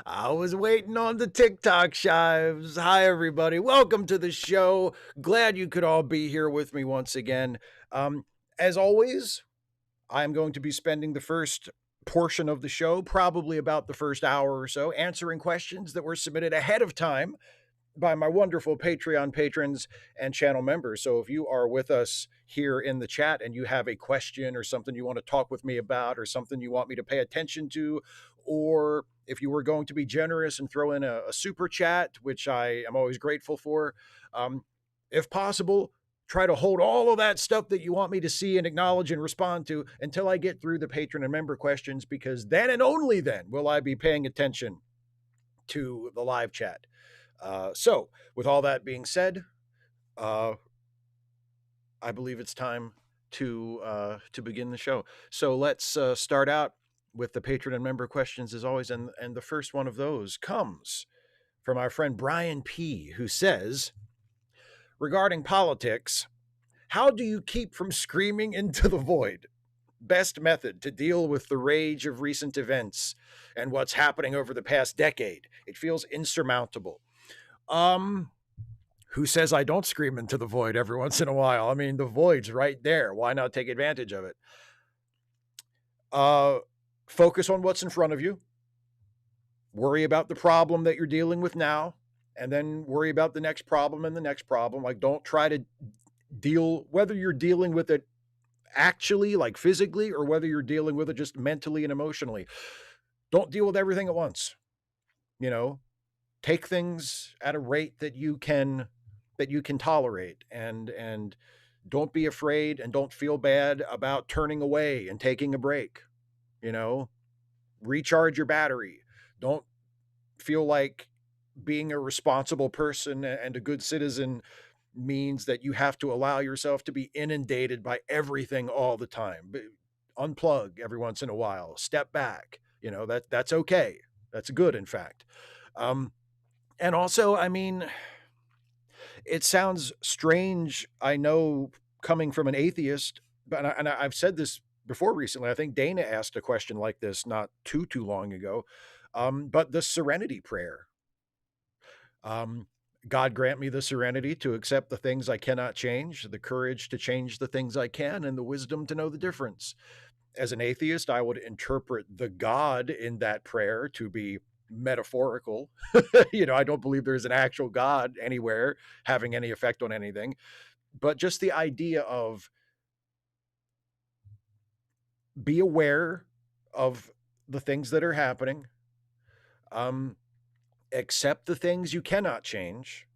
I was waiting on the TikTok Shives. Hi, everybody. Welcome to the show. Glad you could all be here with me once again. As always, I'm going to be spending the first portion of the show, probably about the first hour or so, answering questions that were submitted ahead of time by my wonderful Patreon patrons and channel members. So if you are with us here in the chat and you have a question or something you want to talk with me about or something you want me to pay attention to, or if you were going to be generous and throw in a super chat, which I am always grateful for, if possible, try to hold all of that stuff that you want me to see and acknowledge and respond to until I get through the patron and member questions, because then and only then will I be paying attention to the live chat. So, with all that being said, I believe it's time to begin the show. So let's start out with the patron and member questions as always, and the first one of those comes from our friend Brian P, who says, regarding politics, how do you keep from screaming into the void? Best method to deal with the rage of recent events and what's happening over the past decade. It feels insurmountable. Who says I don't scream into the void every once in a while? I mean, the void's right there. Why not take advantage of it? Focus on what's in front of you. Worry about the problem that you're dealing with now, and then worry about the next problem and the next problem. Like, don't try to deal, whether you're dealing with it actually, like physically, or whether you're dealing with it just mentally and emotionally. Don't deal with everything at once. You know, take things at a rate that you can tolerate, and don't be afraid and don't feel bad about turning away and taking a break. You know, recharge your battery. Don't feel like being a responsible person and a good citizen means that you have to allow yourself to be inundated by everything all the time. Unplug every once in a while, step back. You know, that's okay. That's good, in fact. And also, I mean, it sounds strange, I know, coming from an atheist, but I've said this before recently. I think Dana asked a question like this not too long ago. But the serenity prayer. God grant me the serenity to accept the things I cannot change, the courage to change the things I can, and the wisdom to know the difference. As an atheist, I would interpret the God in that prayer to be metaphorical. You know, I don't believe there's an actual God anywhere having any effect on anything, but just the idea of be aware of the things that are happening, accept the things you cannot change,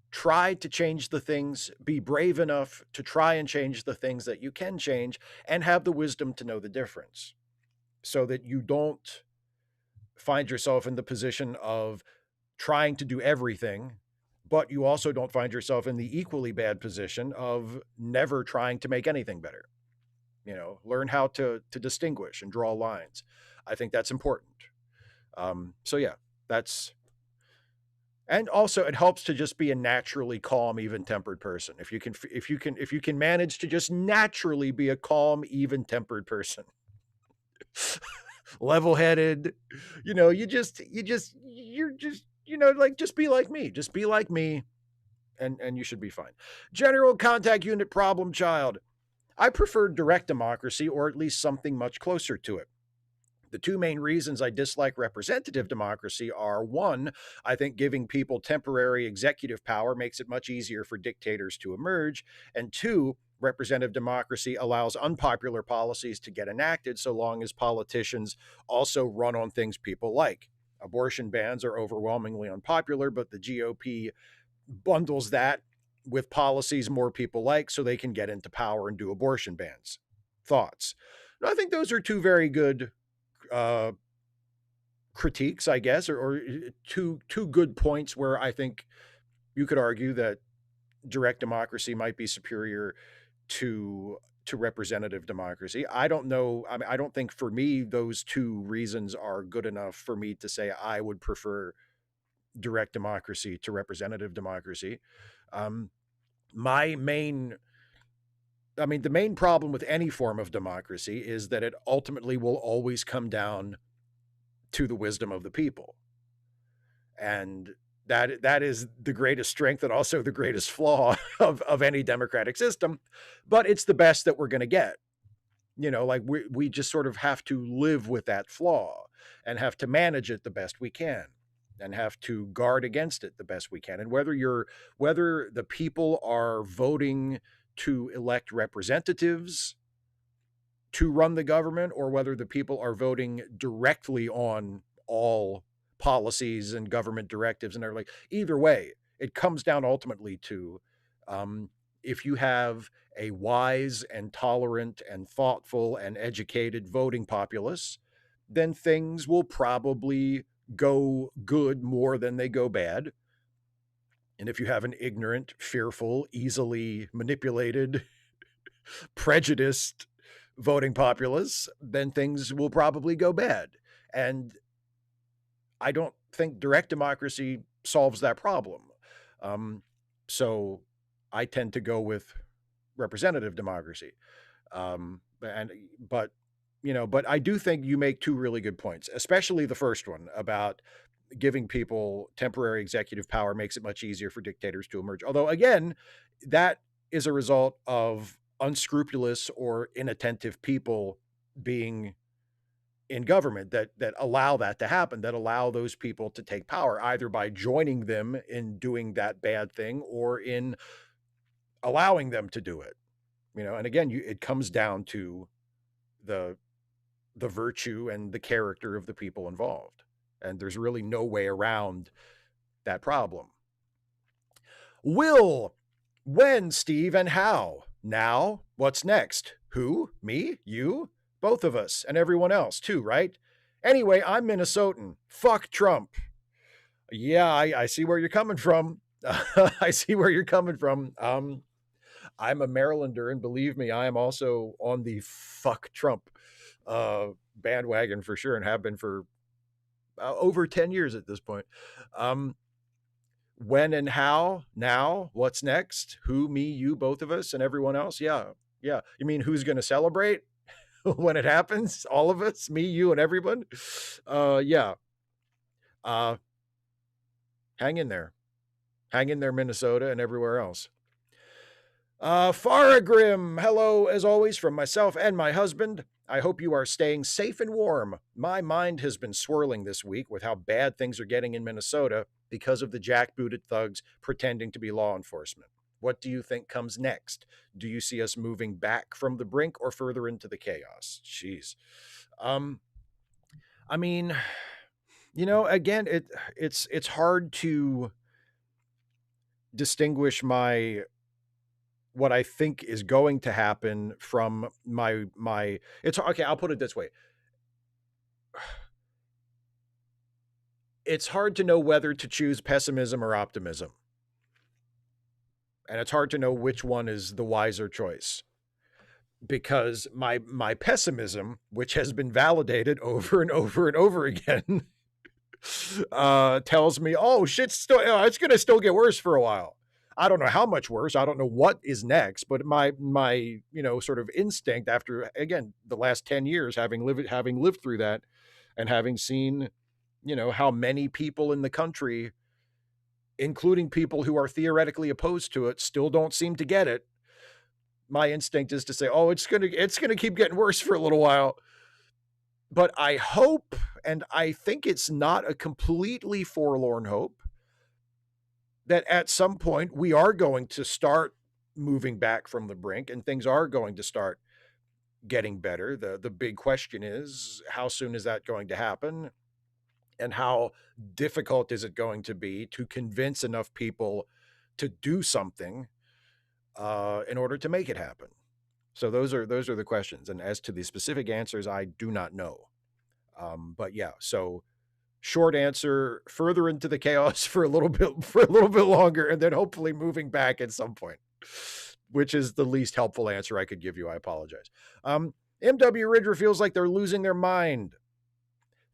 try to change the things, be brave enough to try and change the things that you can change, and have the wisdom to know the difference so that you don't find yourself in the position of trying to do everything, but you also don't find yourself in the equally bad position of never trying to make anything better. You know, learn how to distinguish and draw lines. I think that's important. So yeah, that's, and also it helps to just be a naturally calm, even-tempered person. If you can manage to just naturally be a calm, even-tempered person, level-headed, you know, you know, like, just be like me. Just be like me, and you should be fine. General Contact Unit Problem Child. I prefer direct democracy, or at least something much closer to it. The two main reasons I dislike representative democracy are: one, I think giving people temporary executive power makes it much easier for dictators to emerge, and two, representative democracy allows unpopular policies to get enacted so long as politicians also run on things people like. Abortion bans are overwhelmingly unpopular, but the GOP bundles that with policies more people like so they can get into power and do abortion bans. Thoughts? I think those are two very good critiques, I guess, or two good points where I think you could argue that direct democracy might be superior to representative democracy. I don't know. I mean, I don't think for me those two reasons are good enough for me to say I would prefer direct democracy to representative democracy. My main I mean, the main problem with any form of democracy is that it ultimately will always come down to the wisdom of the people. And that is the greatest strength and also the greatest flaw of any democratic system. But it's the best that we're going to get. Like we just sort of have to live with that flaw and have to manage it the best we can and have to guard against it the best we can. And whether the people are voting to elect representatives to run the government, or whether the people are voting directly on all policies and government directives, and they're like, either way, it comes down ultimately to if you have a wise and tolerant and thoughtful and educated voting populace, then things will probably go good more than they go bad. And if you have an ignorant, fearful, easily manipulated, prejudiced voting populace, then things will probably go bad. And I don't think direct democracy solves that problem. So I tend to go with representative democracy. But I do think you make two really good points, especially the first one about giving people temporary executive power makes it much easier for dictators to emerge. Although, again, that is a result of unscrupulous or inattentive people being in government that allow that to happen, that allow those people to take power, either by joining them in doing that bad thing or in allowing them to do it. And again, it comes down to the virtue and the character of the people involved. And there's really no way around that problem. Will, when, Steve, and how? Now, what's next? Who? Me? You? Both of us, and everyone else too, right? Anyway, I'm Minnesotan. Fuck Trump. Yeah, I see where you're coming from. I see where you're coming from. I'm a Marylander, and believe me, I am also on the fuck Trump bandwagon for sure, and have been for over 10 years at this point. When and how? Now? What's next? Who? Me? You? Both of us? And everyone else? Yeah. You mean who's going to celebrate when it happens? All of us? Me, you, and everyone? Yeah. Hang in there. Hang in there, Minnesota, and everywhere else. Faragrim, hello, as always, from myself and my husband. I hope you are staying safe and warm. My mind has been swirling this week with how bad things are getting in Minnesota because of the jackbooted thugs pretending to be law enforcement. What do you think comes next? Do you see us moving back from the brink or further into the chaos? Jeez. I mean, again, it's hard to distinguish what I think is going to happen from my it's okay, I'll put it this way. It's hard to know whether to choose pessimism or optimism. And it's hard to know which one is the wiser choice. Because my pessimism, which has been validated over and over and over again, tells me, oh, shit's it's going to still get worse for a while. I don't know how much worse. I don't know what is next, but my sort of instinct after, again, the last 10 years, having lived through that and having seen, how many people in the country, including people who are theoretically opposed to it, still don't seem to get it. My instinct is to say, oh, it's going to keep getting worse for a little while. But I hope, and I think it's not a completely forlorn hope, that at some point we are going to start moving back from the brink and things are going to start getting better. The big question is, how soon is that going to happen? And how difficult is it going to be to convince enough people to do something in order to make it happen? So those are the questions. And as to the specific answers, I do not know. But yeah, so short answer, further into the chaos for a little bit longer, and then hopefully moving back at some point, which is the least helpful answer I could give you. I apologize. MW Ridger feels like they're losing their mind.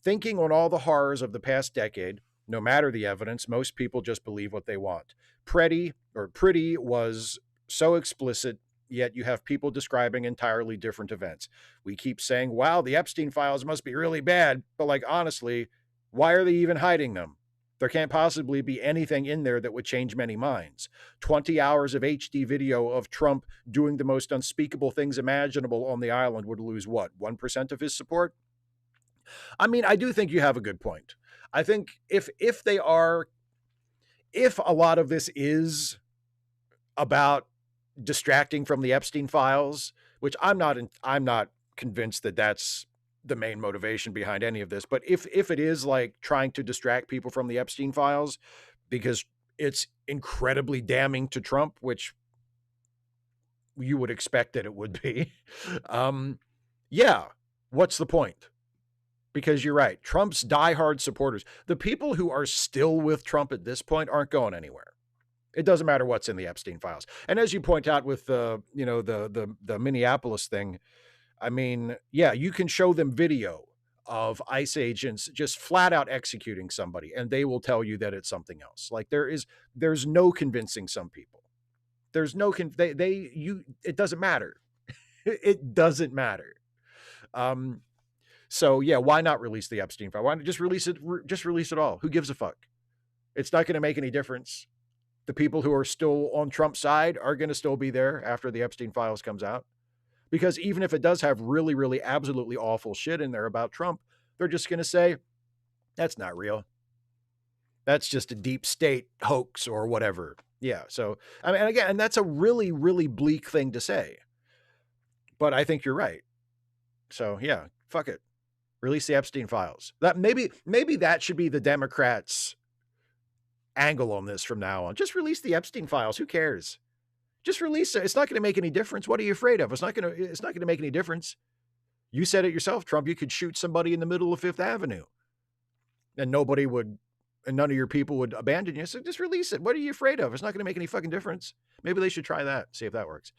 Thinking on all the horrors of the past decade, no matter the evidence, most people just believe what they want. Pretty was so explicit yet you have people describing entirely different events. We keep saying, wow, the Epstein files must be really bad. But like, honestly, why are they even hiding them? There can't possibly be anything in there that would change many minds. 20 hours of HD video of Trump doing the most unspeakable things imaginable on the island would lose what, 1% of his support? I mean, I do think you have a good point. I think if they are, if a lot of this is about distracting from the Epstein files, which I'm not convinced that that's the main motivation behind any of this, but if it is like trying to distract people from the Epstein files because it's incredibly damning to Trump, which you would expect that it would be. Yeah, what's the point? Because you're right, Trump's diehard supporters, the people who are still with Trump at this point aren't going anywhere. It doesn't matter what's in the Epstein files. And as you point out with the, you know, the Minneapolis thing, I mean, yeah, you can show them video of ICE agents just flat out executing somebody and they will tell you that it's something else. Like there's no convincing some people. There's no it doesn't matter. It doesn't matter. So yeah, why not release the Epstein file? Why not just release it? Just release it all. Who gives a fuck? It's not going to make any difference. The people who are still on Trump's side are going to still be there after the Epstein files comes out. Because even if it does have really, really absolutely awful shit in there about Trump, they're just going to say, that's not real. That's just a deep state hoax or whatever. Yeah. So, I mean, again, and that's a really, really bleak thing to say. But I think you're right. So, yeah, fuck it. Release the Epstein files. That maybe that should be the Democrats' angle on this from now on. Just release the Epstein files. Who cares? Just release it. It's not going to make any difference. What are you afraid of? It's not going to make any difference. You said it yourself, Trump. You could shoot somebody in the middle of Fifth Avenue and nobody would, and none of your people would abandon you. So just release it. What are you afraid of? It's not going to make any fucking difference. Maybe they should try that. See if that works.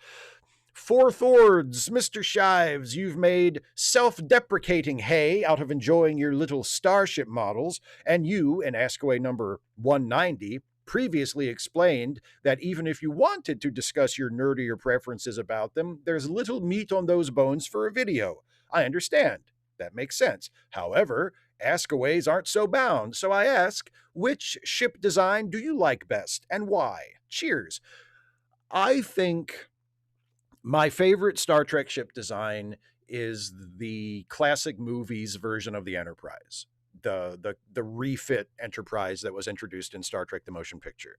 Four Thords, Mr. Shives, you've made self-deprecating hay out of enjoying your little Starship models, and you, in Askaway number 190, previously explained that even if you wanted to discuss your nerdier preferences about them, there's little meat on those bones for a video. I understand. That makes sense. However, Askaways aren't so bound, so I ask, which ship design do you like best, and why? Cheers. I think my favorite Star Trek ship design is the classic movies version of the Enterprise, the refit Enterprise that was introduced in Star Trek: The Motion Picture.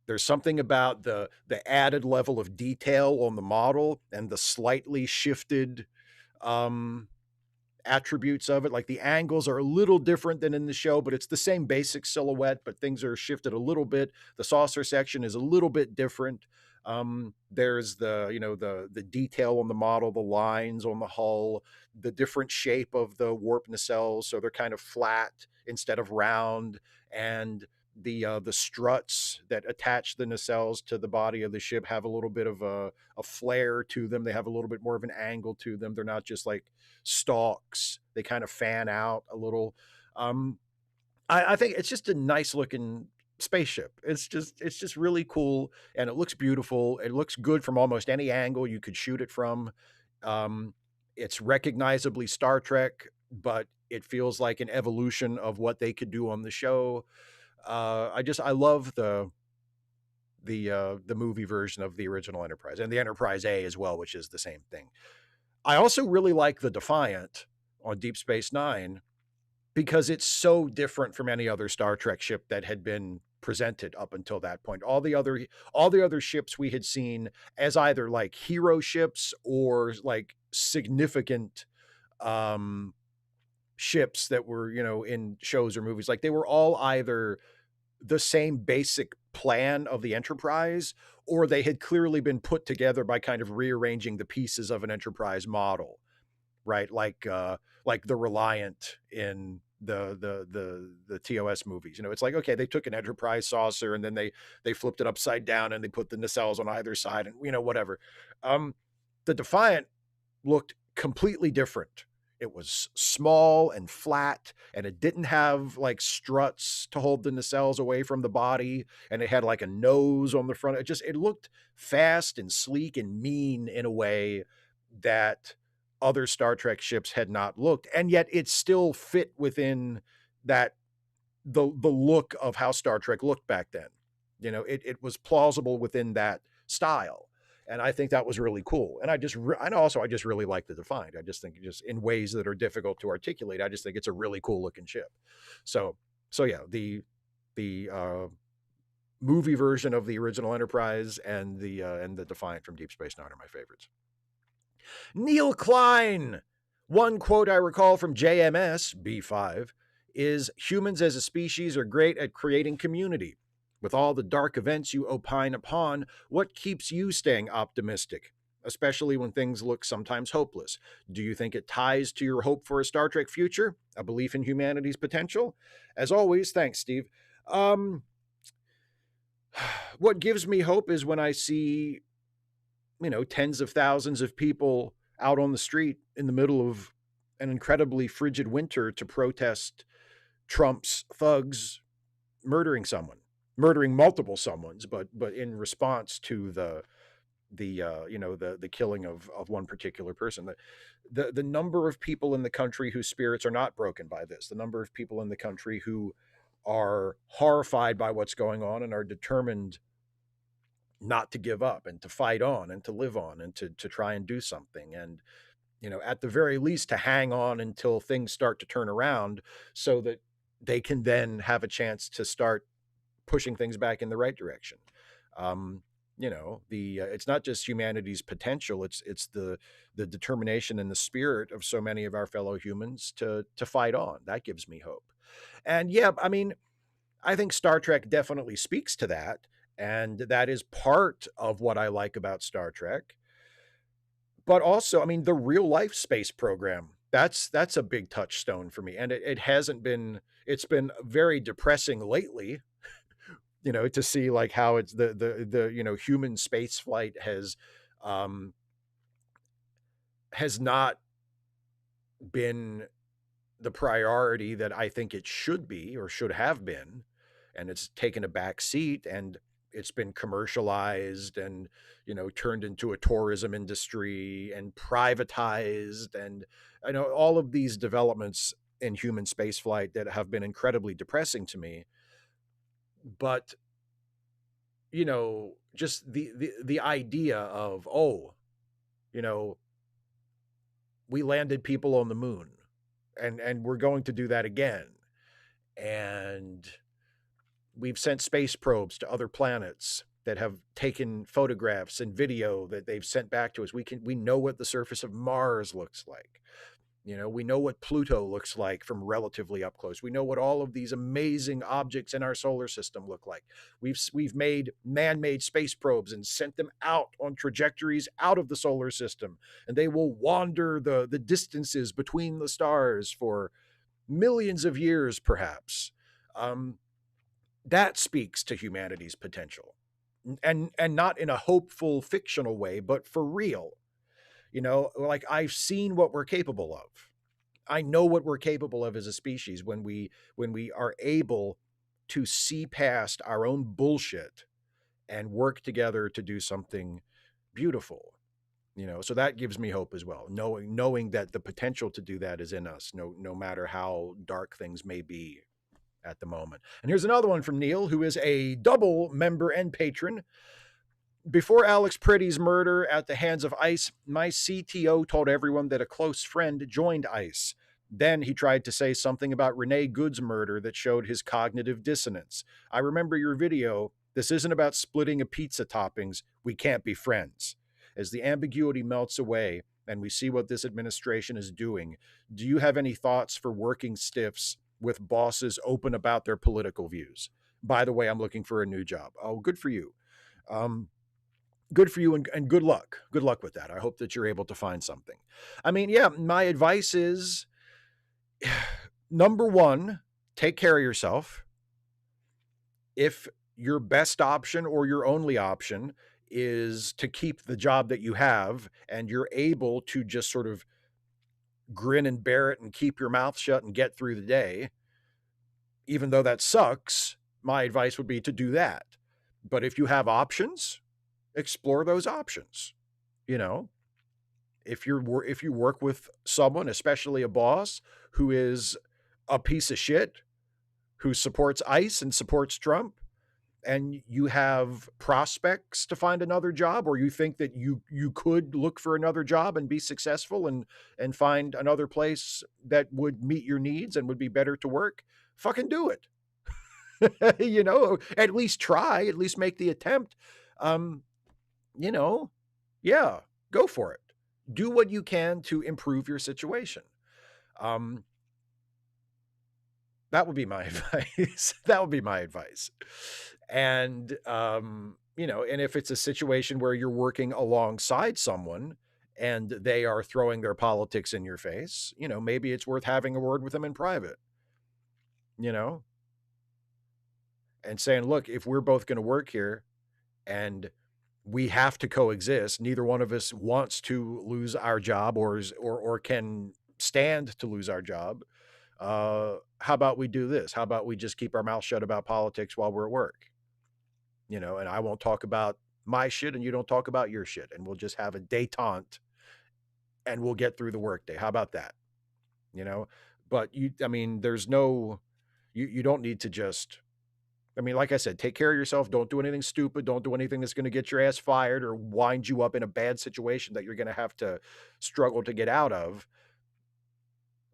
There's something about the added level of detail on the model and the slightly shifted attributes of it. Like the angles are a little different than in the show, but it's the same basic silhouette, but things are shifted a little bit. The saucer section is a little bit different. There's the detail on the model, the lines on the hull, the different shape of the warp nacelles, so they're kind of flat instead of round, and the struts that attach the nacelles to the body of the ship have a little bit of a flare to them. They have a little bit more of an angle to them. They're not just like stalks. They kind of fan out a little. I think it's just a nice looking spaceship. It's just really cool, and it looks beautiful. It looks good from almost any angle you could shoot it from. It's recognizably Star Trek, but it feels like an evolution of what they could do on the show. I love the movie version of the original Enterprise and the Enterprise A as well, which is the same thing. I also really like the Defiant on Deep Space Nine because it's so different from any other Star Trek ship that had been presented up until that point. All the other ships we had seen as either like hero ships or like significant ships that were, in shows or movies, like they were all either the same basic plan of the Enterprise, or they had clearly been put together by kind of rearranging the pieces of an Enterprise model, right? Like the Reliant in the TOS movies. It's like, okay, they took an Enterprise saucer and then they flipped it upside down and they put the nacelles on either side and whatever. The Defiant looked completely different It was small and flat, and it didn't have like struts to hold the nacelles away from the body, and it had like a nose on the front. It looked fast and sleek and mean in a way that other Star Trek ships had not looked, and yet it still fit within that the look of how Star Trek looked back then. It was plausible within that style. And I think that was really cool. And I just really like the Defiant. I just think just in ways that are difficult to articulate, I just think it's a really cool looking ship. So yeah, the movie version of the original Enterprise and the Defiant from Deep Space Nine are my favorites. Neil Klein. One quote I recall from JMS B5 is, humans as a species are great at creating community. With all the dark events you opine upon, what keeps you staying optimistic, especially when things look sometimes hopeless? Do you think it ties to your hope for a Star Trek future, a belief in humanity's potential? As always, thanks, Steve. What gives me hope is when I see, tens of thousands of people out on the street in the middle of an incredibly frigid winter to protest Trump's thugs murdering multiple someones, but in response to the killing of one particular person. The number of people in the country whose spirits are not broken by this, the number of people in the country who are horrified by what's going on and are determined not to give up and to fight on and to live on and to try and do something. And, at the very least, to hang on until things start to turn around so that they can then have a chance to start pushing things back in the right direction. It's not just humanity's potential, it's the determination and the spirit of so many of our fellow humans to fight on. That gives me hope. And yeah, I mean, I think Star Trek definitely speaks to that, and that is part of what I like about Star Trek. But also, I mean, the real life space program, that's a big touchstone for me. And it's been very depressing lately, to see like how it's the human space flight has not been the priority that I think it should be or should have been. And it's taken a back seat, and it's been commercialized and, turned into a tourism industry and privatized. And I know all of these developments in human spaceflight that have been incredibly depressing to me. But, just the idea of, we landed people on the moon, and we're going to do that again. And we've sent space probes to other planets that have taken photographs and video that they've sent back to us. We know what the surface of Mars looks like. We know what Pluto looks like from relatively up close. We know what all of these amazing objects in our solar system look like. We've made man-made space probes and sent them out on trajectories out of the solar system, and they will wander the distances between the stars for millions of years, perhaps. That speaks to humanity's potential, and not in a hopeful fictional way, but for real. Like, I've seen what we're capable of. I know what we're capable of as a species when we are able to see past our own bullshit and work together to do something beautiful. So that gives me hope as well, knowing that the potential to do that is in us, no matter how dark things may be at the moment. And here's another one from Neil, who is a double member and patron. Before Alex Pretty's murder at the hands of ICE, my CTO told everyone that a close friend joined ICE. Then he tried to say something about Renee Good's murder that showed his cognitive dissonance. I remember your video. This isn't about splitting a pizza toppings. We can't be friends. As the ambiguity melts away and we see what this administration is doing, do you have any thoughts for working stiffs with bosses open about their political views? By the way, I'm looking for a new job. Oh, good for you. Good for you, and good luck. Good luck with that. I hope that you're able to find something. I mean, yeah, my advice is, number one, take care of yourself. If your best option or your only option is to keep the job that you have, and you're able to just sort of grin and bear it and keep your mouth shut and get through the day, even though that sucks, my advice would be to do that. But if you have options, explore those options. You know, if you work with someone, especially a boss, who is a piece of shit, who supports ICE and supports Trump, and you have prospects to find another job, or you think that you could look for another job and be successful and find another place that would meet your needs and would be better to work, fucking do it. You know, at least try, at least make the attempt. You know, yeah, go for it. Do what you can to improve your situation. Um, that would be my advice. That would be my advice. And, you know, and if it's a situation where you're working alongside someone and they are throwing their politics in your face, you know, maybe it's worth having a word with them in private, you know, and saying, look, if we're both going to work here and we have to coexist, neither one of us wants to lose our job or can stand to lose our job. How about we do this? How about we just keep our mouth shut about politics while we're at work? You know, and I won't talk about my shit and you don't talk about your shit, and we'll just have a détente and we'll get through the workday. How about that? You know, but I mean, there's no, you don't need to just, I mean, like I said, take care of yourself. Don't do anything stupid. Don't do anything that's going to get your ass fired or wind you up in a bad situation that you're going to have to struggle to get out of.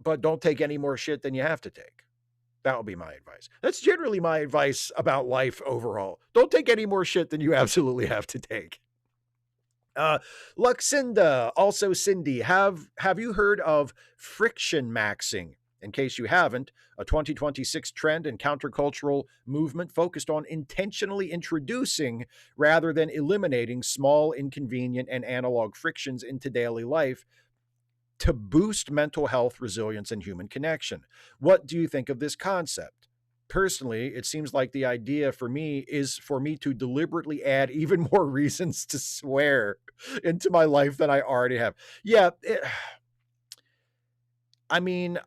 But don't take any more shit than you have to take. That would be my advice. That's generally my advice about life overall. Don't take any more shit than you absolutely have to take. Luxinda, also Cindy, have you heard of friction maxing? In case you haven't, a 2026 trend and countercultural movement focused on intentionally introducing rather than eliminating small, inconvenient, and analog frictions into daily life to boost mental health, resilience, and human connection. What do you think of this concept? Personally, it seems like the idea for me is for me to deliberately add even more reasons to swear into my life than I already have. Yeah, I mean,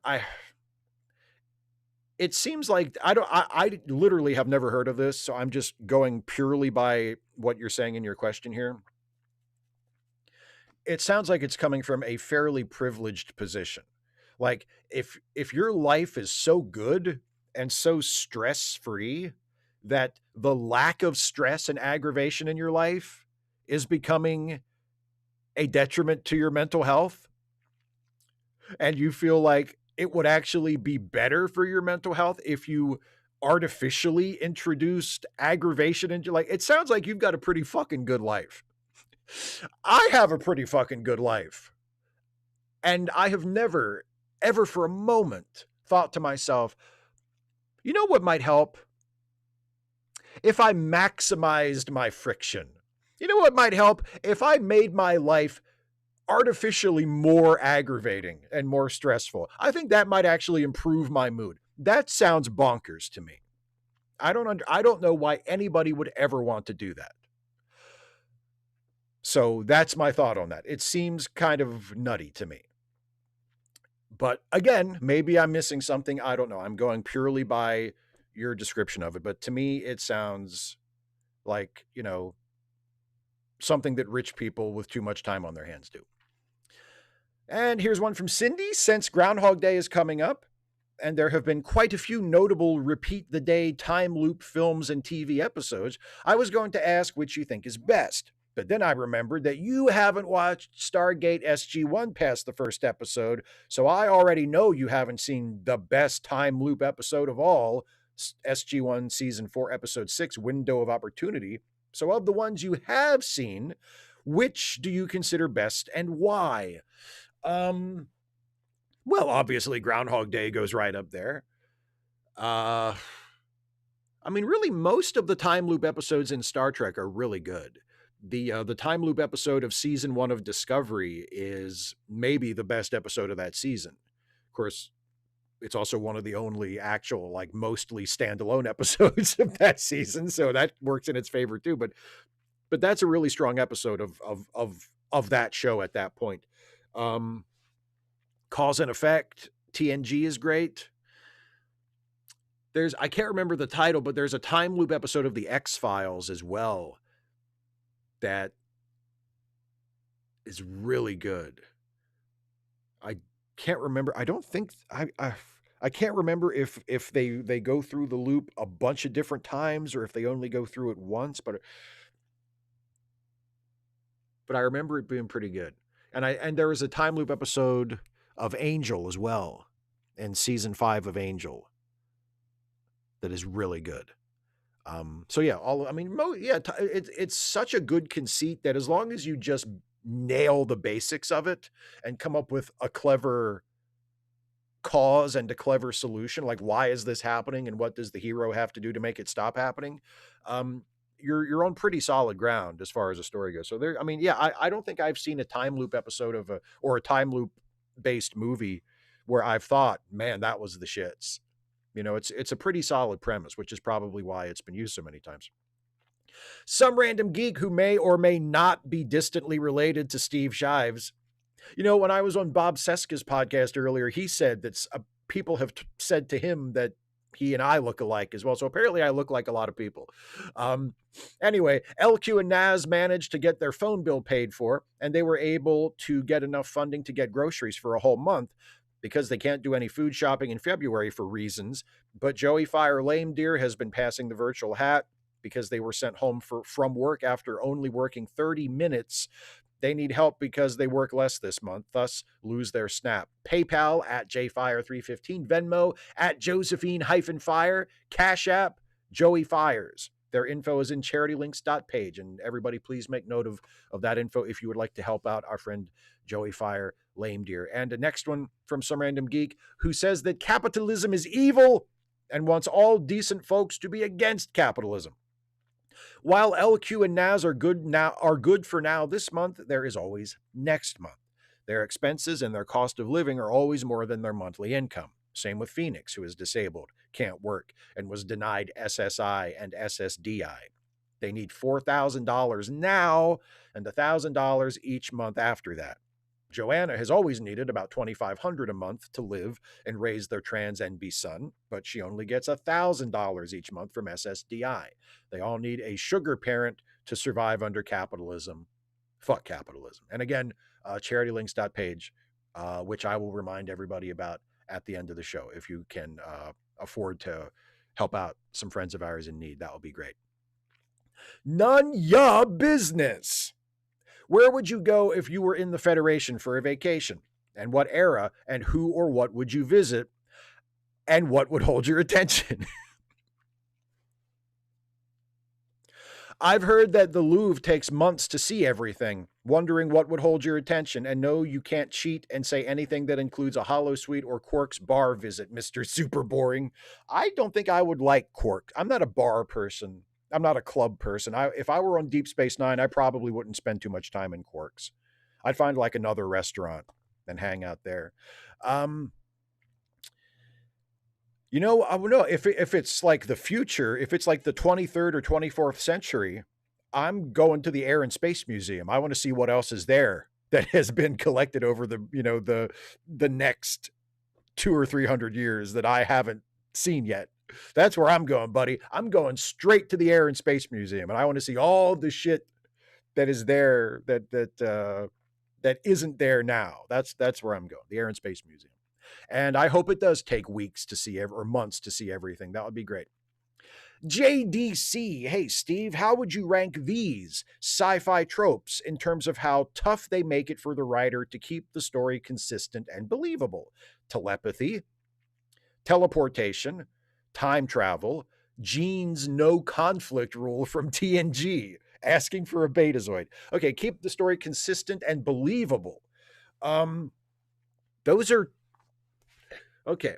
it seems like I literally have never heard of this, so I'm just going purely by what you're saying in your question here. It sounds like it's coming from a fairly privileged position. Like if your life is so good and so stress-free that the lack of stress and aggravation in your life is becoming a detriment to your mental health, and you feel like it would actually be better for your mental health if you artificially introduced aggravation into, like, it sounds like you've got a pretty fucking good life. I have a pretty fucking good life. And I have never, ever for a moment thought to myself, you know what might help? If I maximized my friction. You know what might help? If I made my life artificially more aggravating and more stressful. I think that might actually improve my mood. That sounds bonkers to me. I don't know why anybody would ever want to do that. So that's my thought on that. It seems kind of nutty to me. But again, maybe I'm missing something. I don't know. I'm going purely by your description of it. But to me, it sounds like, you know, something that rich people with too much time on their hands do. And here's one from Cindy. Since Groundhog Day is coming up, and there have been quite a few notable repeat the day time loop films and TV episodes, I was going to ask which you think is best. But then I remembered that you haven't watched Stargate SG-1 past the first episode, so I already know you haven't seen the best time loop episode of all, SG-1 Season 4, Episode 6, Window of Opportunity. So of the ones you have seen, which do you consider best and why? Well, obviously Groundhog Day goes right up there. I mean, really, most of the time loop episodes in Star Trek are really good. The time loop episode of season 1 of Discovery is maybe the best episode of that season. Of course, it's also one of the only actual, like, mostly standalone episodes of that season, so that works in its favor too. But that's a really strong episode of that show at that point. Cause and Effect, TNG is great. I can't remember the title, but there's a time loop episode of the X-Files as well that is really good. I can't remember. I don't think I can't remember if they go through the loop a bunch of different times or if they only go through it once, but I remember it being pretty good. And there was a time loop episode of Angel as well in season 5 of Angel that is really good. So yeah, it's such a good conceit that as long as you just nail the basics of it and come up with a clever cause and a clever solution, like why is this happening and what does the hero have to do to make it stop happening, you're on pretty solid ground as far as the story goes. So there, I mean, yeah, I don't think I've seen a time loop episode of a time loop based movie where I've thought, man, that was the shits. You know, it's a pretty solid premise, which is probably why it's been used so many times. Some random geek who may or may not be distantly related to Steve Shives. You know, when I was on Bob Seska's podcast earlier, he said that people have said to him that he and I look alike as well. So apparently I look like a lot of people. Anyway, LQ and Naz managed to get their phone bill paid for, and they were able to get enough funding to get groceries for a whole month because they can't do any food shopping in February for reasons. But Joey Fire Lame Deer has been passing the virtual hat because they were sent home from work after only working 30 minutes. They need help because they work less this month, thus lose their SNAP. PayPal at JFire315, Venmo at Josephine-Fire, Cash App, Joey Fires. Their info is in charitylinks.page, and everybody please make note of that info if you would like to help out our friend Joey Fire Lame Deer. And the next one from some random geek who says that capitalism is evil and wants all decent folks to be against capitalism. While LQ and Naz are good for now this month, there is always next month. Their expenses and their cost of living are always more than their monthly income. Same with Phoenix, who is disabled, can't work, and was denied SSI and SSDI. They need $4,000 now and $1,000 each month after that. Joanna has always needed about $2,500 a month to live and raise their trans NB son, but she only gets $1,000 each month from SSDI. They all need a sugar parent to survive under capitalism. Fuck capitalism. And again, charitylinks.page, which I will remind everybody about at the end of the show. If you can afford to help out some friends of ours in need, that would be great. None ya business. Where would you go if you were in the Federation for a vacation? And what era and who or what would you visit? And what would hold your attention? I've heard that the Louvre takes months to see everything, wondering what would hold your attention. And no, you can't cheat and say anything that includes a holosuite or Quark's bar visit, Mr. Super Boring. I don't think I would like Quark. I'm not a bar person. I'm not a club person. If I were on Deep Space Nine, I probably wouldn't spend too much time in Quark's. I'd find like another restaurant and hang out there. You know, I would know if it's like the future, if it's like the 23rd or 24th century, I'm going to the Air and Space Museum. I want to see what else is there that has been collected over the next 200 or 300 years that I haven't seen yet. That's where I'm going, buddy. I'm going straight to the Air and Space Museum, and I want to see all the shit that is there that isn't there now. That's where I'm going, the Air and Space Museum. And I hope it does take weeks to see or months to see everything. That would be great. JDC, hey Steve, how would you rank these sci-fi tropes in terms of how tough they make it for the writer to keep the story consistent and believable? Telepathy, teleportation, time travel, Gene's no conflict rule from TNG, asking for a betazoid. Okay, keep the story consistent and believable. Those are okay.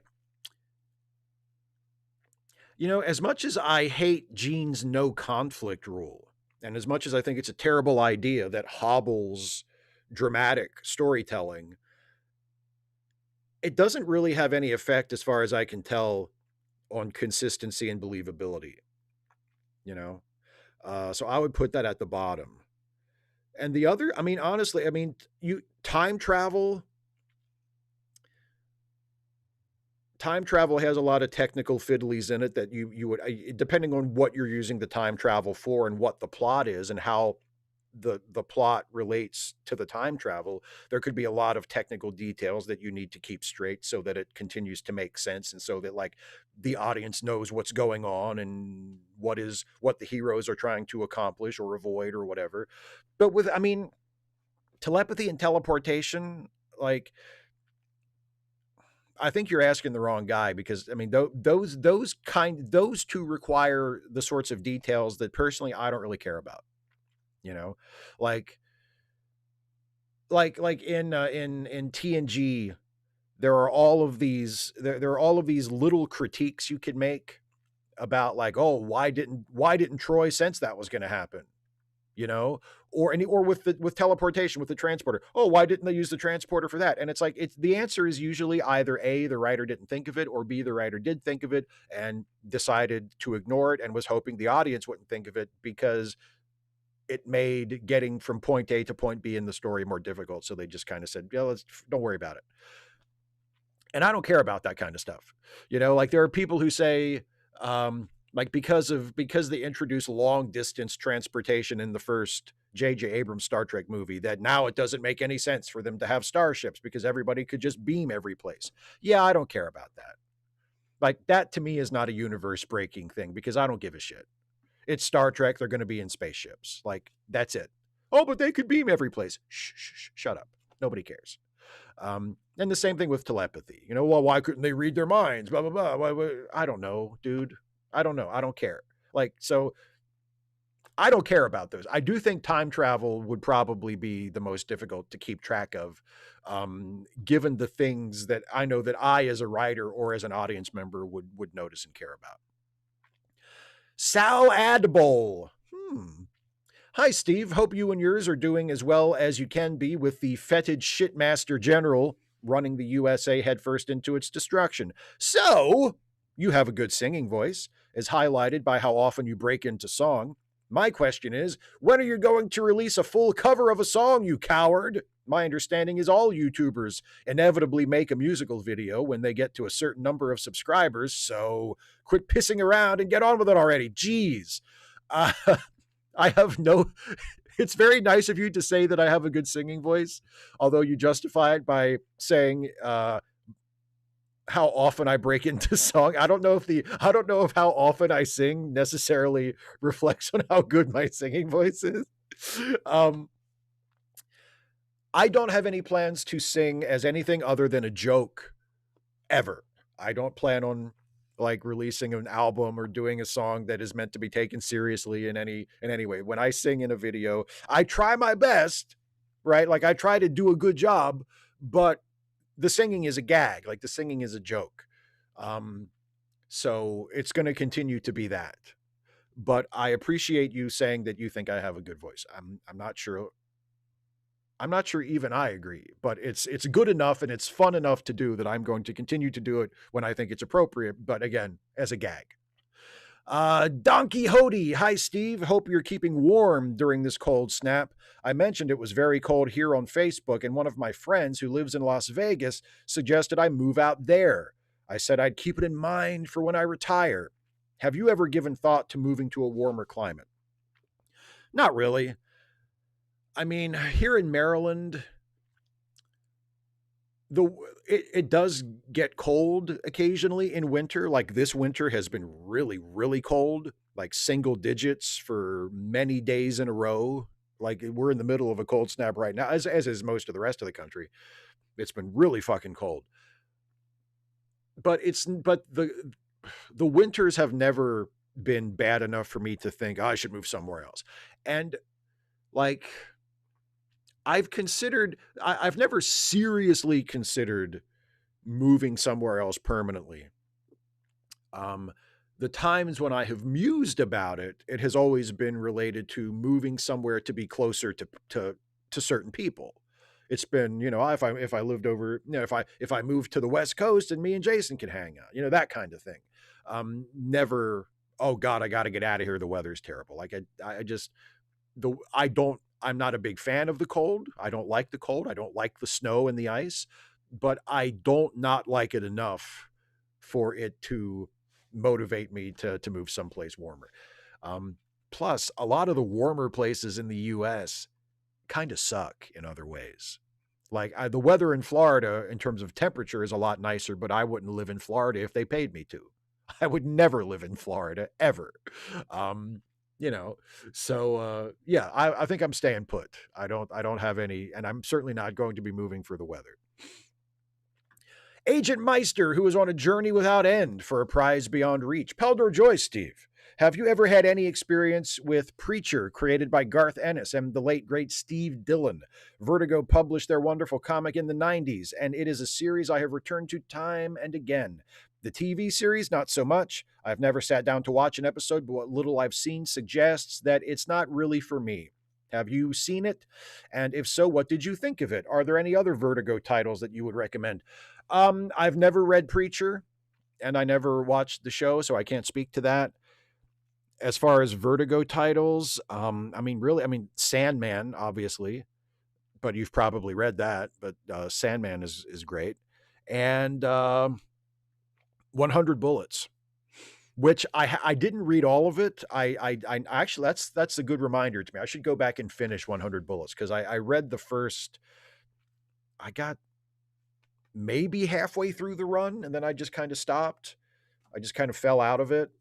You know, as much as I hate Gene's no conflict rule, and as much as I think it's a terrible idea that hobbles dramatic storytelling, it doesn't really have any effect, as far as I can tell, on consistency and believability. You know, so I would put that at the bottom. And the other, I mean, honestly, I mean, time travel. time travel has a lot of technical fiddlies in it that you would depending on what you're using the time travel for and what the plot is and how the plot relates to the time travel, there could be a lot of technical details that you need to keep straight so that it continues to make sense and so that like the audience knows what's going on and what the heroes are trying to accomplish or avoid or whatever. But with I mean telepathy and teleportation, like I think you're asking the wrong guy because I mean those two require the sorts of details that personally I don't really care about. You know, like in TNG, there are all of these there are all of these little critiques you could make about like, oh, why didn't Troy sense that was going to happen? You know, or with teleportation with the transporter. Oh, why didn't they use the transporter for that? And it's like it's the answer is usually either A, the writer didn't think of it, or B, the writer did think of it and decided to ignore it and was hoping the audience wouldn't think of it because it made getting from point A to point B in the story more difficult. So they just kind of said, yeah, let's don't worry about it. And I don't care about that kind of stuff. You know, like there are people who say, like because they introduced long distance transportation in the first J.J. Abrams Star Trek movie, that now it doesn't make any sense for them to have starships because everybody could just beam every place. Yeah, I don't care about that. Like that to me is not a universe breaking thing because I don't give a shit. It's Star Trek. They're going to be in spaceships. Like that's it. Oh, but they could beam every place. Shh, shut up. Nobody cares. And the same thing with telepathy. You know, well, why couldn't they read their minds? Blah, blah, blah. I don't know, dude. I don't know. I don't care. Like, so I don't care about those. I do think time travel would probably be the most difficult to keep track of, given the things that I know that I, as a writer or as an audience member, would notice and care about. Sal Adbol. Hi, Steve. Hope you and yours are doing as well as you can be with the fetid shitmaster general running the USA headfirst into its destruction. So, you have a good singing voice, as highlighted by how often you break into song. My question is, when are you going to release a full cover of a song, you coward? My understanding is all YouTubers inevitably make a musical video when they get to a certain number of subscribers, so quit pissing around and get on with it already. Jeez. Uh, I have no. It's very nice of you to say that I have a good singing voice, although you justify it by saying how often I break into song. I don't know if how often I sing necessarily reflects on how good my singing voice is. I don't have any plans to sing as anything other than a joke ever. I don't plan on like releasing an album or doing a song that is meant to be taken seriously in any way. When I sing in a video, I try my best, right? Like I try to do a good job, but the singing is a gag, like the singing is a joke. So it's going to continue to be that. But I appreciate you saying that you think I have a good voice. I'm not sure even I agree, but it's good enough and it's fun enough to do that I'm going to continue to do it when I think it's appropriate, but again, as a gag. Donkey Hody. Hi, Steve. Hope you're keeping warm during this cold snap. I mentioned it was very cold here on Facebook, and one of my friends who lives in Las Vegas suggested I move out there. I said I'd keep it in mind for when I retire. Have you ever given thought to moving to a warmer climate? Not really. I mean, here in Maryland, it does get cold occasionally in winter. Like this winter has been really, really cold, like single digits for many days in a row. Like we're in the middle of a cold snap right now, as is most of the rest of the country. It's been really fucking cold. But the winters have never been bad enough for me to think, oh, I should move somewhere else. And like I've never seriously considered moving somewhere else permanently. The times when I have mused about it, it has always been related to moving somewhere to be closer to certain people. It's been, you know, if I lived over, you know, if I moved to the West Coast and me and Jason could hang out, you know, that kind of thing. Never, oh God, I got to get out of here. The weather's terrible. Like I just I'm not a big fan of the cold. I don't like the cold. I don't like the snow and the ice, but I don't not like it enough for it to motivate me to move someplace warmer. Plus, a lot of the warmer places in the U.S. kind of suck in other ways. Like the weather in Florida in terms of temperature is a lot nicer, but I wouldn't live in Florida if they paid me to. I would never live in Florida ever. Um, you know, so yeah, I think I'm staying put. I don't have any, and I'm certainly not going to be moving for the weather. Agent Meister, who is on a journey without end for a prize beyond reach. Peldor Joy, Steve. Have you ever had any experience with Preacher, created by Garth Ennis and the late, great Steve Dillon? Vertigo published their wonderful comic in the 90s, and it is a series I have returned to time and again. The TV series, not so much. I've never sat down to watch an episode, but what little I've seen suggests that it's not really for me. Have you seen it? And if so, what did you think of it? Are there any other Vertigo titles that you would recommend? I've never read Preacher, and I never watched the show, so I can't speak to that. As far as Vertigo titles, Sandman, obviously, but you've probably read that. But Sandman is great, and 100 Bullets, which I didn't read all of it. I actually, that's a good reminder to me. I should go back and finish 100 Bullets, because I read the first. I got maybe halfway through the run, and then I just kind of stopped. I just kind of fell out of it,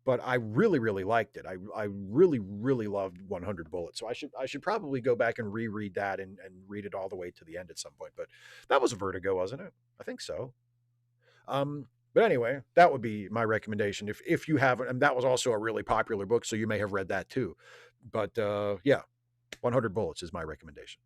but I really, really liked it. I really, really loved 100 Bullets. So I should probably go back and reread that and read it all the way to the end at some point. But that was a Vertigo, wasn't it? I think so. But anyway, that would be my recommendation if you haven't. And that was also a really popular book, so you may have read that too. But yeah, 100 Bullets is my recommendation.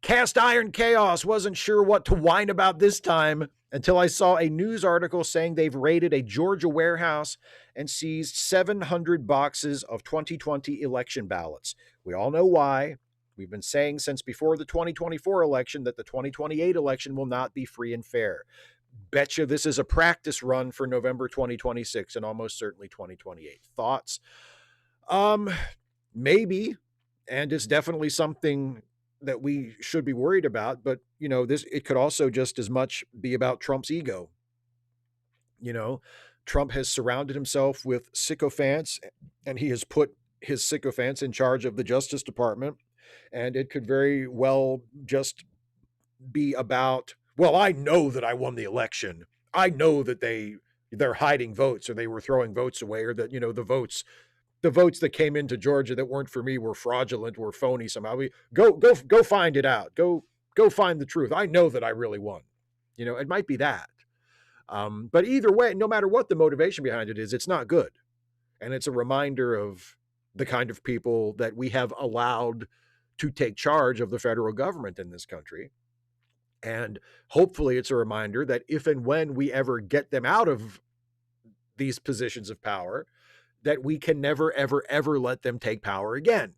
Cast Iron Chaos, wasn't sure what to whine about this time until I saw a news article saying they've raided a Georgia warehouse and seized 700 boxes of 2020 election ballots. We all know why. We've been saying since before the 2024 election that the 2028 election will not be free and fair. Betcha this is a practice run for November 2026 and almost certainly 2028. Thoughts? Maybe, and it's definitely something that we should be worried about, but it could also just as much be about Trump's ego. Trump has surrounded himself with sycophants, and he has put his sycophants in charge of the Justice Department, and it could very well just be about, well, I know that I won the election. I know that they're hiding votes, or they were throwing votes away, or that the votes that came into Georgia that weren't for me were fraudulent, were phony somehow. Go find it out. Go find the truth. I know that I really won. It might be that. But either way, no matter what the motivation behind it is, it's not good. And it's a reminder of the kind of people that we have allowed to take charge of the federal government in this country. And hopefully it's a reminder that if and when we ever get them out of these positions of power, that we can never, ever, ever let them take power again.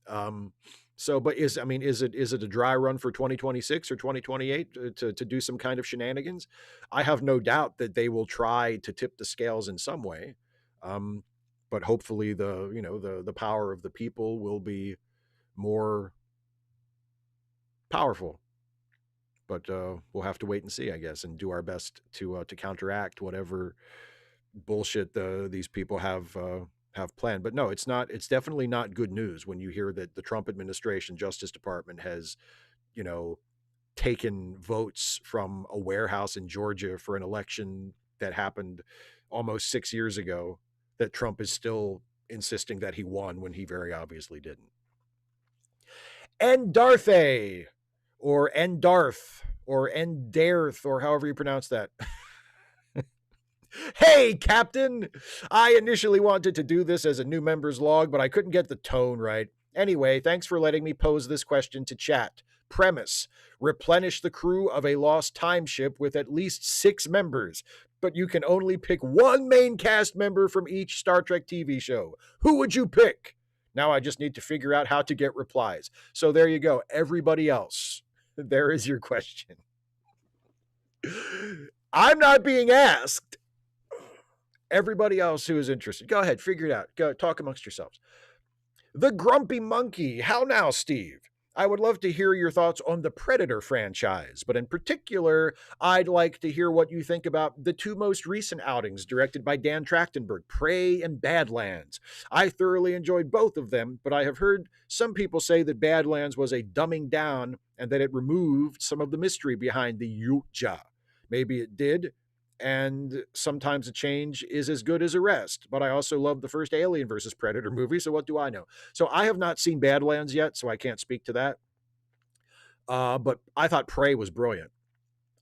But is it a dry run for 2026 or 2028 to do some kind of shenanigans? I have no doubt that they will try to tip the scales in some way. But hopefully the power of the people will be more powerful. But we'll have to wait and see, I guess, and do our best to counteract whatever bullshit these people have planned. But no, it's definitely not good news when you hear that the Trump administration Justice Department has taken votes from a warehouse in Georgia for an election that happened almost 6 years ago, that Trump is still insisting that he won when he very obviously didn't. Endarthe, or Endarth, or Endarth, or however you pronounce that. Hey, Captain! I initially wanted to do this as a new member's log, but I couldn't get the tone right. Anyway, thanks for letting me pose this question to chat. Premise: replenish the crew of a lost time ship with at least 6 members, but you can only pick one main cast member from each Star Trek TV show. Who would you pick? Now I just need to figure out how to get replies. So there you go. Everybody else, there is your question. I'm not being asked. Everybody else who is interested, go ahead, figure it out. Go talk amongst yourselves. The Grumpy Monkey. How now, Steve? I would love to hear your thoughts on the Predator franchise, but in particular, I'd like to hear what you think about the two most recent outings directed by Dan Trachtenberg, Prey and Badlands. I thoroughly enjoyed both of them, but I have heard some people say that Badlands was a dumbing down and that it removed some of the mystery behind the Yuja. Maybe it did, and sometimes a change is as good as a rest. But I also love the first Alien versus Predator movie, so what do I know? So I have not seen Badlands yet, so I can't speak to that. But I thought Prey was brilliant.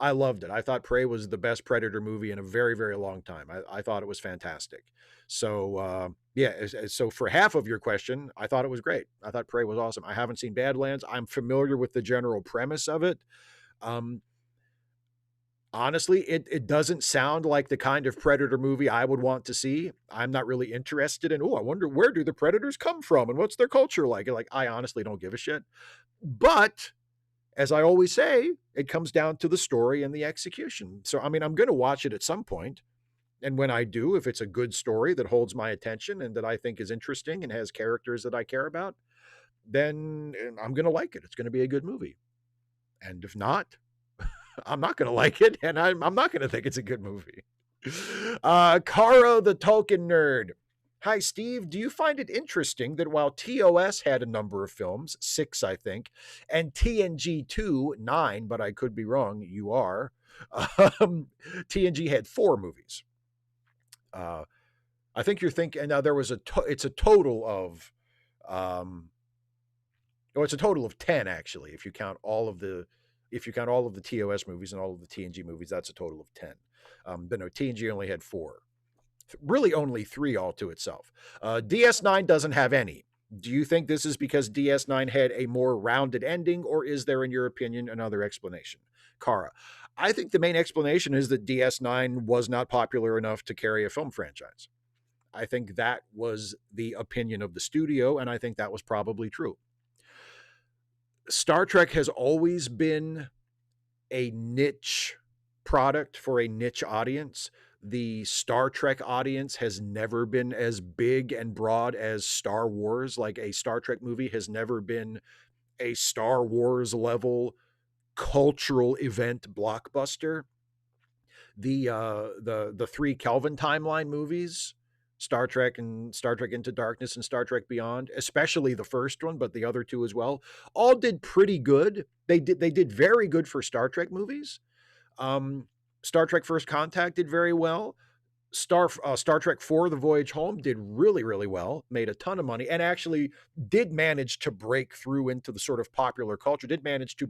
I loved it. I thought Prey was the best Predator movie in a very, very long time. I thought it was fantastic. So, yeah, so for half of your question, I thought it was great. I thought Prey was awesome. I haven't seen Badlands. I'm familiar with the general premise of it. Um, Honestly, it doesn't sound like the kind of Predator movie I would want to see. I'm not really interested in, oh, I wonder where do the Predators come from and what's their culture like? Like, I honestly don't give a shit. But as I always say, it comes down to the story and the execution. So, I mean, I'm going to watch it at some point. And when I do, if it's a good story that holds my attention and that I think is interesting and has characters that I care about, then I'm going to like it. It's going to be a good movie. And if not, I'm not going to like it, and I'm not going to think it's a good movie. Caro the Tolkien Nerd. Hi, Steve. Do you find it interesting that while TOS had a number of films, 6, I think, and TNG 2, 9, but I could be wrong, you are, TNG had 4 movies. I think you're thinking, now there was it's a total of, it's a total of 10, actually, if you count all of the TOS movies and all of the TNG movies. That's a total of 10. But no, TNG only had 4. Really only 3 all to itself. DS9 doesn't have any. Do you think this is because DS9 had a more rounded ending, or is there, in your opinion, another explanation? Kara, I think the main explanation is that DS9 was not popular enough to carry a film franchise. I think that was the opinion of the studio, and I think that was probably true. Star Trek has always been a niche product for a niche audience. The Star Trek audience has never been as big and broad as Star Wars. Like, a Star Trek movie has never been a Star Wars level cultural event blockbuster. The 3 Kelvin timeline movies, Star Trek and Star Trek Into Darkness and Star Trek Beyond, especially the first one, but the other 2 as well, all did pretty good. They did very good for Star Trek movies. Star Trek First Contact did very well. Star Trek IV, The Voyage Home, did really, really well, made a ton of money, and actually did manage to break through into the sort of popular culture, did manage to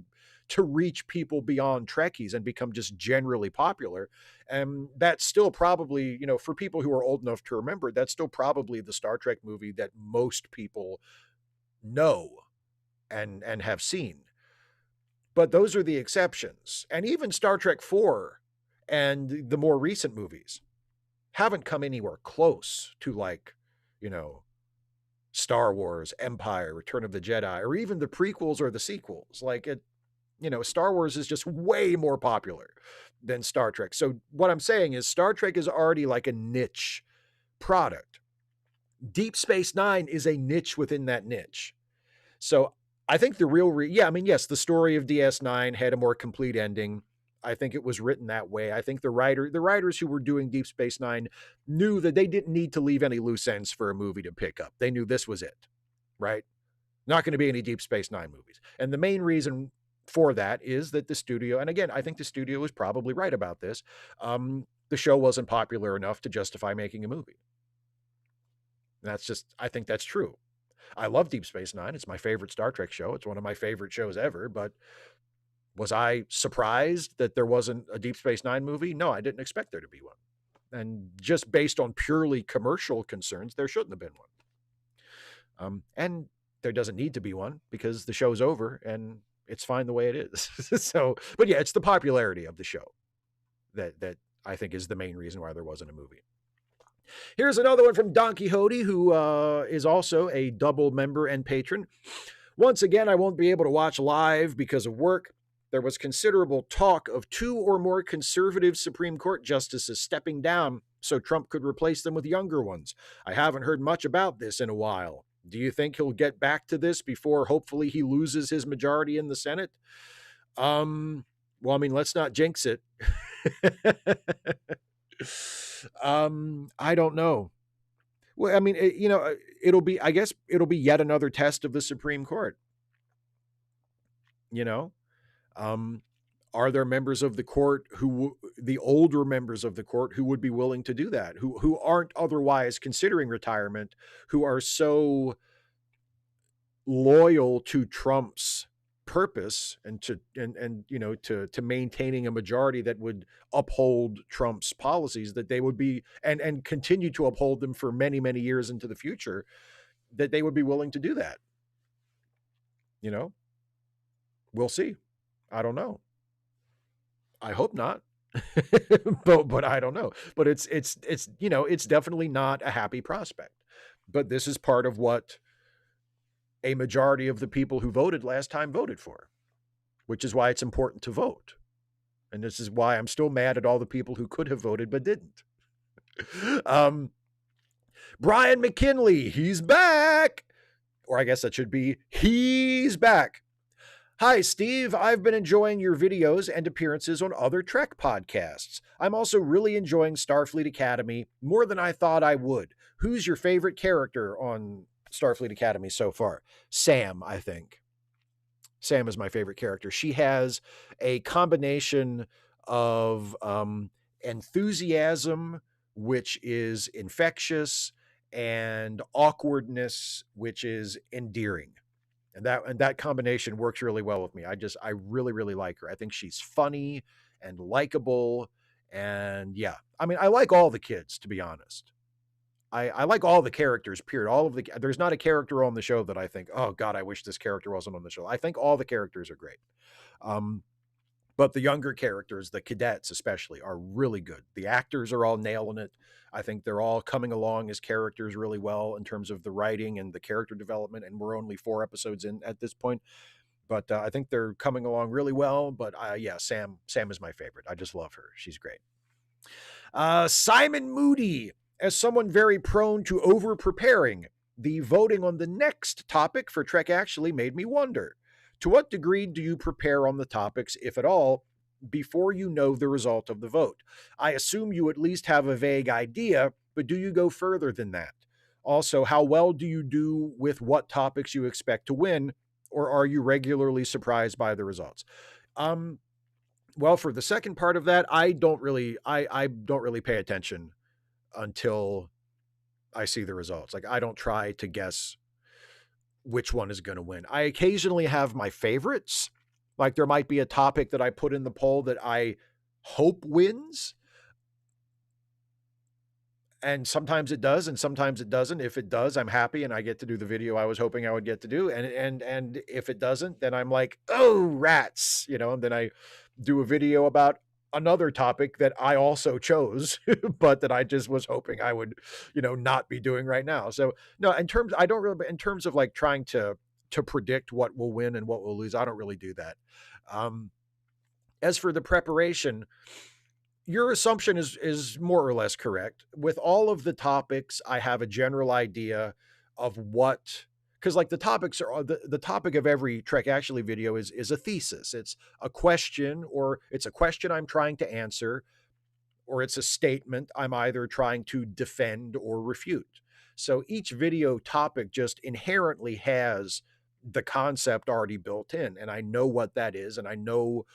reach people beyond Trekkies and become just generally popular. And that's still probably, for people who are old enough to remember, that's still probably the Star Trek movie that most people know and have seen. But those are the exceptions. And even Star Trek IV and the more recent movies haven't come anywhere close to, like, Star Wars, Empire, Return of the Jedi, or even the prequels or the sequels. Like, Star Wars is just way more popular than Star Trek. So what I'm saying is Star Trek is already like a niche product. Deep Space Nine is a niche within that niche. So I think the real, yes, the story of DS9 had a more complete ending. I think it was written that way. I think the writers who were doing Deep Space Nine knew that they didn't need to leave any loose ends for a movie to pick up. They knew this was it, right? Not going to be any Deep Space Nine movies. And the main reason for that is that the studio, and again, I think the studio was probably right about this, the show wasn't popular enough to justify making a movie. I think that's true. I love Deep Space Nine. It's my favorite Star Trek show. It's one of my favorite shows ever, but was I surprised that there wasn't a Deep Space Nine movie? No, I didn't expect there to be one. And just based on purely commercial concerns, there shouldn't have been one. And there doesn't need to be one because the show's over and it's fine the way it is. So, but yeah, it's the popularity of the show that I think is the main reason why there wasn't a movie. Here's another one from Don Quixote, who is also a double member and patron. Once again, I won't be able to watch live because of work. There was considerable talk of 2 or more conservative Supreme Court justices stepping down so Trump could replace them with younger ones. I haven't heard much about this in a while. Do you think he'll get back to this before hopefully he loses his majority in the Senate? Well, I mean, let's not jinx it. I don't know. Well, I mean, it'll be, I guess it'll be yet another test of the Supreme Court. You know, um, are there members of the court the older members of the court who would be willing to do that, who aren't otherwise considering retirement, who are so loyal to Trump's purpose and to maintaining a majority that would uphold Trump's policies, that they would be and continue to uphold them for many, many years into the future, that they would be willing to do that. You know, we'll see. I don't know. I hope not. but I don't know. But it's definitely not a happy prospect. But this is part of what a majority of the people who voted last time voted for, which is why it's important to vote. And this is why I'm still mad at all the people who could have voted but didn't. Brian McKinley, he's back. Or I guess that should be, he's back. Hi, Steve. I've been enjoying your videos and appearances on other Trek podcasts. I'm also really enjoying Starfleet Academy more than I thought I would. Who's your favorite character on Starfleet Academy so far? Sam, I think. Sam is my favorite character. She has a combination of enthusiasm, which is infectious, and awkwardness, which is endearing. And that combination works really well with me. I really, really like her. I think she's funny and likable. And yeah, I mean, I like all the kids, to be honest. I like all the characters, period. There's not a character on the show that I think, oh God, I wish this character wasn't on the show. I think all the characters are great. But the younger characters, the cadets especially, are really good. The actors are all nailing it. I think they're all coming along as characters really well in terms of the writing and the character development. And we're only 4 episodes in at this point, but I think they're coming along really well. But yeah, Sam is my favorite. I just love her. She's great. Simon Moody, as someone very prone to over preparing, the voting on the next topic for Trek actually made me wonder. To what degree do you prepare on the topics, if at all, before you know the result of the vote? I assume you at least have a vague idea, but do you go further than that? Also, how well do you do with what topics you expect to win, or are you regularly surprised by the results? Well, for the second part of that, I don't really pay attention until I see the results. Like, I don't try to guess which one is going to win. I occasionally have my favorites. Like, there might be a topic that I put in the poll that I hope wins. And sometimes it does, and sometimes it doesn't. If it does, I'm happy and I get to do the video I was hoping I would get to do. And if it doesn't, then I'm like, oh, rats, and then I do a video about another topic that I also chose, but that I just was hoping I would, not be doing right now. So no, in terms of like trying to predict what will win and what will lose, I don't really do that. As for the preparation, your assumption is more or less correct. With all of the topics, I have a general idea of what, because like the topics are the topic of every Trek Actually video is a thesis. It's a question, or it's a question I'm trying to answer, or it's a statement I'm either trying to defend or refute. So each video topic just inherently has the concept already built in, and I know what that is, and I know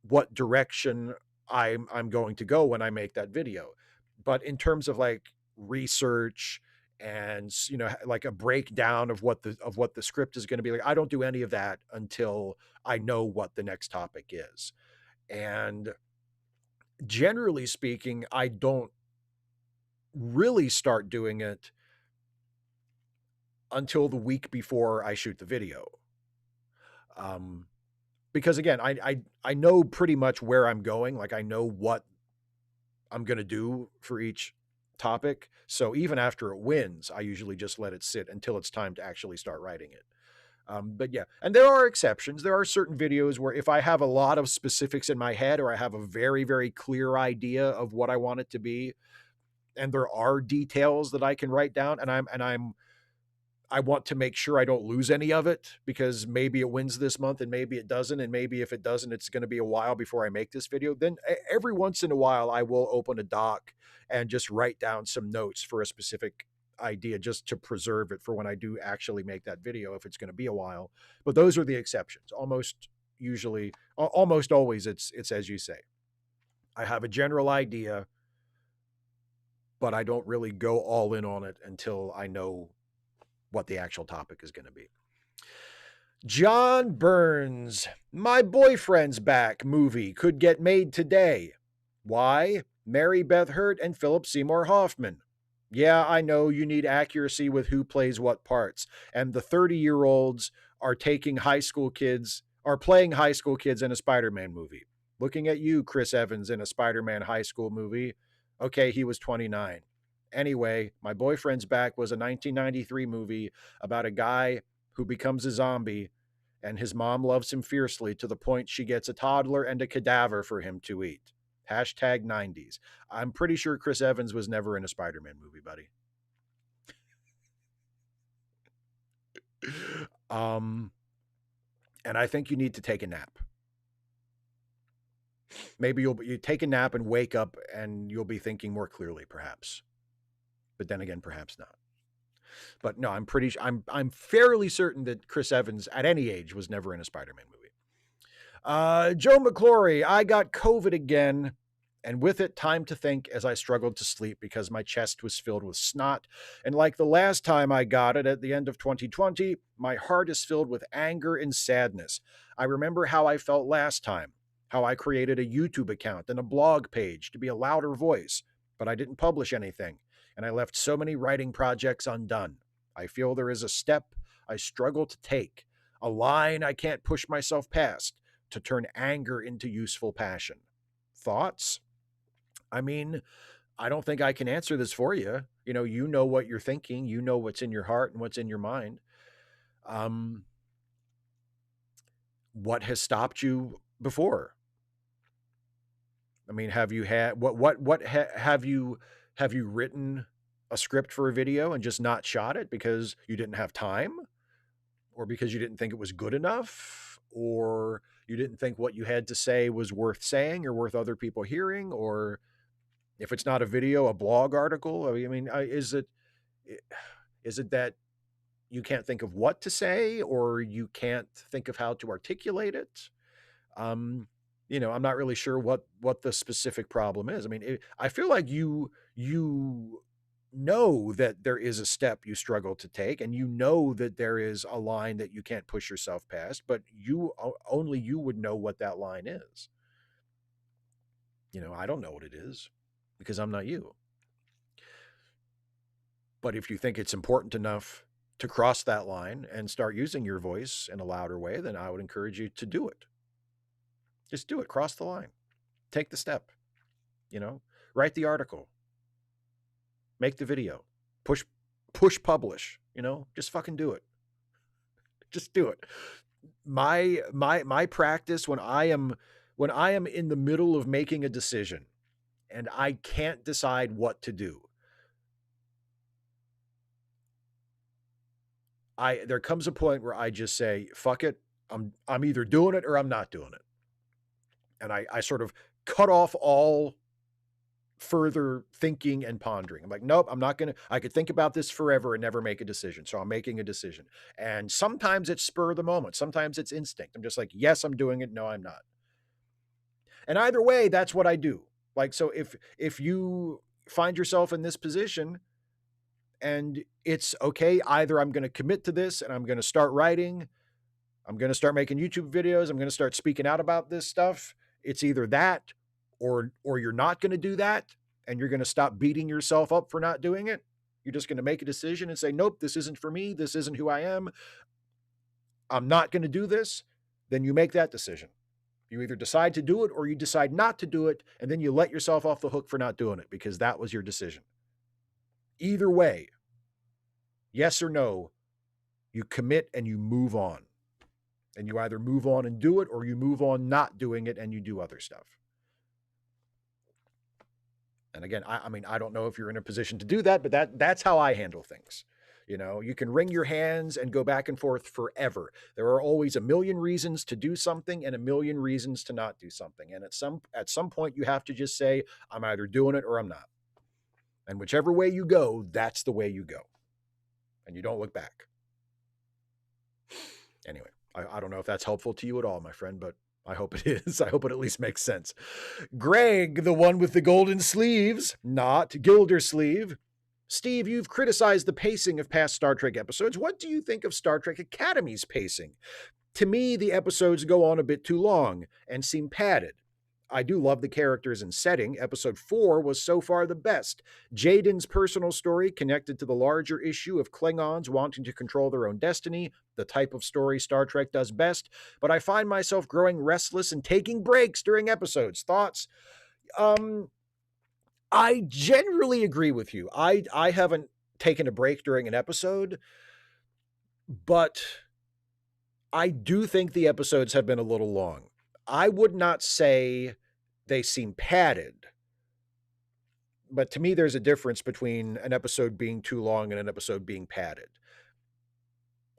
what direction I'm going to go when I make that video. But in terms of like research and like a breakdown of what the script is going to be like, I don't do any of that until I know what the next topic is. And generally speaking, I don't really start doing it until the week before I shoot the video. Because again, I know pretty much where I'm going. Like, I know what I'm going to do for each topic. So even after it wins, I usually just let it sit until it's time to actually start writing it. But yeah, and there are exceptions. There are certain videos where if I have a lot of specifics in my head, or I have a very, very clear idea of what I want it to be, and there are details that I can write down, and I want to make sure I don't lose any of it, because maybe it wins this month and maybe it doesn't. And maybe if it doesn't, it's going to be a while before I make this video. Then every once in a while, I will open a doc and just write down some notes for a specific idea, just to preserve it for when I do actually make that video, if it's going to be a while. But those are the exceptions. Almost always, it's as you say. I have a general idea, but I don't really go all in on it until I know what the actual topic is going to be. John Burns, My Boyfriend's Back movie could get made today. Why? Mary Beth Hurt and Philip Seymour Hoffman. Yeah, I know you need accuracy with who plays what parts, and the 30-year-olds are playing high school kids in a Spider-Man movie. Looking at you, Chris Evans, in a Spider-Man high school movie. Okay, he was 29. Anyway, My Boyfriend's Back was a 1993 movie about a guy who becomes a zombie, and his mom loves him fiercely to the point she gets a toddler and a cadaver for him to eat. Hashtag 90s. I'm pretty sure Chris Evans was never in a Spider-Man movie, buddy. And I think you need to take a nap. Maybe you take a nap and wake up and you'll be thinking more clearly, perhaps. But then again, perhaps not. But no, I'm fairly certain that Chris Evans at any age was never in a Spider-Man movie. Joe McClory, I got COVID again, and with it, time to think as I struggled to sleep because my chest was filled with snot. And like the last time I got it at the end of 2020, my heart is filled with anger and sadness. I remember how I felt last time, how I created a YouTube account and a blog page to be a louder voice, but I didn't publish anything, and I left so many writing projects undone. I feel there is a step I struggle to take, a line I can't push myself past to turn anger into useful passion. Thoughts? I mean, I don't think I can answer this for you. You know what you're thinking, you know what's in your heart and what's in your mind. What has stopped you before? I mean, have you had have you written a script for a video and just not shot it because you didn't have time, or because you didn't think it was good enough, or you didn't think what you had to say was worth saying or worth other people hearing, or if it's not a video, a blog article? I mean, is it that you can't think of what to say, or you can't think of how to articulate it? I'm not really sure what the specific problem is. I mean, I feel like you know that there is a step you struggle to take, and you know that there is a line that you can't push yourself past, but only you would know what that line is. I don't know what it is because I'm not you. But if you think it's important enough to cross that line and start using your voice in a louder way, then I would encourage you to do it. Just do it. Cross the line. Take the step. Write the article. Make the video. Push publish. Just fucking do it. Just do it. My practice when I am in the middle of making a decision and I can't decide what to do, there comes a point where I just say, fuck it. I'm either doing it or I'm not doing it. And I sort of cut off all further thinking and pondering. I'm like, nope, I'm not going to, I could think about this forever and never make a decision. So I'm making a decision. And sometimes it's spur of the moment. Sometimes it's instinct. I'm just like, yes, I'm doing it. No, I'm not. And either way, that's what I do. Like, so if you find yourself in this position and it's okay, either I'm going to commit to this and I'm going to start writing, I'm going to start making YouTube videos, I'm going to start speaking out about this stuff. It's either that or you're not going to do that, and you're going to stop beating yourself up for not doing it. You're just going to make a decision and say, nope, this isn't for me. This isn't who I am. I'm not going to do this. Then you make that decision. You either decide to do it or you decide not to do it, and then you let yourself off the hook for not doing it because that was your decision. Either way, yes or no, you commit and you move on. And you either move on and do it, or you move on not doing it and you do other stuff. And again, I mean, I don't know if you're in a position to do that, but that's how I handle things. You can wring your hands and go back and forth forever. There are always a million reasons to do something and a million reasons to not do something. And at some point you have to just say, I'm either doing it or I'm not. And whichever way you go, that's the way you go. And you don't look back. Anyway, I don't know if that's helpful to you at all, my friend, but I hope it is. I hope it at least makes sense. Greg, the one with the golden sleeves, not Gildersleeve. Steve, you've criticized the pacing of past Star Trek episodes. What do you think of Star Trek Academy's pacing? To me, the episodes go on a bit too long and seem padded. I do love the characters and setting. Episode 4 was so far the best. Jaden's personal story connected to the larger issue of Klingons wanting to control their own destiny, the type of story Star Trek does best, but I find myself growing restless and taking breaks during episodes. Thoughts? I generally agree with you. I haven't taken a break during an episode, but I do think the episodes have been a little long. I would not say they seem padded, but to me, there's a difference between an episode being too long and an episode being padded.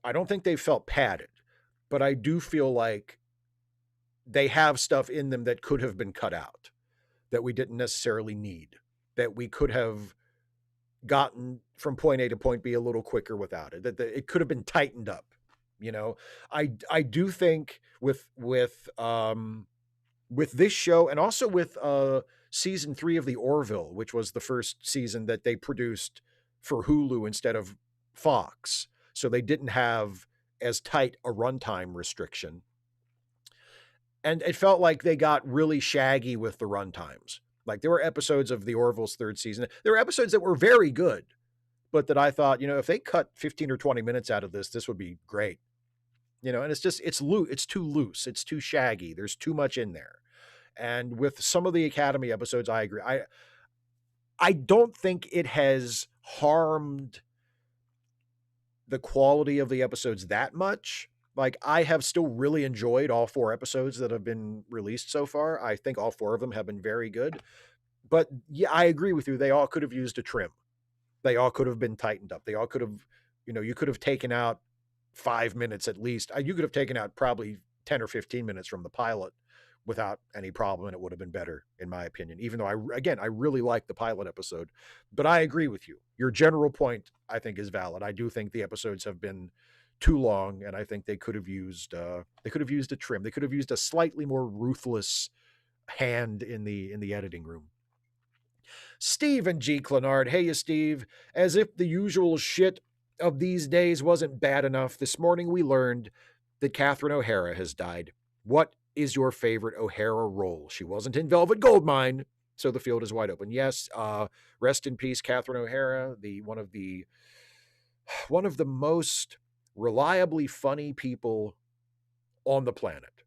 I don't think they felt padded, but I do feel like they have stuff in them that could have been cut out, that we didn't necessarily need, that we could have gotten from point A to point B a little quicker without it, that it could have been tightened up. I do think with this show and also with season 3 of the Orville, which was the first season that they produced for Hulu instead of Fox, so they didn't have as tight a runtime restriction, and it felt like they got really shaggy with the runtimes. Like, there were episodes of the Orville's 3rd season, there were episodes that were very good, but that I thought, if they cut 15 or 20 minutes out of this would be great. And it's too loose. It's too shaggy. There's too much in there. And with some of the Academy episodes, I agree. I don't think it has harmed the quality of the episodes that much. Like, I have still really enjoyed all 4 episodes that have been released so far. I think all 4 of them have been very good. But yeah, I agree with you. They all could have used a trim. They all could have been tightened up. They all could have, you could have taken out 5 minutes at least. You could have taken out probably 10 or 15 minutes from the pilot without any problem, and it would have been better, in my opinion, even though I really like the pilot episode. But I agree with you. Your general point, I think, is valid. I do think the episodes have been too long, and I think they could have used a trim. They could have used a slightly more ruthless hand in the editing room. Stephen G. Clenard. Hey, Steve. As if the usual shit of these days wasn't bad enough, this morning we learned that Catherine O'Hara has died. What is your favorite O'Hara role? She wasn't in Velvet Goldmine, so the field is wide open. Yes, rest in peace, Catherine O'Hara, one of the most reliably funny people on the planet.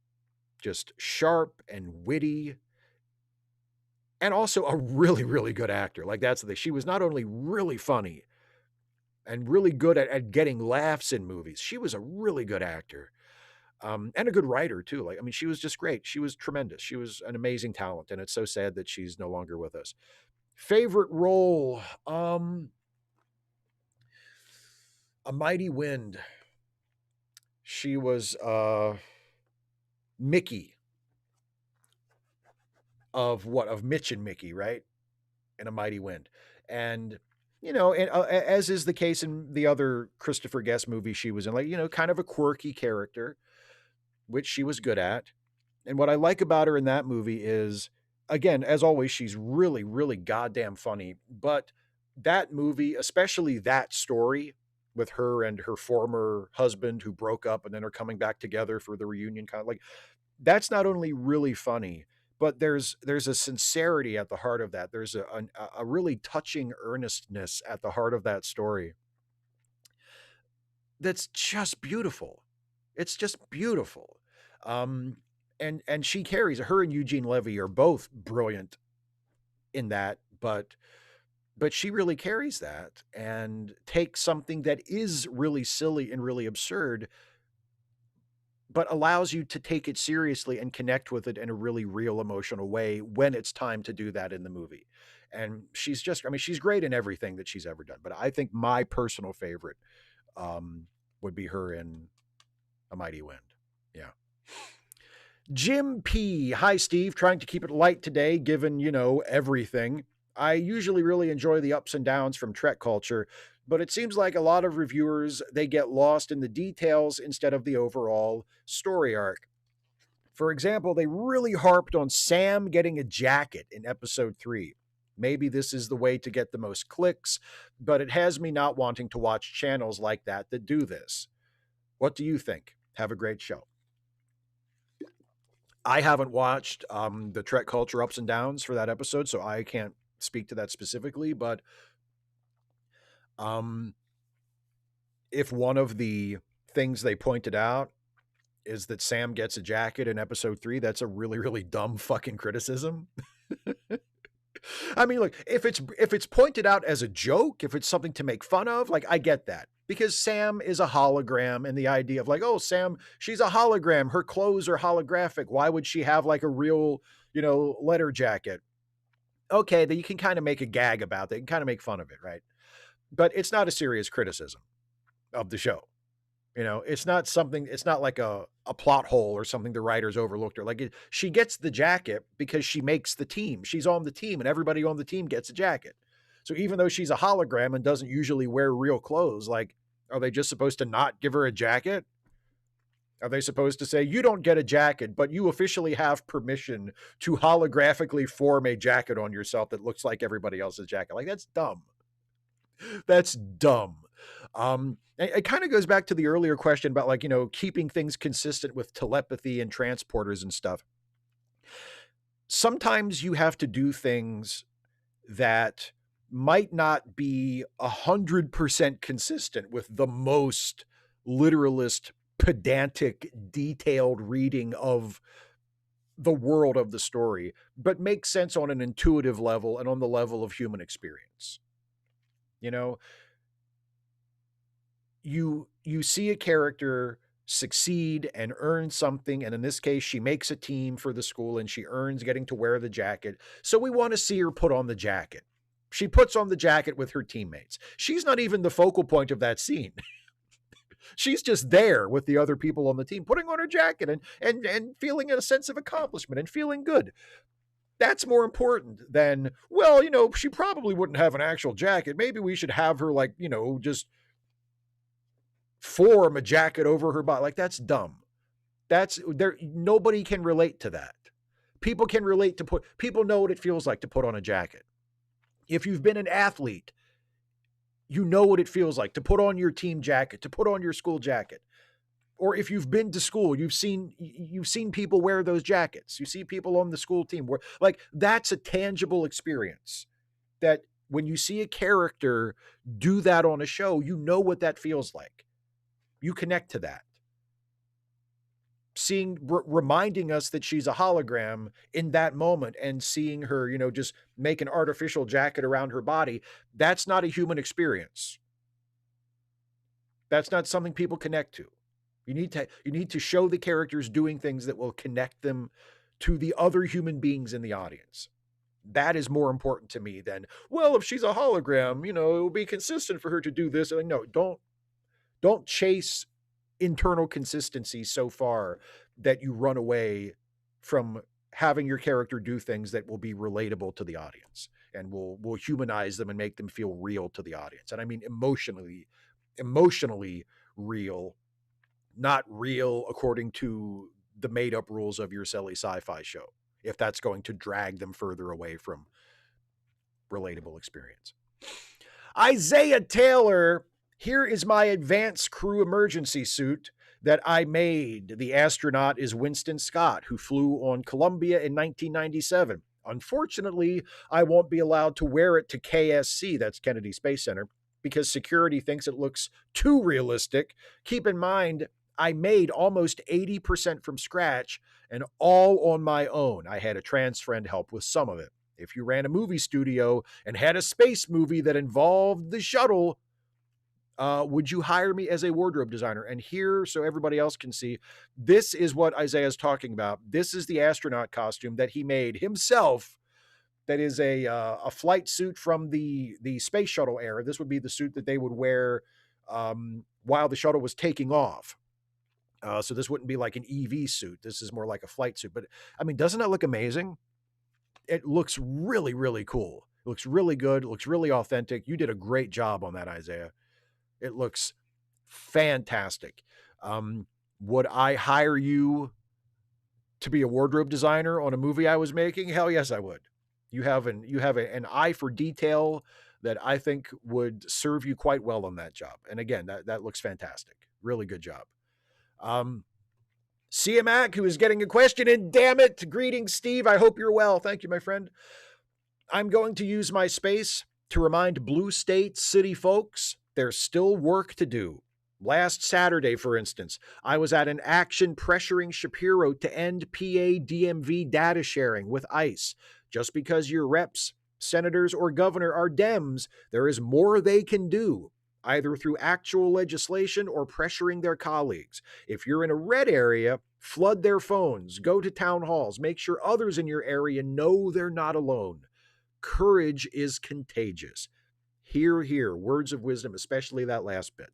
Just sharp and witty, and also a really, really good actor. Like, that's the thing. She was not only really funny and really good at getting laughs in movies, she was a really good actor. And a good writer too. Like, I mean, she was just great. She was tremendous. She was an amazing talent, and it's so sad that she's no longer with us. Favorite role? A Mighty Wind. She was Mickey of Mitch and Mickey, right? In A Mighty Wind. And as is the case in the other Christopher Guest movie she was in, like, kind of a quirky character, which she was good at. And what I like about her in that movie is, again, as always, she's really, really goddamn funny. But that movie, especially that story with her and her former husband who broke up and then are coming back together for the reunion, kind of like, that's not only really funny, but there's a sincerity at the heart of that. There's a really touching earnestness at the heart of that story that's just beautiful. It's just beautiful. And she carries, her and Eugene Levy are both brilliant in that, but she really carries that and takes something that is really silly and really absurd, but allows you to take it seriously and connect with it in a really real emotional way when it's time to do that in the movie. And she's just, I mean, she's great in everything that she's ever done. But I think my personal favorite would be her in A Mighty Wind. Yeah. Jim P. Hi, Steve. Trying to keep it light today, given, everything. I usually really enjoy the ups and downs from Trek culture, but it seems like a lot of reviewers, they get lost in the details instead of the overall story arc. For example, they really harped on Sam getting a jacket in episode 3. Maybe this is the way to get the most clicks, but it has me not wanting to watch channels like that do this. What do you think? Have a great show. I haven't watched the Trek culture ups and downs for that episode, so I can't speak to that specifically. But if one of the things they pointed out is that Sam gets a jacket in episode 3, that's a really, really dumb fucking criticism. I mean, look, if it's pointed out as a joke, if it's something to make fun of, like, I get that. Because Sam is a hologram, and the idea of like, oh, Sam, she's a hologram. Her clothes are holographic. Why would she have like a real, letter jacket? Okay, then you can kind of make a gag about that. You can kind of make fun of it, right? But it's not a serious criticism of the show. It's not something, it's not like a plot hole or something the writers overlooked her. Like, she gets the jacket because she makes the team. She's on the team, and everybody on the team gets a jacket. So even though she's a hologram and doesn't usually wear real clothes, like, are they just supposed to not give her a jacket? Are they supposed to say, you don't get a jacket, but you officially have permission to holographically form a jacket on yourself that looks like everybody else's jacket? Like, that's dumb. That's dumb. It kind of goes back to the earlier question about, like, keeping things consistent with telepathy and transporters and stuff. Sometimes you have to do things that might not be 100% consistent with the most literalist, pedantic, detailed reading of the world of the story, but make sense on an intuitive level and on the level of human experience. You see a character succeed and earn something, and in this case, she makes a team for the school and she earns getting to wear the jacket. So we want to see her put on the jacket. She puts on the jacket with her teammates. She's not even the focal point of that scene. She's just there with the other people on the team, putting on her jacket and feeling a sense of accomplishment and feeling good. That's more important than, well, she probably wouldn't have an actual jacket. Maybe we should have her, like, just form a jacket over her body. Like, that's dumb. That's there. Nobody can relate to that. People can relate to people know what it feels like to put on a jacket. If you've been an athlete, you know what it feels like to put on your team jacket, to put on your school jacket. Or if you've been to school, you've seen people wear those jackets. You see people on the school team wear, like, that's a tangible experience. That when you see a character do that on a show, you know what that feels like. You connect to that. Reminding us that she's a hologram in that moment and seeing her, just make an artificial jacket around her body, that's not a human experience. That's not something people connect to. You need to show the characters doing things that will connect them to the other human beings in the audience. That is more important to me than, well, if she's a hologram, it will be consistent for her to do this. And no, don't chase internal consistency so far that you run away from having your character do things that will be relatable to the audience and will humanize them and make them feel real to the audience. And I mean emotionally real, not real according to the made up rules of your silly sci-fi show, if that's going to drag them further away from relatable experience. Isaiah Taylor, here is my advanced crew emergency suit that I made. The astronaut is Winston Scott, who flew on Columbia in 1997. Unfortunately, I won't be allowed to wear it to KSC, that's Kennedy Space Center, because security thinks it looks too realistic. Keep in mind, I made almost 80% from scratch and all on my own. I had a trans friend help with some of it. If you ran a movie studio and had a space movie that involved the shuttle, would you hire me as a wardrobe designer? And here, so everybody else can see, this is what Isaiah's talking about. This is the astronaut costume that he made himself that is a flight suit from the space shuttle era. This would be the suit that they would wear while the shuttle was taking off. So this wouldn't be like an EV suit. This is more like a flight suit. But I mean, doesn't that look amazing? It looks really, really cool. It looks really good. It looks really authentic. You did a great job on that, Isaiah. It looks fantastic. Would I hire you to be a wardrobe designer on a movie I was making? Hell yes, I would. You have an eye for detail that I think would serve you quite well on that job. And again, that looks fantastic. Really good job. CMAC, who is getting a question in, damn it. Greetings, Steve. I hope you're well. Thank you, my friend. I'm going to use my space to remind blue state city folks there's still work to do. Last Saturday, for instance, I was at an action pressuring Shapiro to end PA DMV data sharing with ICE. Just because your reps, senators, or governor are Dems, there is more they can do, either through actual legislation or pressuring their colleagues. If you're in a red area, flood their phones, go to town halls, make sure others in your area know they're not alone. Courage is contagious. Hear, hear, words of wisdom, especially that last bit.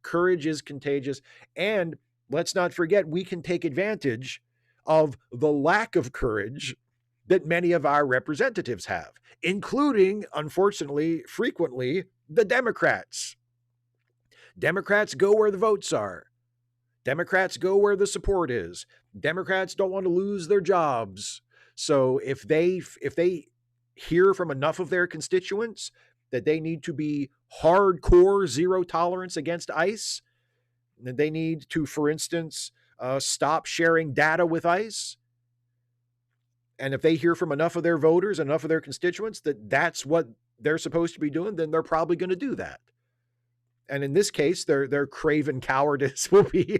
Courage is contagious. And let's not forget, we can take advantage of the lack of courage that many of our representatives have, including, unfortunately, frequently, the Democrats. Democrats go where the votes are. Democrats go where the support is. Democrats don't want to lose their jobs. So if they hear from enough of their constituents that they need to be hardcore zero tolerance against ICE, that they need to, for instance, stop sharing data with ICE, and if they hear from enough of their voters, enough of their constituents that that's what they're supposed to be doing, then they're probably going to do that. And in this case, their craven cowardice will be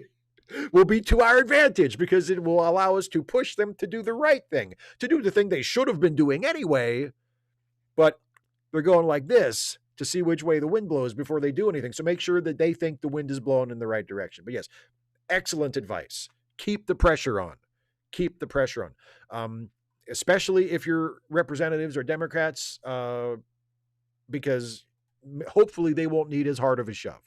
to our advantage, because it will allow us to push them to do the right thing, to do the thing they should have been doing anyway, but they're going like this to see which way the wind blows before they do anything. So make sure that they think the wind is blowing in the right direction. But yes, excellent advice. Keep the pressure on. Keep the pressure on. Especially if your representatives are Democrats, because hopefully they won't need as hard of a shove.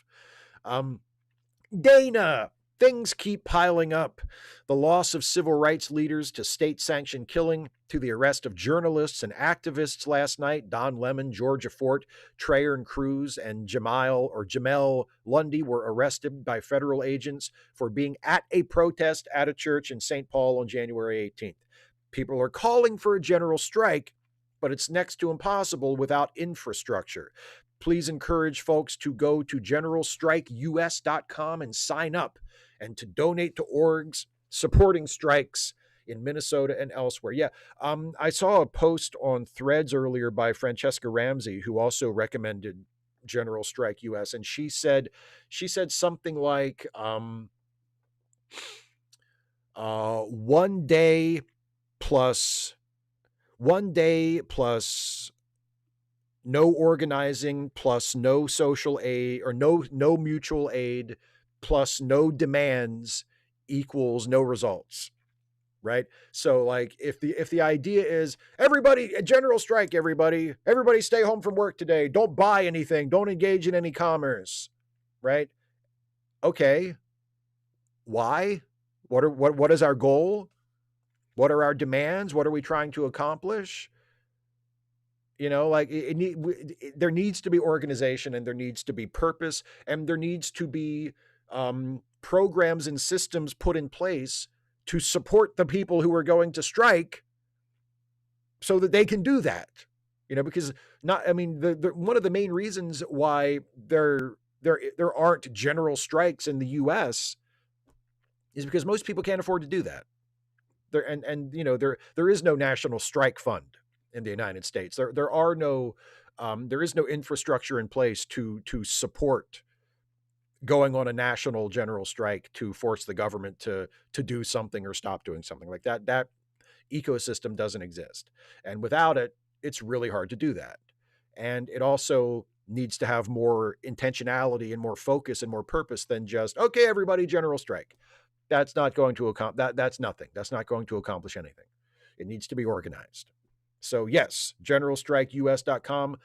Dana, things keep piling up. The loss of civil rights leaders to state-sanctioned killing, to the arrest of journalists and activists last night. Don Lemon, Georgia Fort, Trayon Cruz, and Jamel Lundy were arrested by federal agents for being at a protest at a church in St. Paul on January 18th. People are calling for a general strike, but it's next to impossible without infrastructure. Please encourage folks to go to generalstrikeus.com and sign up, and to donate to orgs supporting strikes in Minnesota and elsewhere. Yeah, I saw a post on Threads earlier by Francesca Ramsey, who also recommended General Strike US, and she said something like 1 day plus no organizing plus no social aid, or no mutual aid, plus no demands equals no results, right? So like if the idea is everybody, a general strike, everybody stay home from work today, don't buy anything, don't engage in any commerce, right? Okay. Why? What is our goal? What are our demands? What are we trying to accomplish? You know, like there needs to be organization, and there needs to be purpose, and there needs to be programs and systems put in place to support the people who are going to strike, so that they can do that. You know, because one of the main reasons why there aren't general strikes in the U.S. is because most people can't afford to do that. There is no national strike fund in the United States. There is no infrastructure in place to support going on a national general strike to force the government to do something or stop doing something like that. That ecosystem doesn't exist. And without it, it's really hard to do that. And it also needs to have more intentionality and more focus and more purpose than just, okay, everybody general strike. That's not going to accomplish, that's nothing. That's not going to accomplish anything. It needs to be organized. So yes, generalstrikeus.com.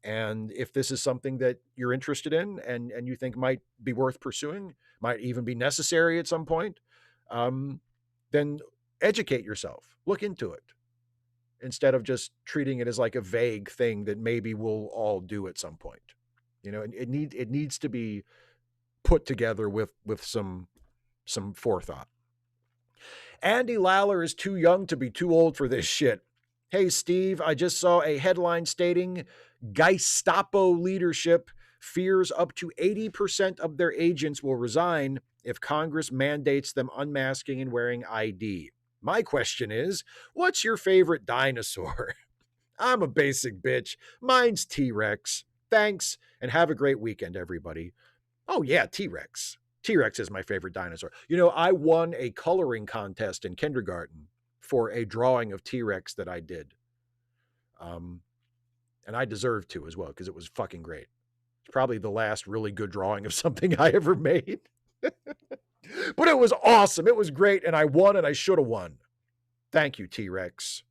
And if this is something that you're interested in and you think might be worth pursuing, might even be necessary at some point, then educate yourself, look into it instead of just treating it as like a vague thing that maybe we'll all do at some point. You know, it needs to be put together with some forethought. Andy Lawler is too young to be too old for this shit. Hey, Steve, I just saw a headline stating Gestapo leadership fears up to 80% of their agents will resign if Congress mandates them unmasking and wearing ID. My question is, what's your favorite dinosaur? I'm a basic bitch. Mine's T-Rex. Thanks, and have a great weekend, everybody. Oh, yeah, T-Rex. T-Rex is my favorite dinosaur. You know, I won a coloring contest in kindergarten for a drawing of T-Rex that I did. And I deserved to as well because it was fucking great. It's probably the last really good drawing of something I ever made. But it was awesome. It was great, and I won, and I should have won. Thank you, T-Rex.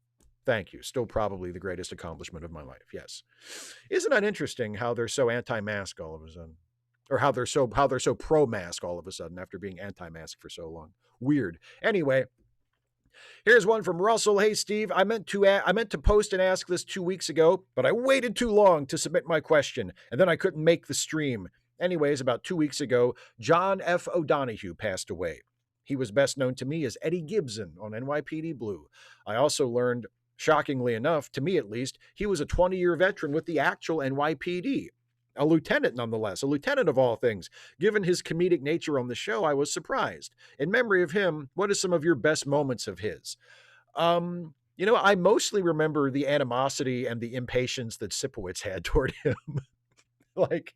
Thank you. Still probably the greatest accomplishment of my life. Yes. Isn't that interesting how they're so anti-mask all of a sudden? Or how they're so pro-mask all of a sudden after being anti-mask for so long. Weird. Anyway, here's one from Russell. Hey, Steve, I meant to post and ask this 2 weeks ago, but I waited too long to submit my question, and then I couldn't make the stream. Anyways, about 2 weeks ago, John F. O'Donohue passed away. He was best known to me as Eddie Gibson on NYPD Blue. I also learned, shockingly enough, to me at least, he was a 20-year veteran with the actual NYPD. A lieutenant, nonetheless, a lieutenant of all things. Given his comedic nature on the show, I was surprised. In memory of him, what are some of your best moments of his? You know, I mostly remember the animosity and the impatience that Sipowicz had toward him. Like,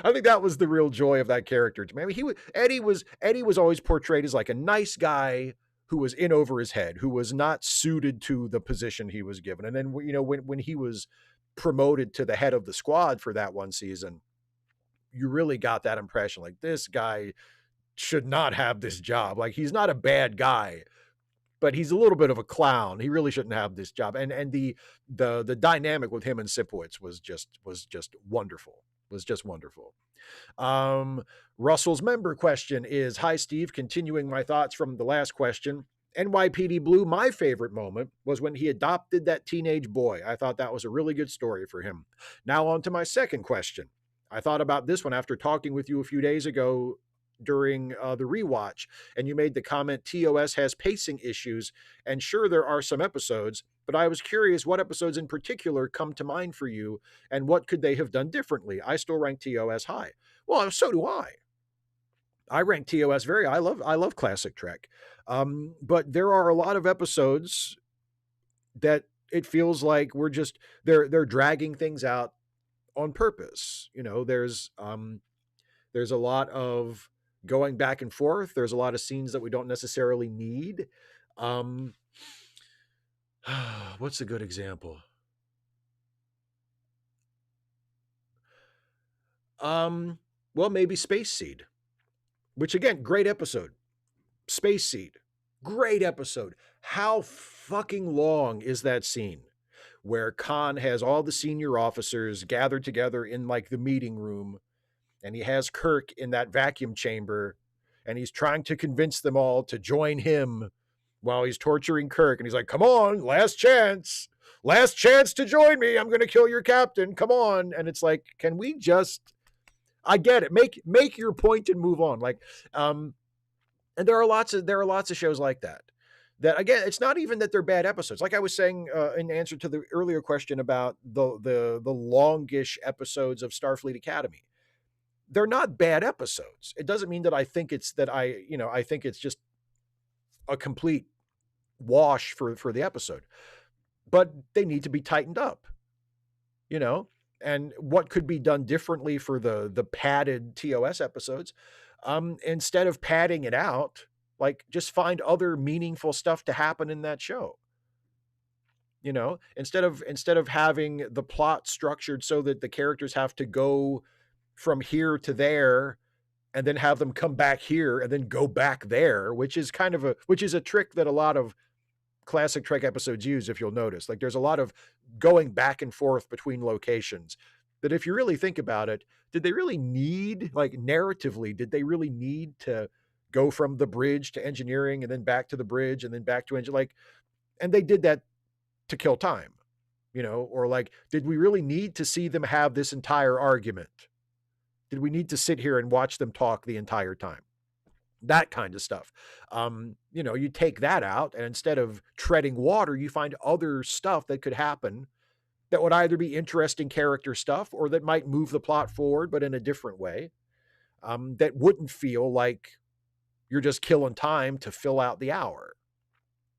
I think that was the real joy of that character to me. I mean, Eddie was always portrayed as like a nice guy who was in over his head, who was not suited to the position he was given. And then, you know, when he was promoted to the head of the squad for that one season, you really got that impression, like, this guy should not have this job. Like, he's not a bad guy, but he's a little bit of a clown. He really shouldn't have this job. And the dynamic with him and Sipowicz was just wonderful. Was just wonderful. Russell's member question is, hi, Steve, continuing my thoughts from the last question. NYPD Blue, my favorite moment was when he adopted that teenage boy. I thought that was a really good story for him. Now on to my second question. I thought about this one after talking with you a few days ago during the rewatch, and you made the comment TOS has pacing issues, and sure, there are some episodes, but I was curious what episodes in particular come to mind for you, and what could they have done differently? I still rank TOS high. Well, so do I. I rank TOS very. I love classic Trek, but there are a lot of episodes that it feels like they're dragging things out on purpose. You know, there's a lot of going back and forth. There's a lot of scenes that we don't necessarily need. What's a good example? Well, maybe Space Seed, which again, great episode. Space Seed, great episode. How fucking long is that scene where Khan has all the senior officers gathered together in like the meeting room, and he has Kirk in that vacuum chamber, and he's trying to convince them all to join him while he's torturing Kirk, and he's like, come on, last chance to join me, I'm gonna kill your captain, come on. And it's like, can we just, I get it, make your point and move on. Like, and there are lots of shows like that again, it's not even that they're bad episodes. Like I was saying in answer to the earlier question about the longish episodes of Starfleet Academy, they're not bad episodes. It doesn't mean that I think it's just a complete wash for the episode, but they need to be tightened up, you know. And what could be done differently for the padded TOS episodes? Instead of padding it out, like, just find other meaningful stuff to happen in that show. You know, instead of having the plot structured so that the characters have to go from here to there and then have them come back here and then go back there, which is a trick that a lot of classic Trek episodes use, if you'll notice. Like there's a lot of going back and forth between locations that if you really think about it, did they really need, like narratively, did they really need to go from the bridge to engineering and then back to the bridge and then back to engine? Like, and they did that to kill time, or like, did we really need to see them have this entire argument? Did we need to sit here and watch them talk the entire time? That kind of stuff. You take that out, and instead of treading water, you find other stuff that could happen that would either be interesting character stuff or that might move the plot forward, but in a different way, that wouldn't feel like you're just killing time to fill out the hour,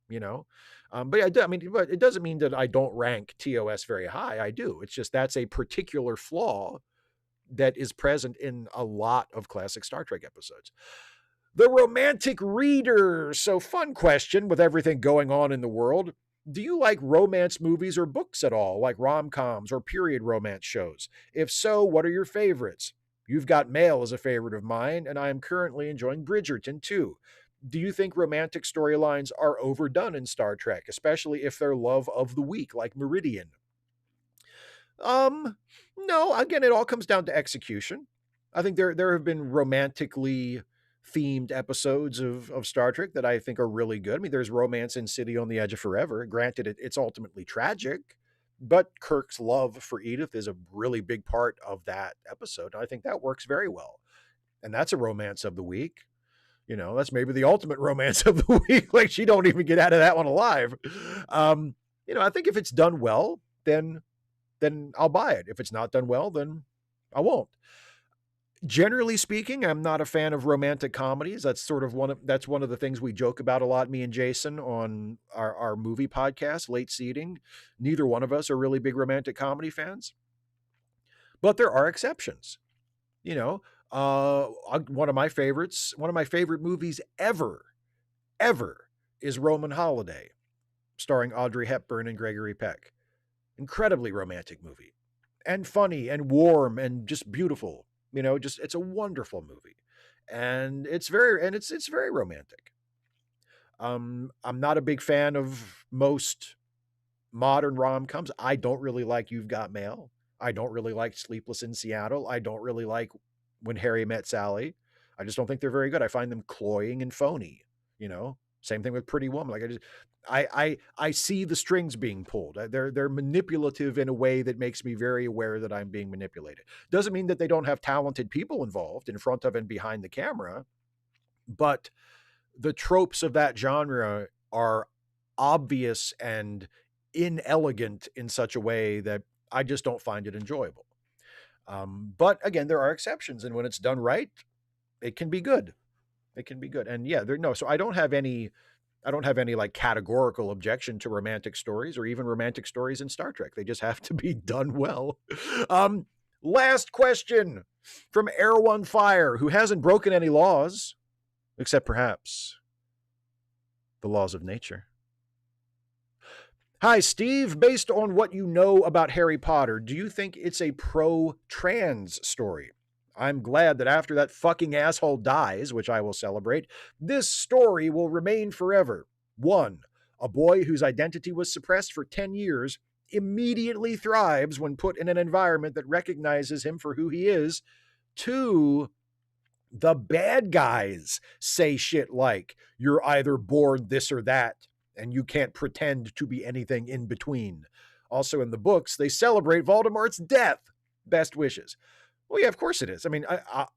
you know? But yeah, I mean, but it doesn't mean that I don't rank TOS very high. I do. It's just that's a particular flaw that is present in a lot of classic Star Trek episodes. The romantic reader. So, fun question with everything going on in the world. Do you like romance movies or books at all, like rom-coms or period romance shows? If so, what are your favorites? You've Got Mail is a favorite of mine, and I am currently enjoying Bridgerton too. Do you think romantic storylines are overdone in Star Trek, especially if they're love of the week, like Meridian? Um, no, again, it all comes down to execution. I think there have been romantically themed episodes of Star Trek that I think are really good. I mean, there's romance in City on the Edge of Forever. Granted, it's ultimately tragic, but Kirk's love for Edith is a really big part of that episode. And I think that works very well. And that's a romance of the week. That's maybe the ultimate romance of the week. Like she don't even get out of that one alive. I think if it's done well, then I'll buy it. If it's not done well, then I won't. Generally speaking, I'm not a fan of romantic comedies. That's sort of one of the things we joke about a lot, me and Jason, on our movie podcast, Late Seating. Neither one of us are really big romantic comedy fans, but there are exceptions. One of my favorite movies ever is Roman Holiday, starring Audrey Hepburn and Gregory Peck. Incredibly romantic movie, and funny and warm and just beautiful. It's a wonderful movie, and it's very romantic. I'm not a big fan of most modern rom-coms. I don't really like You've Got Mail. I don't really like Sleepless in Seattle. I don't really like When Harry Met Sally. I just don't think they're very good. I find them cloying and phony. Same thing with Pretty Woman. Like I see the strings being pulled. They're manipulative in a way that makes me very aware that I'm being manipulated. Doesn't mean that they don't have talented people involved in front of and behind the camera, but the tropes of that genre are obvious and inelegant in such a way that I just don't find it enjoyable. But again, there are exceptions, and when it's done right, it can be good. It can be good. And yeah, so I don't have any like categorical objection to romantic stories or even romantic stories in Star Trek. They just have to be done well. Last question from Air One Fire, who hasn't broken any laws, except perhaps the laws of nature. Hi, Steve. Based on what you know about Harry Potter, do you think it's a pro-trans story? I'm glad that after that fucking asshole dies, which I will celebrate, this story will remain forever. 1. A boy whose identity was suppressed for 10 years immediately thrives when put in an environment that recognizes him for who he is. 2. The bad guys say shit like, you're either born this or that, and you can't pretend to be anything in between. Also in the books, they celebrate Voldemort's death. Best wishes. Well, yeah, of course it is. I mean,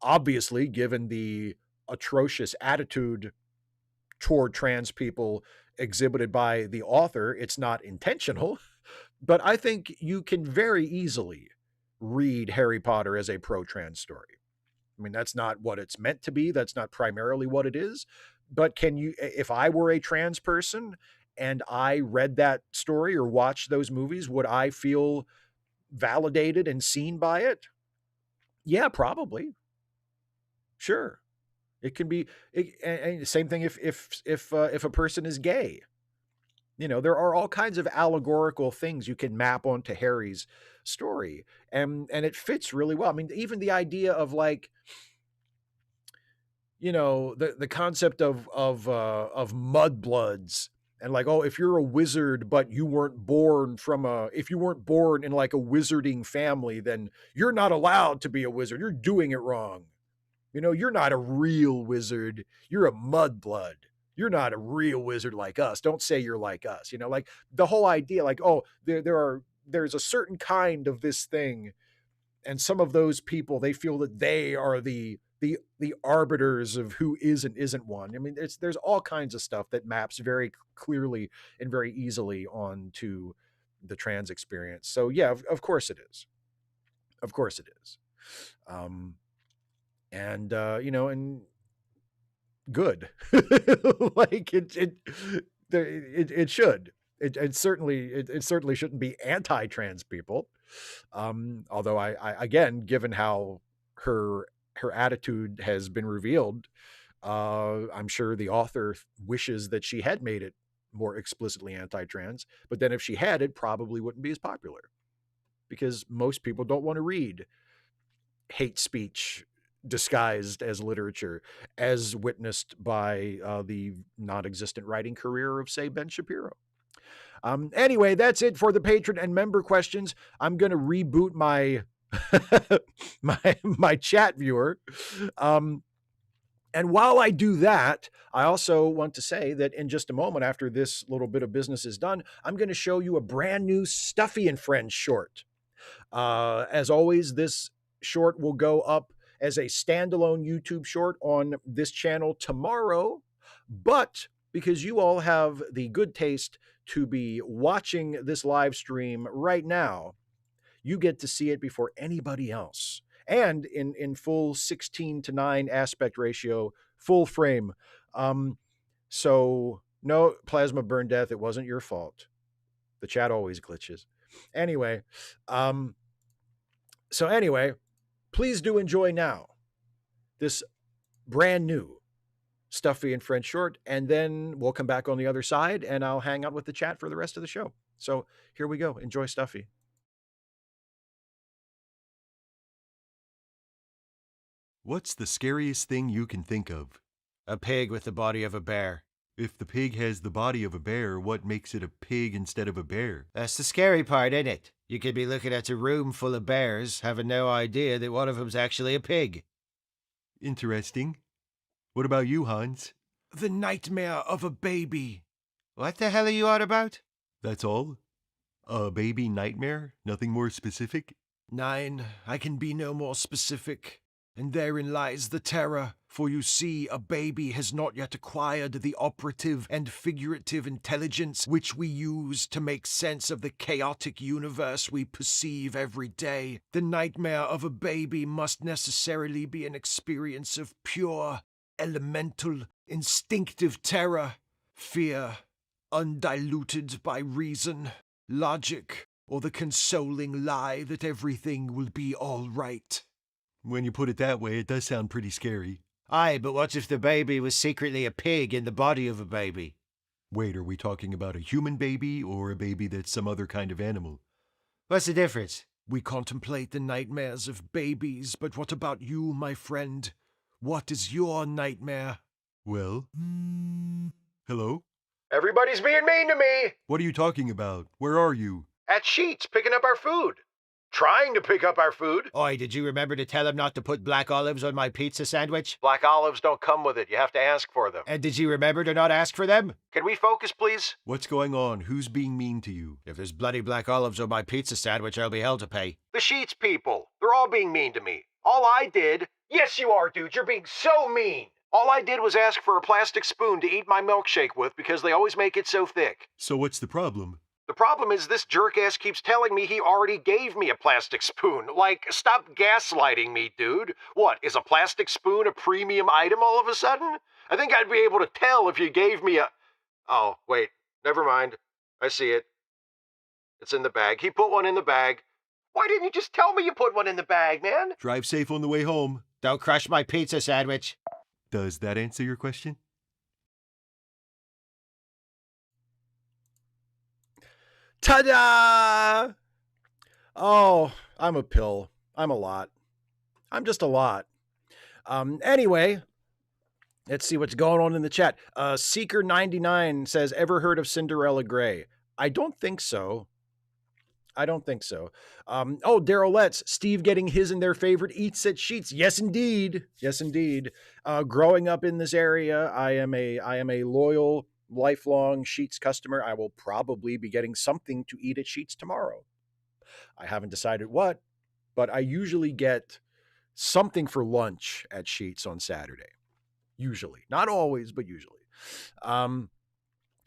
obviously, given the atrocious attitude toward trans people exhibited by the author, it's not intentional. But I think you can very easily read Harry Potter as a pro-trans story. I mean, that's not what it's meant to be. That's not primarily what it is. But if I were a trans person and I read that story or watched those movies, would I feel validated and seen by it? Yeah, probably. Sure. It can be, and same thing if a person is gay. There are all kinds of allegorical things you can map onto Harry's story, and it fits really well. I mean, even the idea of like, the concept of mudbloods And like, oh, if you're a wizard, but you weren't born if you weren't born in like a wizarding family, then you're not allowed to be a wizard. You're doing it wrong. You're not a real wizard. You're a mudblood. You're not a real wizard like us. Don't say you're like us. Like the whole idea, like, oh, there's a certain kind of this thing, and some of those people, they feel that they are the arbiters of who is and isn't one. I mean, there's all kinds of stuff that maps very clearly and very easily onto the trans experience. So yeah, of course it is. Of course it is. And good. Like it should. It certainly shouldn't be anti-trans people. Although I again, given how her attitude has been revealed, I'm sure the author wishes that she had made it more explicitly anti-trans. But then if she had, it probably wouldn't be as popular, because most people don't want to read hate speech disguised as literature, as witnessed by the non-existent writing career of, say, Ben Shapiro. Anyway, that's it for the patron and member questions. I'm going to reboot my my chat viewer. And while I do that, I also want to say that in just a moment, after this little bit of business is done, I'm going to show you a brand new Stuffy and Friends short. As always, this short will go up as a standalone YouTube short on this channel tomorrow. But because you all have the good taste to be watching this live stream right now, you get to see it before anybody else, and in full 16:9 aspect ratio, full frame. So no plasma burn death. It wasn't your fault. The chat always glitches. Anyway, please do enjoy now this brand new Stuffy and Friends short, and then we'll come back on the other side and I'll hang out with the chat for the rest of the show. So here we go. Enjoy Stuffy. What's the scariest thing you can think of? A pig with the body of a bear. If the pig has the body of a bear, what makes it a pig instead of a bear? That's the scary part, isn't it? You could be looking at a room full of bears, having no idea that one of them's actually a pig. Interesting. What about you, Hans? The nightmare of a baby. What the hell are you on about? That's all? A baby nightmare? Nothing more specific? Nine, I can be no more specific. And therein lies the terror, for you see, a baby has not yet acquired the operative and figurative intelligence which we use to make sense of the chaotic universe we perceive every day. The nightmare of a baby must necessarily be an experience of pure, elemental, instinctive terror, fear, undiluted by reason, logic, or the consoling lie that everything will be all right. When you put it that way, it does sound pretty scary. Aye, but what if the baby was secretly a pig in the body of a baby? Wait, are we talking about a human baby or a baby that's some other kind of animal? What's the difference? We contemplate the nightmares of babies, but what about you, my friend? What is your nightmare? Well? Hello? Everybody's being mean to me! What are you talking about? Where are you? At Sheets, picking up our food. Trying to pick up our food. Oi, did you remember to tell him not to put black olives on my pizza sandwich? Black olives don't come with it. You have to ask for them. And did you remember to not ask for them? Can we focus, please? What's going on? Who's being mean to you? If there's bloody black olives on my pizza sandwich, I'll be held to pay. The Sheets people. They're all being mean to me. All I did... Yes, you are, dude. You're being so mean. All I did was ask for a plastic spoon to eat my milkshake with because they always make it so thick. So what's the problem? The problem is this jerk-ass keeps telling me he already gave me a plastic spoon. Like, stop gaslighting me, dude. What, is a plastic spoon a premium item all of a sudden? I think I'd be able to tell if you gave me a... Oh, wait, never mind. I see it. It's in the bag. He put one in the bag. Why didn't you just tell me you put one in the bag, man? Drive safe on the way home. Don't crush my pizza sandwich. Does that answer your question? Ta-da! Oh, I'm a pill. I'm a lot. I'm just a lot. Anyway, Let's see what's going on in the chat. Seeker99 says, ever heard of Cinderella Gray? I don't think so. I don't think so. Oh, Daryl Letts, Steve getting his and their favorite eats at Sheets. Yes, indeed. Yes, indeed. Growing up in this area, I am a loyal, lifelong Sheets customer. I will probably be getting something to eat at Sheets tomorrow. I haven't decided what, but I usually get something for lunch at Sheets on Saturday. Usually. Not always, but usually.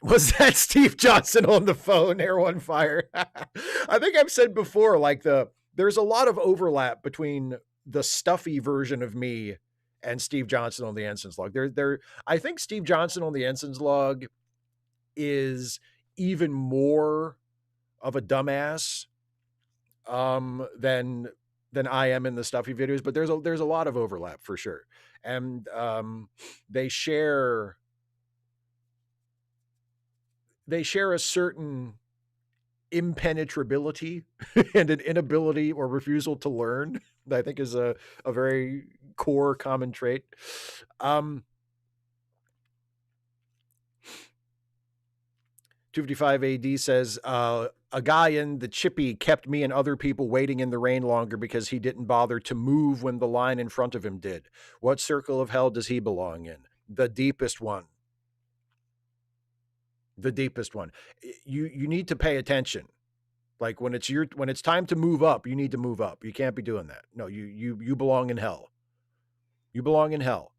Was that Steve Johnson on the phone? Hair on fire. I think I've said before, like there's a lot of overlap between the stuffy version of me and Steve Johnson on the Ensign's log. I think Steve Johnson on the Ensign's log is even more of a dumbass than I am in the stuffy videos, but there's a lot of overlap for sure. And they share a certain impenetrability and an inability or refusal to learn that I think is a very core common trait. 255 AD says, a guy in the chippy kept me and other people waiting in the rain longer because he didn't bother to move when the line in front of him did. What circle of hell does he belong in? The deepest one. The deepest one. You need to pay attention. Like when it's time to move up, you need to move up. You can't be doing that. No, you belong in hell. You belong in hell.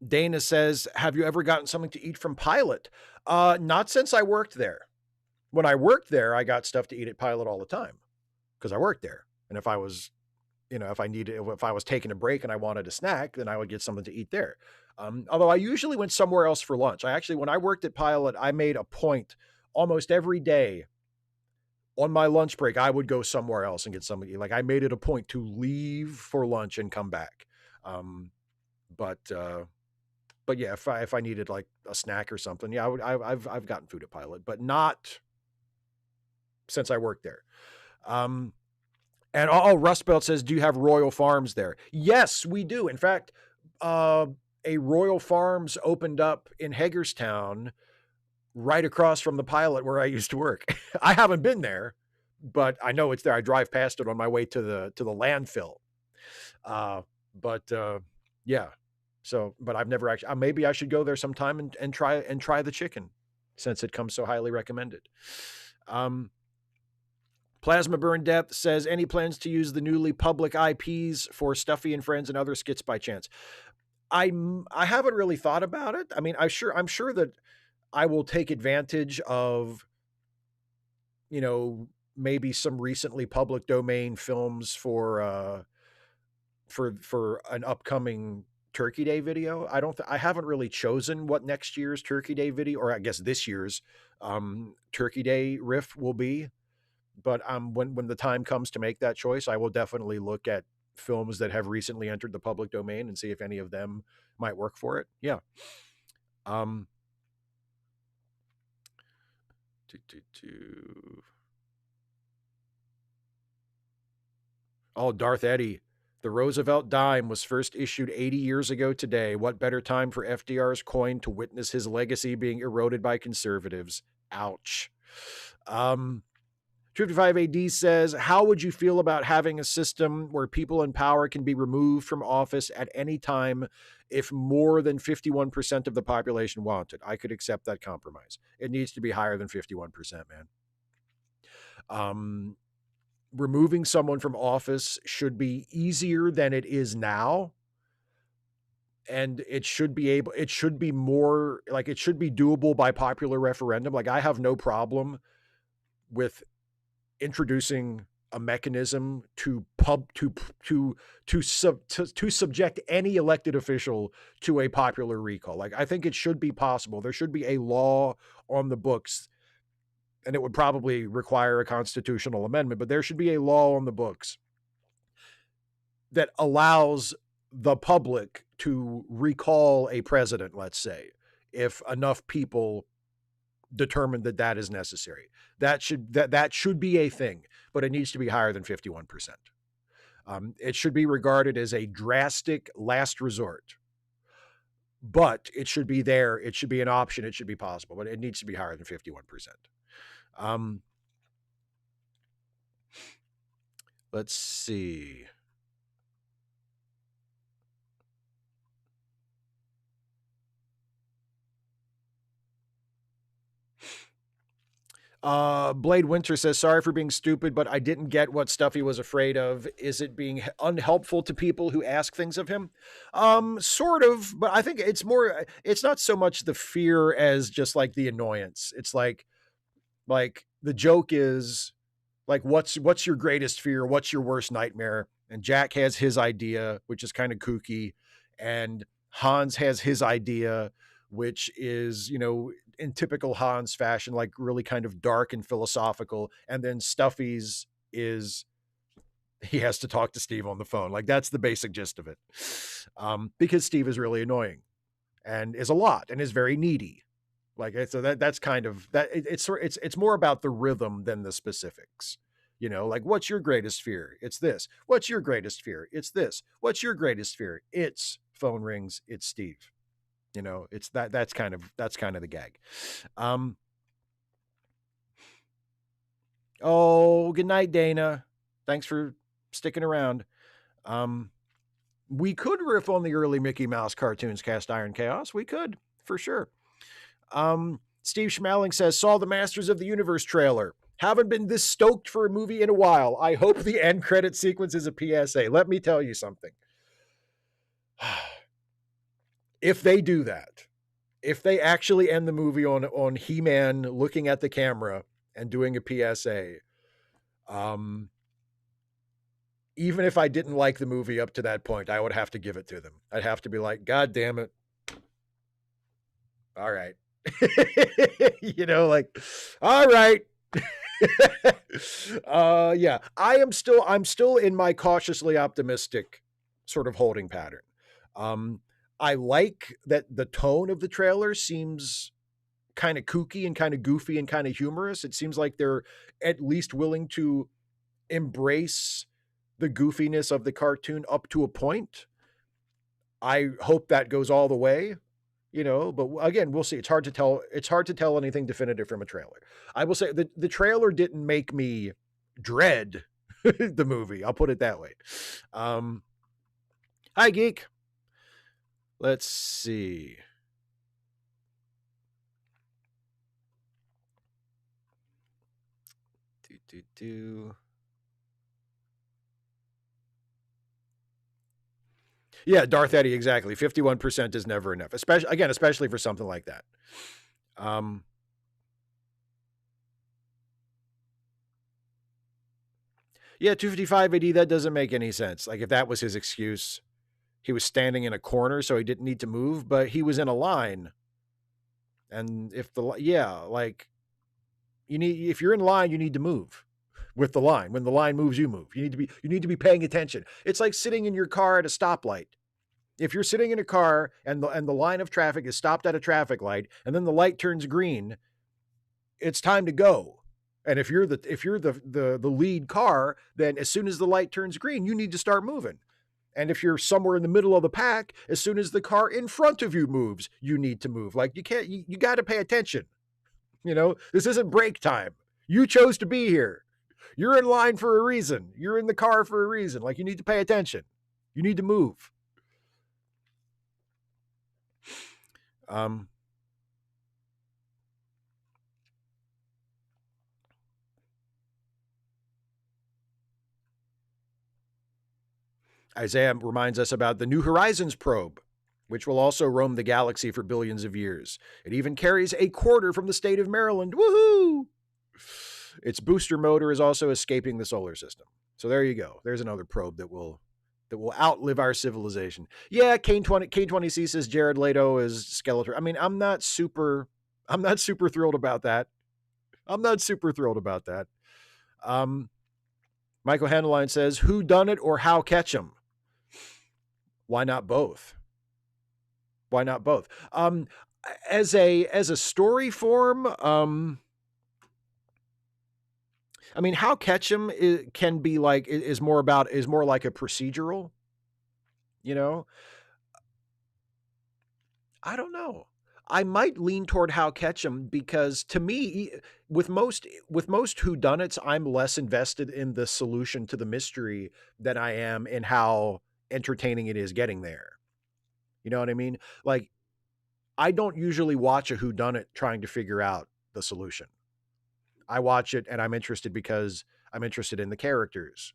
Dana says, have you ever gotten something to eat from Pilot? Not since I worked there. When I worked there, I got stuff to eat at Pilot all the time because I worked there. And if I was, if I was taking a break and I wanted a snack, then I would get something to eat there. Although I usually went somewhere else for lunch. When I worked at Pilot, I made a point almost every day on my lunch break, I would go somewhere else and get something to eat. Like I made it a point to leave for lunch and come back. But yeah, if I needed like a snack or something, yeah, I've gotten food at Pilot, but not since I worked there. And Rust Belt says, do you have Royal Farms there? Yes, we do. In fact, a Royal Farms opened up in Hagerstown right across from the Pilot where I used to work. I haven't been there, but I know it's there. I drive past it on my way to the landfill. Yeah. So, but I've never actually, maybe I should go there sometime and try the chicken since it comes so highly recommended. Plasma Burn Death says, any plans to use the newly public IPs for Stuffy and Friends and other skits by chance? I haven't really thought about it. I mean, I'm sure that I will take advantage of, maybe some recently public domain films for an upcoming Turkey Day video. I haven't really chosen what next year's Turkey Day video, or I guess this year's Turkey Day riff will be. But when the time comes to make that choice, I will definitely look at films that have recently entered the public domain and see if any of them might work for it. Yeah. Oh, Darth Eddie. The Roosevelt dime was first issued 80 years ago today. What better time for FDR's coin to witness his legacy being eroded by conservatives? Ouch. 55 AD says, how would you feel about having a system where people in power can be removed from office at any time if more than 51% of the population want it? I could accept that compromise. It needs to be higher than 51%, man. Removing someone from office should be easier than it is now. And it should be more like, it should be doable by popular referendum. Like I have no problem with introducing a mechanism to subject any elected official to a popular recall. Like I think it should be possible. There should be a law on the books, and it would probably require a constitutional amendment, but there should be a law on the books that allows the public to recall a president, let's say, if enough people determine that that is necessary. That should be a thing, but it needs to be higher than 51%. It should be regarded as a drastic last resort, but it should be there. It should be an option. It should be possible, but it needs to be higher than 51%. Um, let's see. Blade Winter says, sorry for being stupid, but I didn't get what Stuffy was afraid of. Is it being unhelpful to people who ask things of him? Sort of, but I think it's not so much the fear as just like the annoyance. It's like the joke is like, what's your greatest fear? What's your worst nightmare? And Jack has his idea, which is kind of kooky. And Hans has his idea, which is, in typical Hans fashion, like really kind of dark and philosophical. And then Stuffy's is he has to talk to Steve on the phone. Like that's the basic gist of it. Because Steve is really annoying and is a lot and is very needy. Like so that's kind of that. It's more about the rhythm than the specifics. Like what's your greatest fear? It's this. What's your greatest fear? It's this. What's your greatest fear? It's phone rings. It's Steve. It's that's kind of the gag. Oh, good night, Dana. Thanks for sticking around. We could riff on the early Mickey Mouse cartoons, Cast Iron Chaos. We could, for sure. Steve Schmaling says, saw the Masters of the Universe trailer. Haven't been this stoked for a movie in a while. I hope the end credit sequence is a PSA. Let me tell you something. If they do that, if they actually end the movie on He-Man looking at the camera and doing a PSA, even if I didn't like the movie up to that point, I would have to give it to them. I'd have to be like, God damn it. All right. Like, all right. Yeah, I'm still in my cautiously optimistic sort of holding pattern. I like that the tone of the trailer seems kind of kooky and kind of goofy and kind of humorous. It seems like they're at least willing to embrace the goofiness of the cartoon up to a point. I hope that goes all the way, but again, we'll see. It's hard to tell anything definitive from a trailer. I will say the trailer didn't make me dread the movie. I'll put it that way. Hi, Geek. Let's see. Yeah, Darth Eddie, exactly. 51% is never enough, especially for something like that. Yeah, 255 AD, that doesn't make any sense. Like if that was his excuse, he was standing in a corner, so he didn't need to move, but he was in a line. And if if you're in line, you need to move with the line. When the line moves, you move. You need to be paying attention. It's like sitting in your car at a stoplight. If you're sitting in a car and the line of traffic is stopped at a traffic light and then the light turns green, it's time to go. And if you're the lead car, then as soon as the light turns green, you need to start moving. And if you're somewhere in the middle of the pack, as soon as the car in front of you moves, you need to move. Like you got to pay attention. This isn't break time. You chose to be here. You're in line for a reason. You're in the car for a reason. Like you need to pay attention. You need to move. Isaiah reminds us about the New Horizons probe, which will also roam the galaxy for billions of years. It even carries a quarter from the state of Maryland. Woohoo! Its booster motor is also escaping the solar system. So there you go. There's another probe that will outlive our civilization. Yeah, K20C says Jared Leto is Skeletor. I mean, I'm not super thrilled about that. Michael Handeline says, who done it or how catch 'em? Why not both? As a story form, I mean, How Ketchum can be like is more about is more like a procedural, you know? I don't know. I might lean toward How Ketchum because to me, with most whodunits, I'm less invested in the solution to the mystery than I am in how entertaining it is getting there. You know what I mean? Like, I don't usually watch a whodunit trying to figure out the solution. I watch it and I'm interested because I'm interested in the characters,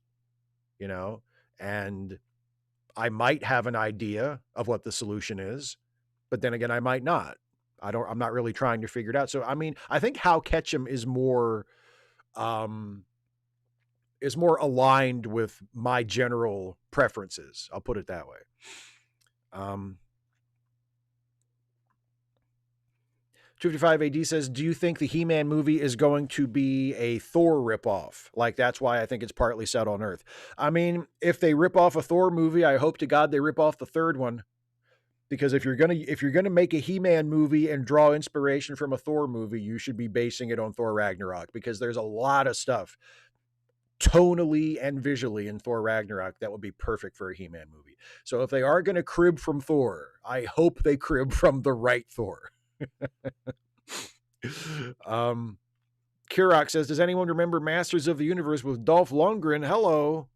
you know? And I might have an idea of what the solution is, but then again, I might not. I'm not really trying to figure it out. So, I mean, I think How Ketchum um, is more aligned with my general preferences. I'll put it that way. Um, 255 AD says, do you think the He-Man movie is going to be a Thor ripoff? Like, that's why I think it's partly set on Earth. I mean, if they rip off a Thor movie, I hope to God they rip off the third one. Because if you're gonna make a He-Man movie and draw inspiration from a Thor movie, you should be basing it on Thor Ragnarok, because there's a lot of stuff tonally and visually in Thor Ragnarok that would be perfect for a He-Man movie. So if they are going to crib from Thor, I hope they crib from the right Thor. Kurok says, does anyone remember Masters of the Universe with Dolph Lundgren? Hello.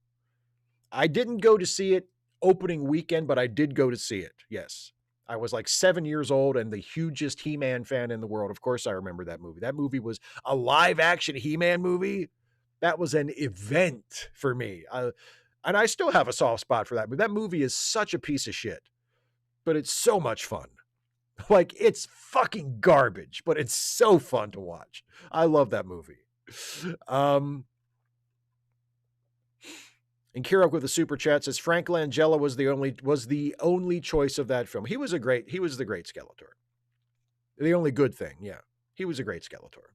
I didn't go to see it opening weekend, but I did go to see it. Yes. I was like 7 years old and the hugest He-Man fan in the world. Of course, I remember that movie. That movie was a live action He-Man movie. That was an event for me. And I still have a soft spot for that. But that movie is such a piece of shit, but it's so much fun. Like, it's fucking garbage, but it's so fun to watch. I love that movie. And Kirok with the super chat says Frank Langella was the only choice of that film. He was the great Skeletor. The only good thing, yeah. He was a great Skeletor.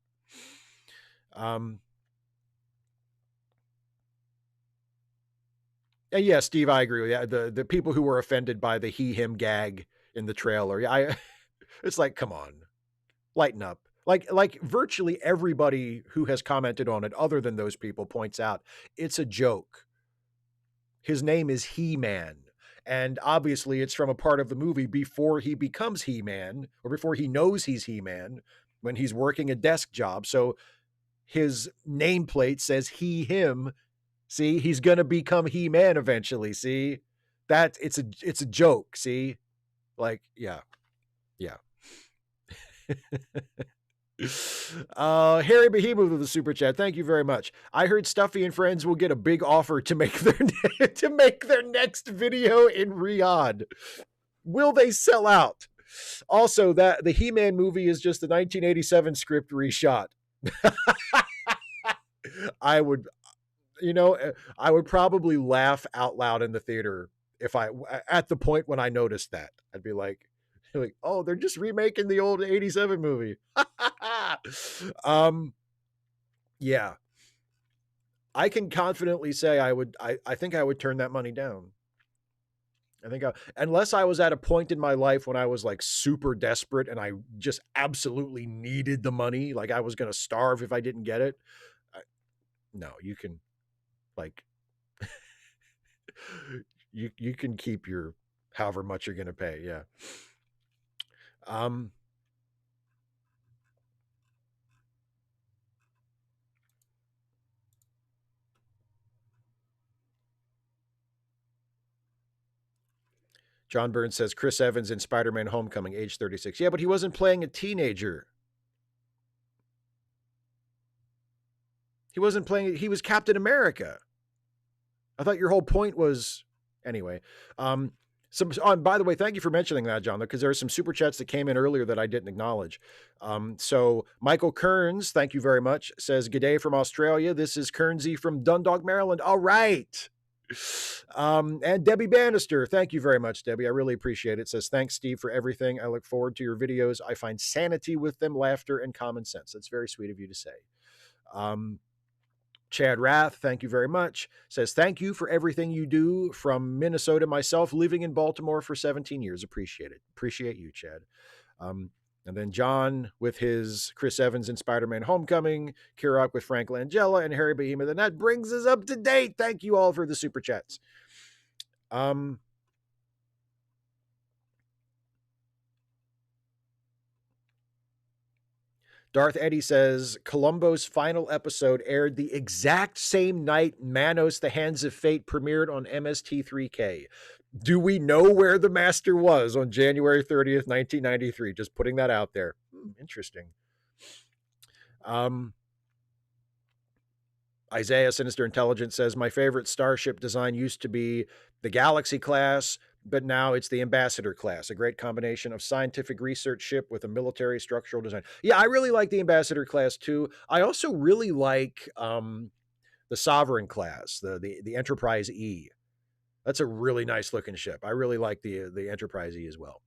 And yeah, Steve, I agree with you. The people who were offended by the he-him gag in the trailer, it's like, come on, lighten up. Like virtually everybody who has commented on it, other than those people, points out it's a joke. His name is He-Man. And obviously it's from a part of the movie before he becomes He-Man, or before he knows he's He-Man, when he's working a desk job. So his nameplate says he, him. See, he's going to become He-Man eventually. See, that it's a joke. See, like, yeah. Harry Behemoth with the super chat. Thank you very much. I heard Stuffy and Friends will get a big offer to make their next video in Riyadh. Will they sell out? Also, that the He-Man movie is just the 1987 script reshot. I would probably laugh out loud in the theater at the point when I noticed that. I'd be like, oh, they're just remaking the old 87 movie. Yeah. I can confidently say I think I would turn that money down. Unless I was at a point in my life when I was like super desperate and I just absolutely needed the money, like I was going to starve if I didn't get it. No, you can like you can keep your however much you're going to pay. Yeah. John Burns says Chris Evans in Spider-Man Homecoming, age 36. Yeah, but he wasn't playing a teenager. He was Captain America. I thought your whole point was anyway. By the way, thank you for mentioning that, John, because there are some super chats that came in earlier that I didn't acknowledge. So Michael Kearns, thank you very much, says, "Good day from Australia. This is Kearnsy from Dundalk, Maryland." All right. And Debbie Bannister, thank you very much, Debbie. I really appreciate it. Says, thanks, Steve, for everything. I look forward to your videos. I find sanity with them, laughter, and common sense. That's very sweet of you to say. Chad Rath, thank you very much. Says, thank you for everything you do from Minnesota, myself living in Baltimore for 17 years. Appreciate it. Appreciate you, Chad. And then John with his Chris Evans in Spider-Man Homecoming, Kirok with Frank Langella, and Harry Behemoth. And that brings us up to date. Thank you all for the super chats. Darth Eddie says Columbo's final episode aired the exact same night Manos: The Hands of Fate premiered on MST3K. Do we know where the Master was on January 30th, 1993? Just putting that out there. Interesting. Isaiah Sinister Intelligence says my favorite starship design used to be the Galaxy class, but now it's the Ambassador class, a great combination of scientific research ship with a military structural design. Yeah, I really like the Ambassador class too. I also really like the Sovereign class, the Enterprise E. That's a really nice looking ship. I really like the Enterprise E as well.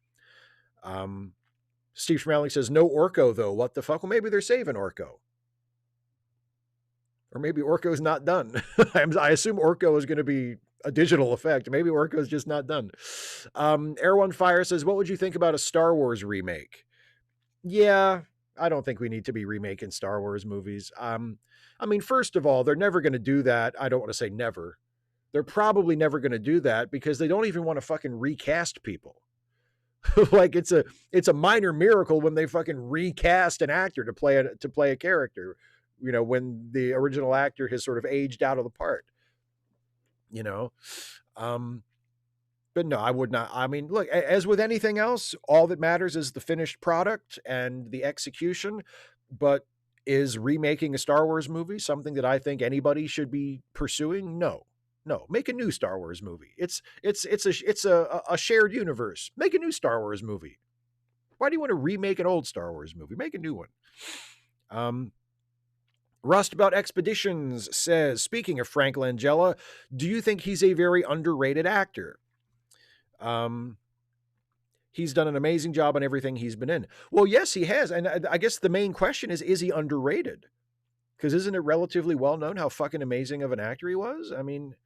Steve Schmeling says no Orko though. What the fuck? Well, maybe they're saving Orko. Or maybe Orko's not done. I assume Orko is going to be a digital effect. Maybe Orko's just not done. Air One Fire says, what would you think about a Star Wars remake? Yeah, I don't think we need to be remaking Star Wars movies. I mean, first of all, they're never going to do that. I don't want to say never. They're probably never going to do that because they don't even want to fucking recast people. Like it's a minor miracle when they fucking recast an actor to play a character, you know, when the original actor has sort of aged out of the part, you know. But no, I would not. I mean, look, as with anything else, all that matters is the finished product and the execution. But is remaking a Star Wars movie something that I think anybody should be pursuing? No. No, make a new Star Wars movie. It's a shared universe. Make a new Star Wars movie. Why do you want to remake an old Star Wars movie? Make a new one. Rust About Expeditions says, speaking of Frank Langella, do you think he's a very underrated actor? He's done an amazing job on everything he's been in. Well, yes, he has. And I guess the main question is he underrated? Because isn't it relatively well known how fucking amazing of an actor he was? I mean,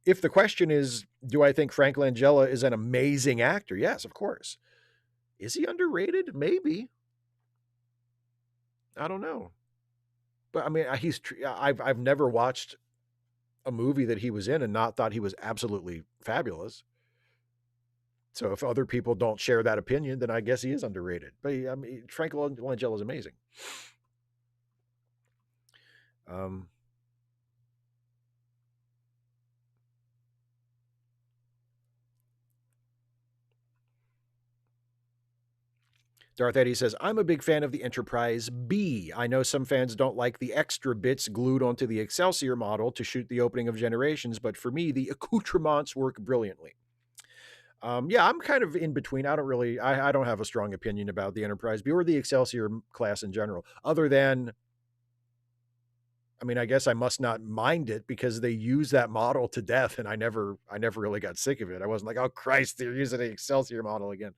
if the question is, do I think Frank Langella is an amazing actor? Yes, of course. Is he underrated? Maybe. I don't know. But I mean, I've never watched a movie that he was in and not thought he was absolutely fabulous. So if other people don't share that opinion, then I guess he is underrated. But I mean, Frank Langella is amazing. Darth Eddie says, I'm a big fan of the Enterprise B. I know some fans don't like the extra bits glued onto the Excelsior model to shoot the opening of Generations, but for me, the accoutrements work brilliantly. Yeah, I'm kind of in between. I don't have a strong opinion about the Enterprise B or the Excelsior class in general, other than, I mean, I guess I must not mind it because they use that model to death, and I never really got sick of it. I wasn't like, oh Christ, they're using the Excelsior model again.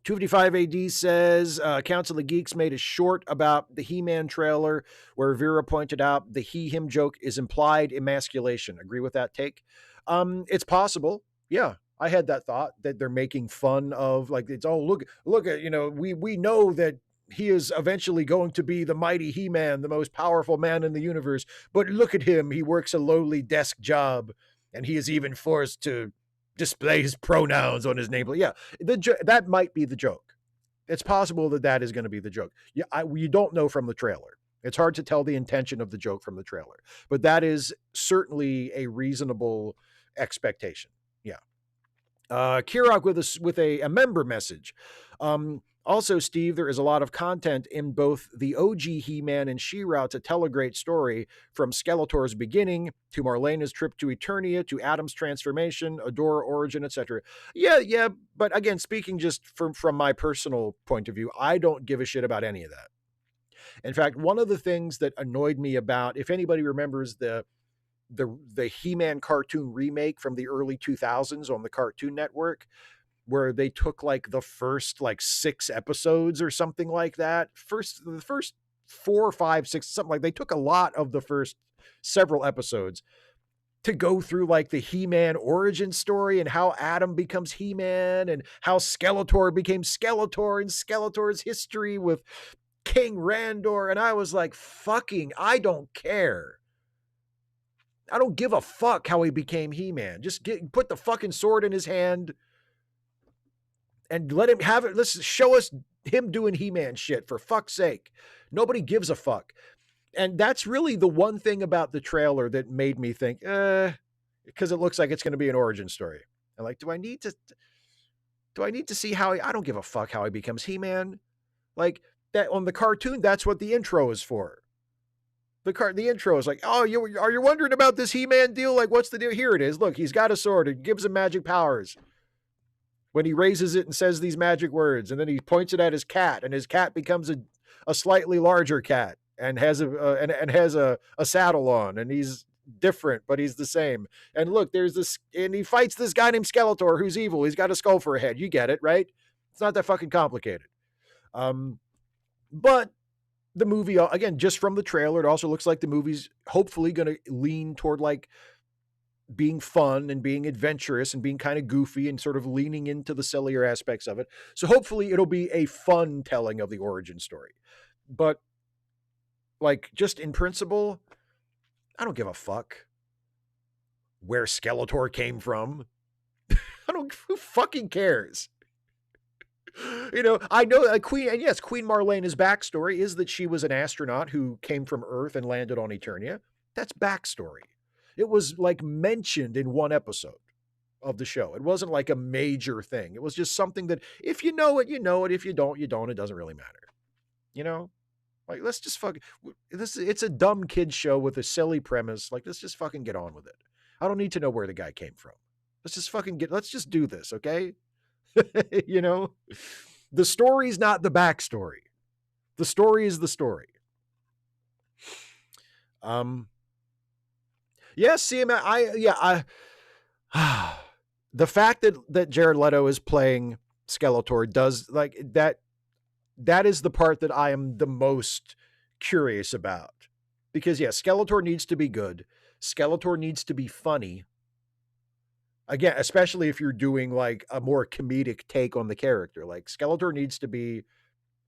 255 AD says, Council of Geeks made a short about the He-Man trailer where Vera pointed out the he-him joke is implied emasculation. Agree with that take? It's possible. Yeah, I had that thought that they're making fun of, like, it's, oh, look at, you know, we know that he is eventually going to be the mighty He-Man, the most powerful man in the universe, but look at him. He works a lowly desk job, and he is even forced to display his pronouns on his nameplate. Yeah, that might be the joke. It's possible that is going to be the joke. You don't know from the trailer. It's hard to tell the intention of the joke from the trailer, but that is certainly a reasonable expectation. Yeah. Kirok with a member message. Also, Steve, there is a lot of content in both the OG He-Man and She-Ra to tell a great story, from Skeletor's beginning to Marlena's trip to Eternia to Adam's transformation, Adora origin, etc. Yeah, but again, speaking just from my personal point of view, I don't give a shit about any of that. In fact, one of the things that annoyed me about, if anybody remembers the He-Man cartoon remake from the early 2000s on the Cartoon Network, where they took like the first like 6 episodes or something like that. The first 4, 5, 6, something like, they took a lot of the first several episodes to go through like the He-Man origin story and how Adam becomes He-Man and how Skeletor became Skeletor and Skeletor's history with King Randor. And I was like, fucking, I don't care. I don't give a fuck how he became He-Man. Just put the fucking sword in his hand and let him have it. Let's show us him doing He-Man shit, for fuck's sake. Nobody gives a fuck. And that's really the one thing about the trailer that made me think, because it looks like it's going to be an origin story. And like, do I need to see how I don't give a fuck how he becomes He-Man. Like that on the cartoon, that's what the intro is for. The intro is like, oh, are you wondering about this He-Man deal? Like, what's the deal? Here it is. Look, he's got a sword. It gives him magic powers. When he raises it and says these magic words, and then he points it at his cat, and his cat becomes a slightly larger cat and has a saddle on, and he's different, but he's the same. And look, there's this, and he fights this guy named Skeletor who's evil. He's got a skull for a head. You get it, right? It's not that fucking complicated. But the movie, again, just from the trailer, it also looks like the movie's hopefully going to lean toward like being fun and being adventurous and being kind of goofy and sort of leaning into the sillier aspects of it. So hopefully it'll be a fun telling of the origin story. But like, just in principle, I don't give a fuck where Skeletor came from. Who fucking cares? You know, I know Queen Marlene's backstory is that she was an astronaut who came from Earth and landed on Eternia. That's backstory. It was like mentioned in one episode of the show. It wasn't like a major thing. It was just something that if you know it, you know it. If you don't, you don't. It doesn't really matter. You know? Like, let's just it's a dumb kid show with a silly premise. Like, let's just fucking get on with it. I don't need to know where the guy came from. Let's just do this, okay? You know? The story's not the backstory. The story is the story. Yes, see, the fact that Jared Leto is playing Skeletor does like that. That is the part that I am the most curious about, because yeah, Skeletor needs to be good. Skeletor needs to be funny. Again, especially if you're doing like a more comedic take on the character, like Skeletor needs to be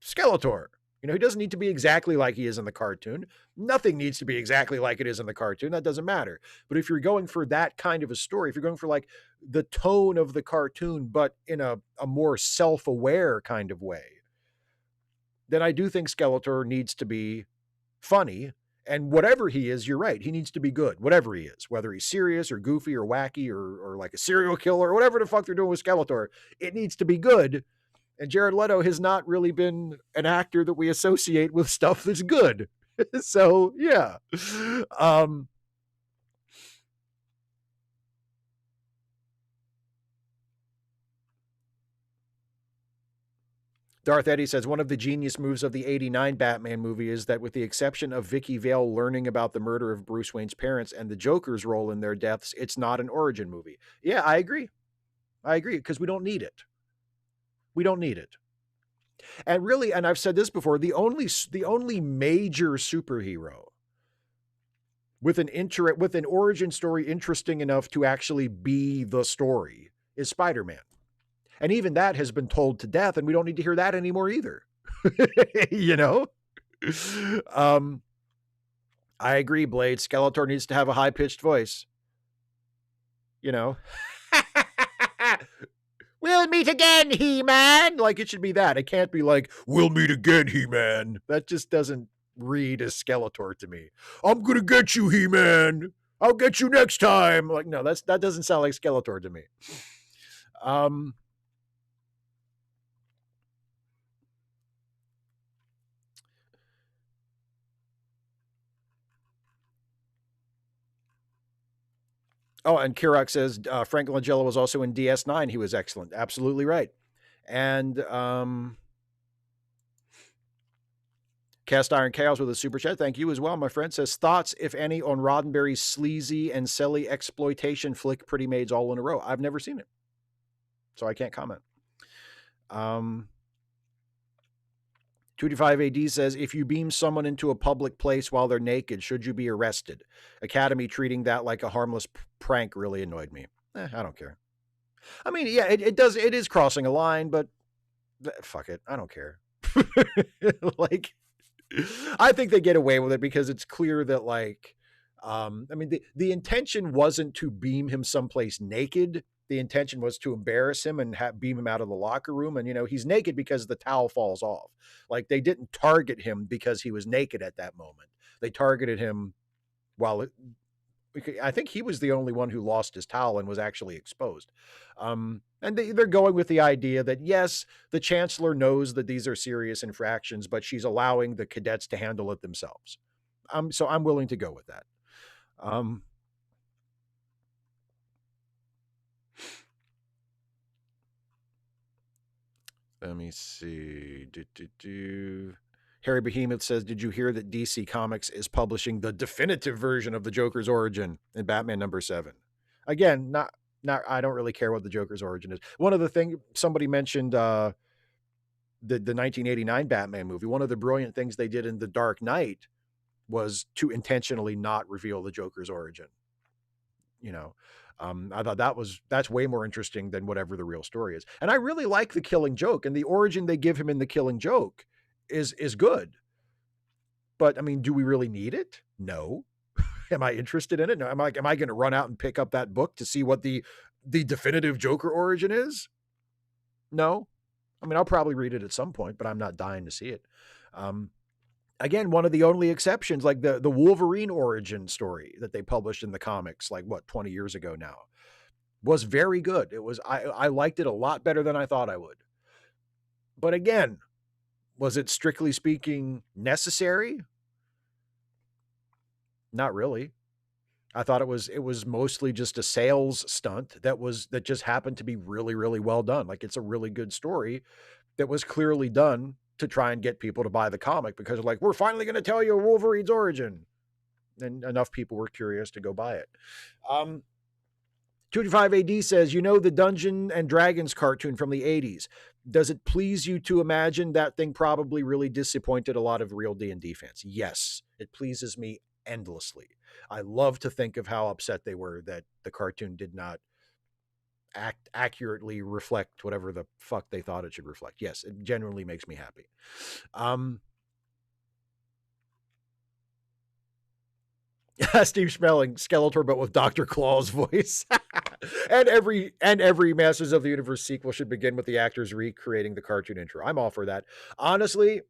Skeletor. You know, he doesn't need to be exactly like he is in the cartoon. Nothing needs to be exactly like it is in the cartoon. That doesn't matter. But if you're going for that kind of a story, if you're going for like the tone of the cartoon, but in a more self-aware kind of way, then I do think Skeletor needs to be funny. And whatever he is, you're right. He needs to be good, whatever he is, whether he's serious or goofy or wacky or like a serial killer or whatever the fuck they're doing with Skeletor. It needs to be good. And Jared Leto has not really been an actor that we associate with stuff that's good. So, yeah. Darth Eddie says, one of the genius moves of the 89 Batman movie is that with the exception of Vicky Vale learning about the murder of Bruce Wayne's parents and the Joker's role in their deaths, it's not an origin movie. Yeah, I agree. Because we don't need it. We don't need it. And really, and I've said this before, the only major superhero with an origin story interesting enough to actually be the story is Spider-Man. And even that has been told to death, and we don't need to hear that anymore either. You know? I agree, Blade. Skeletor needs to have a high-pitched voice. You know? We'll meet again, He-Man. Like, it should be that. It can't be like, we'll meet again, He-Man. That just doesn't read as Skeletor to me. I'm gonna get you, He-Man. I'll get you next time. Like, no, that doesn't sound like Skeletor to me. Oh, and Kirok says Frank Langella was also in DS9. He was excellent. Absolutely right. And Cast Iron Chaos with a super chat. Thank you as well, my friend. Says, thoughts, if any, on Roddenberry's sleazy and silly exploitation flick Pretty Maids All in a Row. I've never seen it, so I can't comment. 225 AD says, if you beam someone into a public place while they're naked, should you be arrested? Academy treating that like a harmless prank really annoyed me. I don't care. I mean, yeah, it is crossing a line, but fuck it. I don't care. Like, I think they get away with it because it's clear that, like, I mean, the intention wasn't to beam him someplace naked. The intention was to embarrass him and beam him out of the locker room. And, he's naked because the towel falls off. Like, they didn't target him because he was naked at that moment. They targeted him while I think he was the only one who lost his towel and was actually exposed. And they're going with the idea that, yes, the chancellor knows that these are serious infractions, but she's allowing the cadets to handle it themselves. So I'm willing to go with that. Let me see. Harry Behemoth says, did you hear that DC Comics is publishing the definitive version of the Joker's origin in Batman #7? Again, not I don't really care what the Joker's origin is. One of the things somebody mentioned, the 1989 Batman movie, one of the brilliant things they did in The Dark Knight was to intentionally not reveal the Joker's origin. I thought that's way more interesting than whatever the real story is. And I really like the Killing Joke, and the origin they give him in the Killing Joke is good. But I mean, do we really need it? No. Am I interested in it? No. Am I going to run out and pick up that book to see what the definitive Joker origin is? No. I mean, I'll probably read it at some point, but I'm not dying to see it. Again, one of the only exceptions, like the Wolverine origin story that they published in the comics, like 20 years ago now, was very good. It was, I liked it a lot better than I thought I would. But again, was it strictly speaking necessary? Not really. I thought it was mostly just a sales stunt that just happened to be really, really well done. Like, it's a really good story that was clearly done to try and get people to buy the comic because they're like, we're finally going to tell you Wolverine's origin. And enough people were curious to go buy it. 25 AD says, the Dungeon and Dragons cartoon from the 80s. Does it please you to imagine that thing probably really disappointed a lot of real D&D fans? Yes, it pleases me endlessly. I love to think of how upset they were that the cartoon did not accurately reflect whatever the fuck they thought it should reflect. Yes, it genuinely makes me happy. Steve Schmeling, Skeletor, but with Dr. Claw's voice. and every Masters of the Universe sequel should begin with the actors recreating the cartoon intro. I'm all for that. Honestly,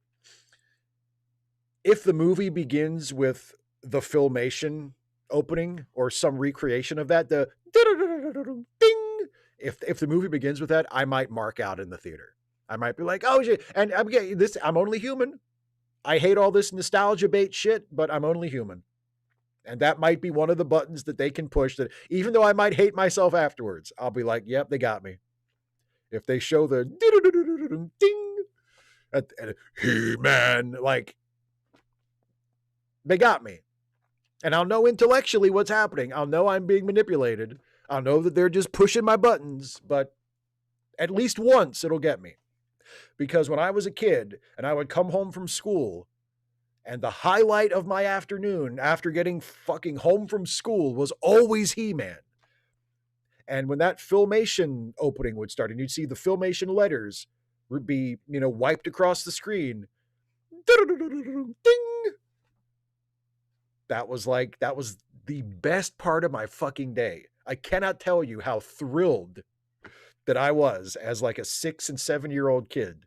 if the movie begins with the Filmation opening or some recreation of that, the ding. If the movie begins with that, I might mark out in the theater. I might be like, oh shit. And I'm only human. I hate all this nostalgia bait shit, but I'm only human. And that might be one of the buttons that they can push, that even though I might hate myself afterwards, I'll be like, yep, they got me. If they show the ding at He-Man, like, they got me. And I'll know intellectually what's happening. I'll know I'm being manipulated. I'll know that they're just pushing my buttons, but at least once it'll get me. Because when I was a kid and I would come home from school, and the highlight of my afternoon after getting fucking home from school was always He-Man. And when that Filmation opening would start and you'd see the Filmation letters would be, wiped across the screen. Ding! That was the best part of my fucking day. I cannot tell you how thrilled that I was as like a 6 and 7-year-old kid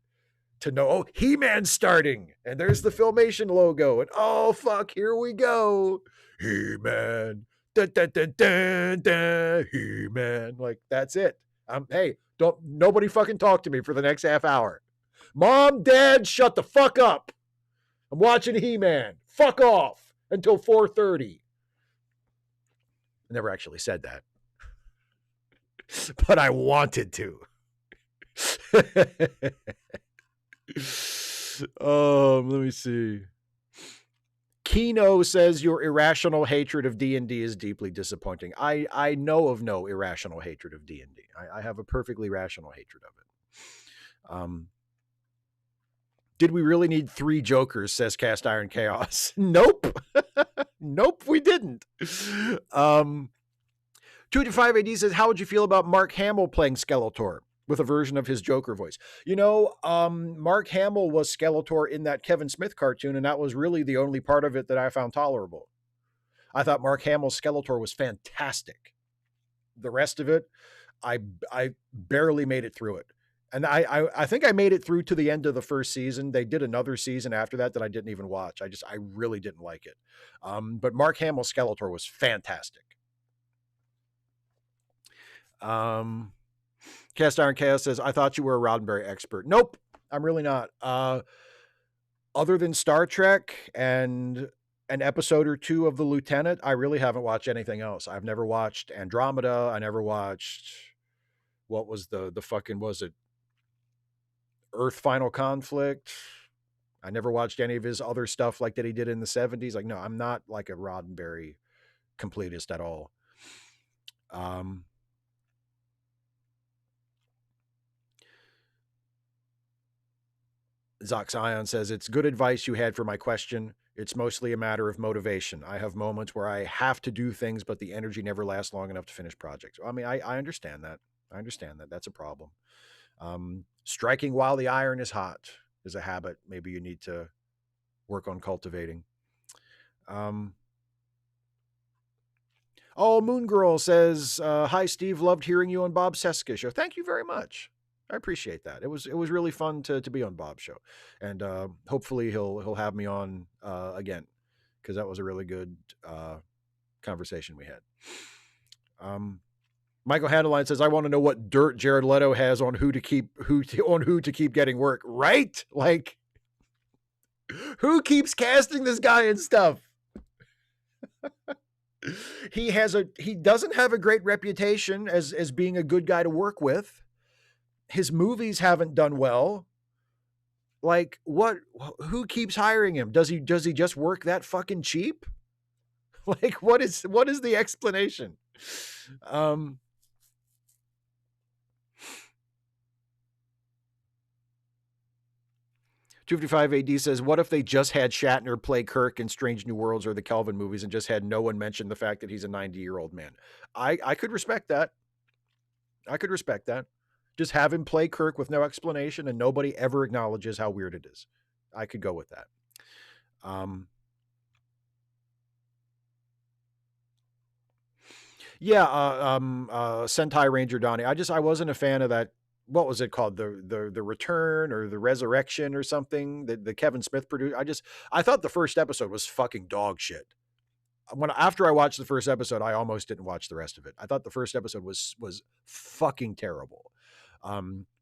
to know, oh, He-Man's starting, and there's the Filmation logo, and oh fuck, here we go, He-Man, da, da, da, da, da, He-Man. Like, that's it. Hey, nobody fucking talk to me for the next half hour. Mom, Dad, shut the fuck up. I'm watching He-Man. Fuck off until 4:30. I never actually said that, but I wanted to. Let me see. Kino says your irrational hatred of D&D is deeply disappointing. I know of no irrational hatred of D&D. I have a perfectly rational hatred of it. Did we really need 3 Jokers, says Cast Iron Chaos. Nope. Nope, we didn't. 225 AD says, how would you feel about Mark Hamill playing Skeletor with a version of his Joker voice? Mark Hamill was Skeletor in that Kevin Smith cartoon, and that was really the only part of it that I found tolerable. I thought Mark Hamill's Skeletor was fantastic. The rest of it, I barely made it through it. And I think I made it through to the end of the first season. They did another season after that I didn't even watch. I really didn't like it. But Mark Hamill's Skeletor was fantastic. Cast Iron Chaos says, I thought you were a Roddenberry expert. Nope, I'm really not. Other than Star Trek and an episode or two of The Lieutenant, I really haven't watched anything else. I've never watched Andromeda. I never watched, what was the fucking, was it Earth Final Conflict? I never watched any of his other stuff like that he did in the 70s. Like, no, I'm not like a Roddenberry completist at all. Zoxion says, it's good advice you had for my question. It's mostly a matter of motivation. I have moments where I have to do things, but the energy never lasts long enough to finish projects. I mean, I understand that. I understand that. That's a problem. Striking while the iron is hot is a habit maybe you need to work on cultivating. Moon Girl says, hi, Steve. Loved hearing you on Bob Seska show. Thank you very much. I appreciate that. It was really fun to be on Bob's show, and hopefully he'll have me on again, because that was a really good conversation we had. Michael Handeline says, I want to know what dirt Jared Leto has on who to keep getting work. Right? Like, who keeps casting this guy and stuff? He doesn't have a great reputation as being a good guy to work with. His movies haven't done well. Like, who keeps hiring him? Does he just work that fucking cheap? Like, what is the explanation? 255 AD says, what if they just had Shatner play Kirk in Strange New Worlds or the Kelvin movies and just had no one mention the fact that he's a 90-year-old man? I could respect that. I could respect that. Just have him play Kirk with no explanation and nobody ever acknowledges how weird it is. I could go with that. Sentai Ranger Donnie. I wasn't a fan of that. What was it called? The Return or the Resurrection or something that the Kevin Smith produced. I thought the first episode was fucking dog shit. After I watched the first episode, I almost didn't watch the rest of it. I thought the first episode was fucking terrible.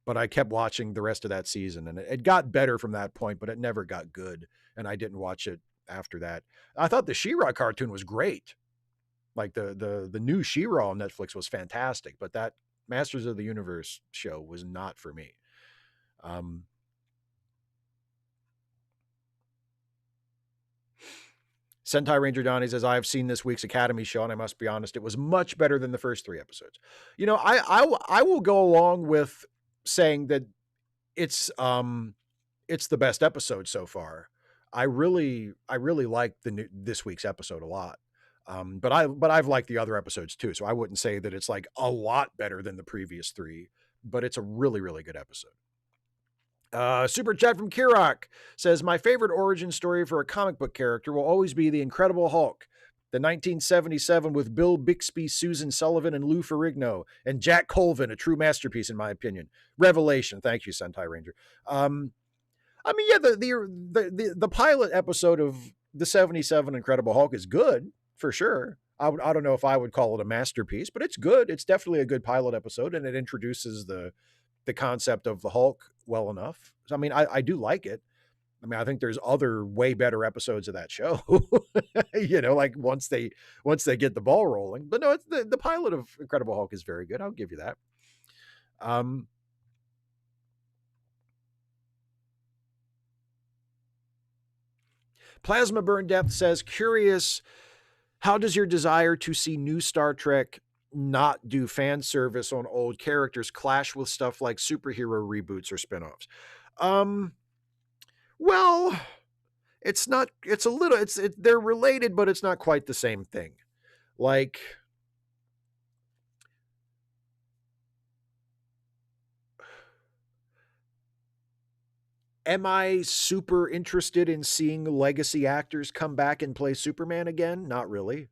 But I kept watching the rest of that season, and it got better from that point, but it never got good, and I didn't watch it after that. I thought the She-Ra cartoon was great. Like the new She-Ra on Netflix was fantastic, but that Masters of the Universe show was not for me. Sentai Ranger Donnie says, I have seen this week's Academy show, and I must be honest, it was much better than the first 3 episodes. I will go along with saying that it's the best episode so far. I really like this week's episode a lot. But I've liked the other episodes too, so I wouldn't say that it's like a lot better than the previous 3, but it's a really, really good episode. Super chat from Kirok says, my favorite origin story for a comic book character will always be the Incredible Hulk. The 1977 with Bill Bixby, Susan Sullivan, and Lou Ferrigno, and Jack Colvin, a true masterpiece in my opinion. Revelation. Thank you, Sentai Ranger. The pilot episode of the 77 Incredible Hulk is good for sure. I don't know if I would call it a masterpiece, but it's good. It's definitely a good pilot episode, and it introduces the concept of the Hulk well enough. So, I mean, I do like it. I mean, I think there's other way better episodes of that show, like once they get the ball rolling. But no, it's the pilot of Incredible Hulk is very good. I'll give you that. Plasma Burn Depth says, curious, how does your desire to see new Star Trek not do fan service on old characters clash with stuff like superhero reboots or spinoffs? Well, it's not. It's a little. They're related, but it's not quite the same thing. Like, am I super interested in seeing legacy actors come back and play Superman again? Not really.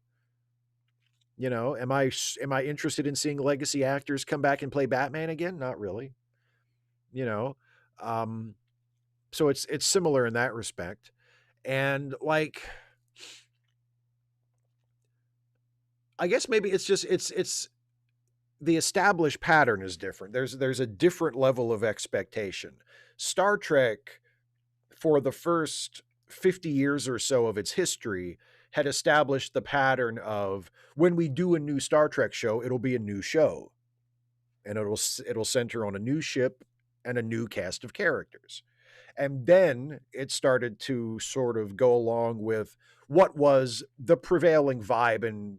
You know, am I interested in seeing legacy actors come back and play Batman again? Not really. You know, um, so it's similar in that respect. And like, I guess maybe it's just it's the established pattern is different. There's a different level of expectation. Star Trek, for the first 50 years or so of its history, had established the pattern of when we do a new Star Trek show, it'll be a new show, and it'll center on a new ship and a new cast of characters. And then it started to sort of go along with what was the prevailing vibe in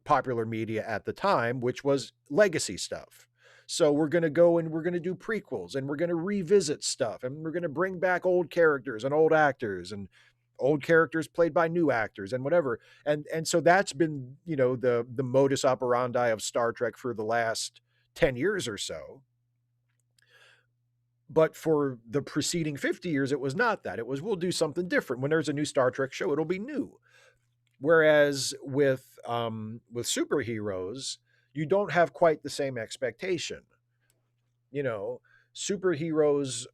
popular media at the time, which was legacy stuff. So we're going to go and we're going to do prequels and we're going to revisit stuff and we're going to bring back old characters and old actors and old characters played by new actors and whatever. And so that's been, you know, the modus operandi of Star Trek for the last 10 years or so. But for the preceding 50 years, it was not that. It was, we'll do something different. When there's a new Star Trek show, it'll be new. Whereas with superheroes, you don't have quite the same expectation. You know, superheroes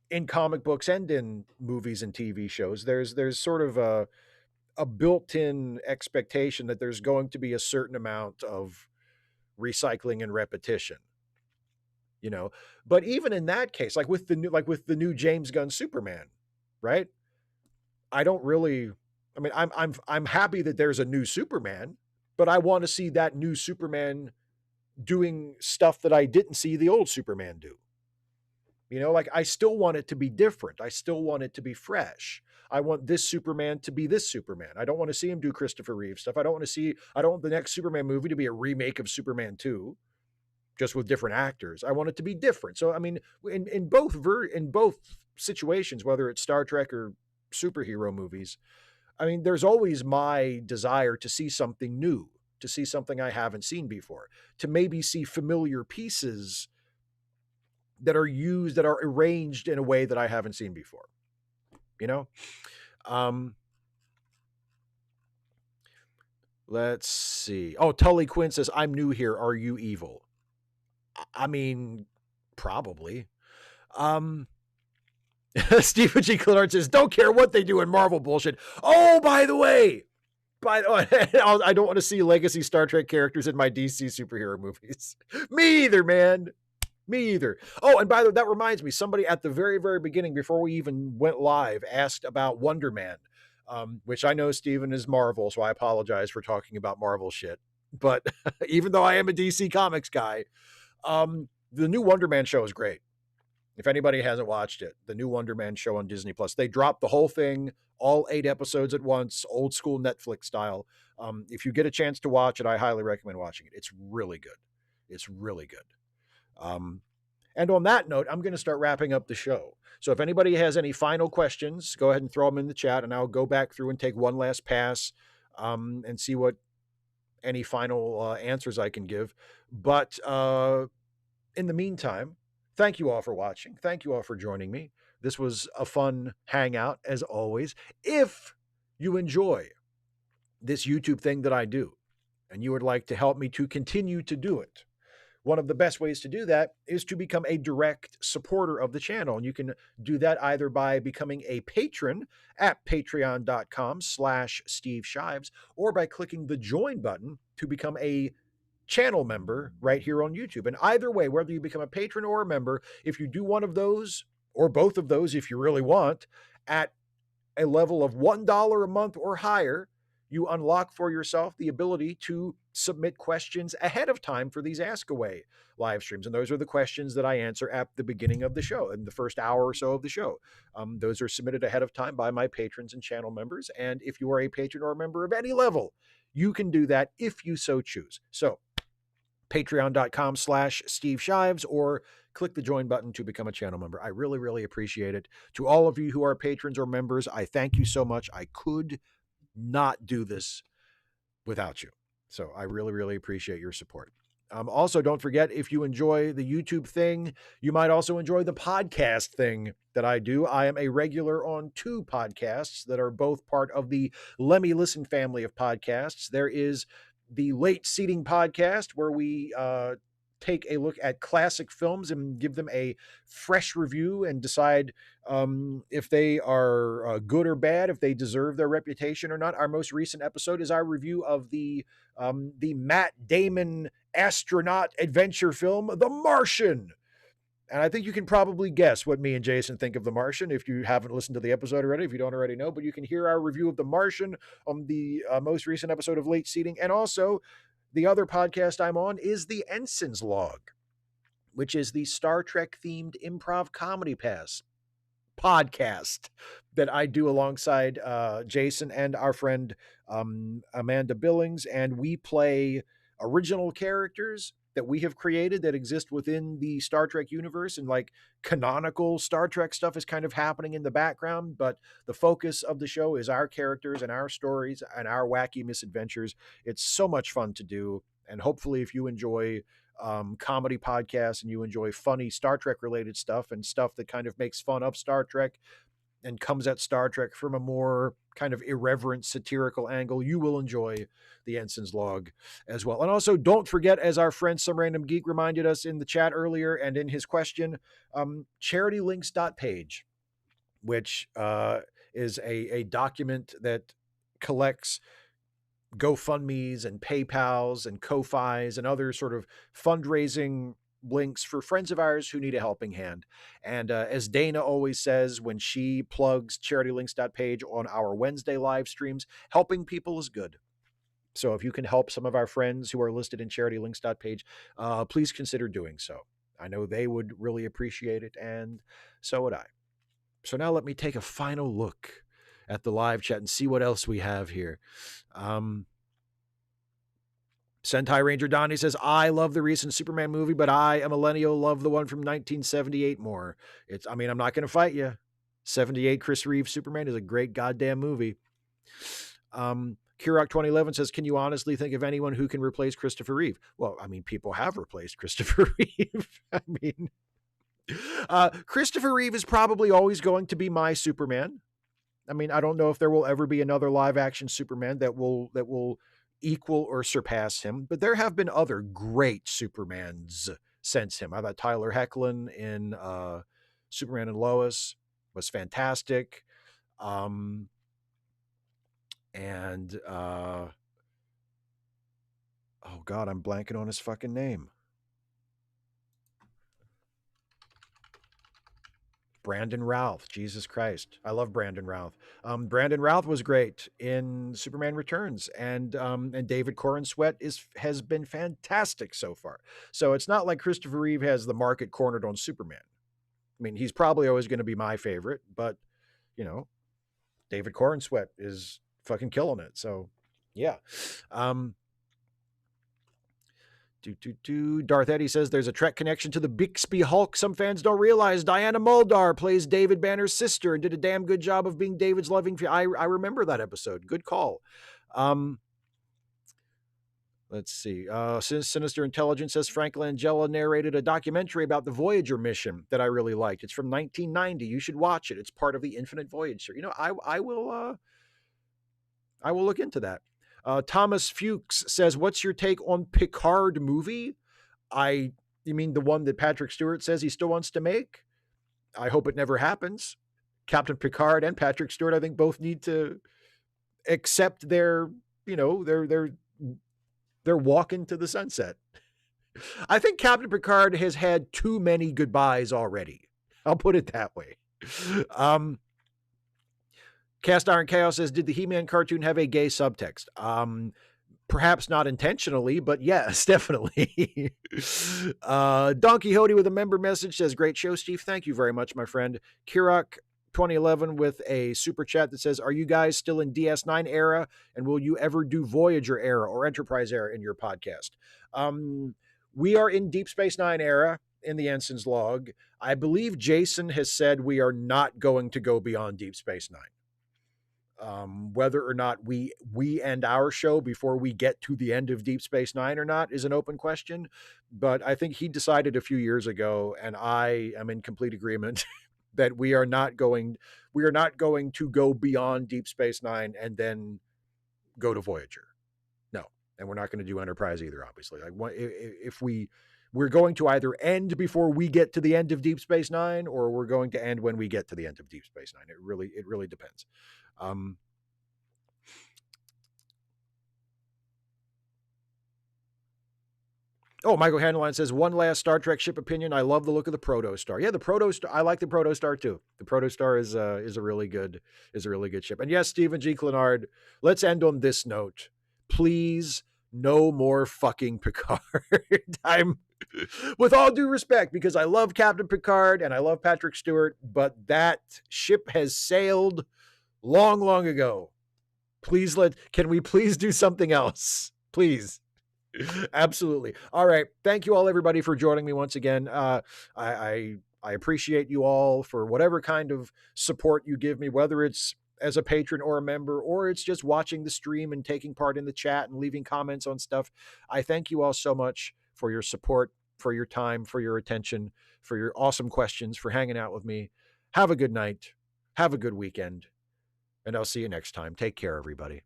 in comic books and in movies and TV shows, there's sort of a built-in expectation that there's going to be a certain amount of recycling and repetition. You know, but even in that case, like with the new James Gunn Superman, right? I don't really. I mean, I'm happy that there's a new Superman, but I want to see that new Superman doing stuff that I didn't see the old Superman do. You know, like I still want it to be different. I still want it to be fresh. I want this Superman to be this Superman. I don't want to see him do Christopher Reeve stuff. I don't want the next Superman movie to be a remake of Superman 2, just with different actors. I want it to be different. So I mean, in both situations, whether it's Star Trek or superhero movies, I mean, there's always my desire to see something new, to see something I haven't seen before, to maybe see familiar pieces that are arranged in a way that I haven't seen before. You know, um, let's see. Oh, Tully Quinn says, "I'm new here. Are you evil?" I mean, probably. Um, Stephen G. Clenard says, "Don't care what they do in Marvel bullshit." Oh, by the way, I don't want to see legacy Star Trek characters in my DC superhero movies. Me either, man. Me either. Oh, and by the way, that reminds me, somebody at the very, very beginning, before we even went live, asked about Wonder Man, which I know Steven is Marvel, so I apologize for talking about Marvel shit. But even though I am a DC Comics guy, the new Wonder Man show is great. If anybody hasn't watched it, the new Wonder Man show on Disney Plus, they dropped the whole thing, all 8 episodes at once, old school Netflix style. If you get a chance to watch it, I highly recommend watching it. It's really good. It's really good. Um, and on that note, I'm going to start wrapping up the show. So if anybody has any final questions, go ahead and throw them in the chat, and I'll go back through and take one last pass and see what any final answers I can give. But in the meantime, thank you all for watching. Thank you all for joining me. This was a fun hangout, as always. If you enjoy this YouTube thing that I do, and you would like to help me to continue to do it, one of the best ways to do that is to become a direct supporter of the channel. And you can do that either by becoming a patron at patreon.com/Steve Shives, or by clicking the join button to become a channel member right here on YouTube. And either way, whether you become a patron or a member, if you do one of those or both of those, if you really want, at a level of $1 a month or higher, you unlock for yourself the ability to submit questions ahead of time for these Ask Away live streams. And those are the questions that I answer at the beginning of the show, in the first hour or so of the show. Those are submitted ahead of time by my patrons and channel members. And if you are a patron or a member of any level, you can do that if you so choose. So patreon.com/Steve Shives, or click the join button to become a channel member. I really, really appreciate it. To all of you who are patrons or members, I thank you so much. I could not do this without you. So I really, really appreciate your support. Also, don't forget, if you enjoy the YouTube thing, you might also enjoy the podcast thing that I do. I am a regular on 2 podcasts that are both part of the Lemmy Listen family of podcasts. There is the Late Seating podcast, where we take a look at classic films and give them a fresh review and decide if they are good or bad, if they deserve their reputation or not. Our most recent episode is our review of the Matt Damon astronaut adventure film, The Martian. And I think you can probably guess what me and Jason think of The Martian if you haven't listened to the episode already, if you don't already know. But you can hear our review of The Martian on the most recent episode of Late Seating. And also, the other podcast I'm on is the Ensign's Log, which is the Star Trek themed improv comedy podcast that I do alongside Jason and our friend Amanda Billings. And we play original characters that we have created that exist within the Star Trek universe, and like canonical Star Trek stuff is kind of happening in the background, but the focus of the show is our characters and our stories and our wacky misadventures. It's so much fun to do, and hopefully if you enjoy comedy podcasts and you enjoy funny Star Trek related stuff and stuff that kind of makes fun of Star Trek and comes at Star Trek from a more kind of irreverent, satirical angle, you will enjoy the Ensign's Log as well. And also, don't forget, as our friend Some Random Geek reminded us in the chat earlier and in his question, charitylinks.page, which is a document that collects GoFundMes and PayPals and Ko-Fis and other sort of fundraising links for friends of ours who need a helping hand. And as Dana always says when she plugs charitylinks.page on our Wednesday live streams, helping people is good. So if you can help some of our friends who are listed in charitylinks.page, please consider doing so. I know they would really appreciate it, and so would I. So now let me take a final look at the live chat and see what else we have here. Sentai Ranger Donnie says, I love the recent Superman movie, but I, a millennial, love the one from 1978 more. I'm not going to fight you. 78 Chris Reeve Superman is a great goddamn movie. Kirok 2011 says, can you honestly think of anyone who can replace Christopher Reeve? Well, I mean, people have replaced Christopher Reeve. I mean, Christopher Reeve is probably always going to be my Superman. I mean, I don't know if there will ever be another live action Superman that will equal or surpass him, but there have been other great Supermans since him. I thought Tyler Hoechlin in Superman and Lois was fantastic. Oh God, I'm blanking on his fucking name. Brandon Routh. Jesus Christ. I love Brandon Routh. Brandon Routh was great in Superman Returns, and David Corenswet has been fantastic so far. So it's not like Christopher Reeve has the market cornered on Superman. I mean, he's probably always going to be my favorite, but you know, David Corenswet is fucking killing it. So yeah. Darth Eddie says there's a Trek connection to the Bixby Hulk. Some fans don't realize Diana Muldaur plays David Banner's sister and did a damn good job of being David's loving. I remember that episode. Good call. Let's see. Sinister Intelligence says Frank Langella narrated a documentary about the Voyager mission that I really liked. It's from 1990. You should watch it. It's part of the Infinite Voyage series. You know, I will look into that. Thomas Fuchs says, what's your take on Picard movie? You mean the one that Patrick Stewart says he still wants to make? I hope it never happens. Captain Picard and Patrick Stewart, I think, both need to accept their walk into the sunset. I think Captain Picard has had too many goodbyes already. I'll put it that way. Cast Iron Chaos says, did the He-Man cartoon have a gay subtext? Perhaps not intentionally, but yes, definitely. Don Quixote with a member message says, great show, Steve. Thank you very much, my friend. Kirok 2011 with a super chat that says, are you guys still in DS9 era? And will you ever do Voyager era or Enterprise era in your podcast? We are in Deep Space Nine era in the Ensign's log. I believe Jason has said we are not going to go beyond Deep Space Nine. Whether or not we end our show before we get to the end of Deep Space Nine or not is an open question. But I think he decided a few years ago, and I am in complete agreement that we are not going to go beyond Deep Space Nine and then go to Voyager. No, and we're not going to do Enterprise either. Obviously, like if we're going to either end before we get to the end of Deep Space Nine, or we're going to end when we get to the end of Deep Space Nine. It really depends. Oh, Michael Handeline says, one last Star Trek ship opinion. I love the look of the Protostar. Yeah, the Protostar. I like the Protostar too. The Protostar is a really good ship. And yes, Stephen G. Clenard. Let's end on this note. Please, no more fucking Picard. I'm, with all due respect, because I love Captain Picard and I love Patrick Stewart, but that ship has sailed long, long ago. Can we please do something else? Please. Absolutely. All right. Thank you all, everybody, for joining me once again. I appreciate you all for whatever kind of support you give me, whether it's as a patron or a member, or it's just watching the stream and taking part in the chat and leaving comments on stuff. I thank you all so much for your support, for your time, for your attention, for your awesome questions, for hanging out with me. Have a good night. Have a good weekend. And I'll see you next time. Take care, everybody.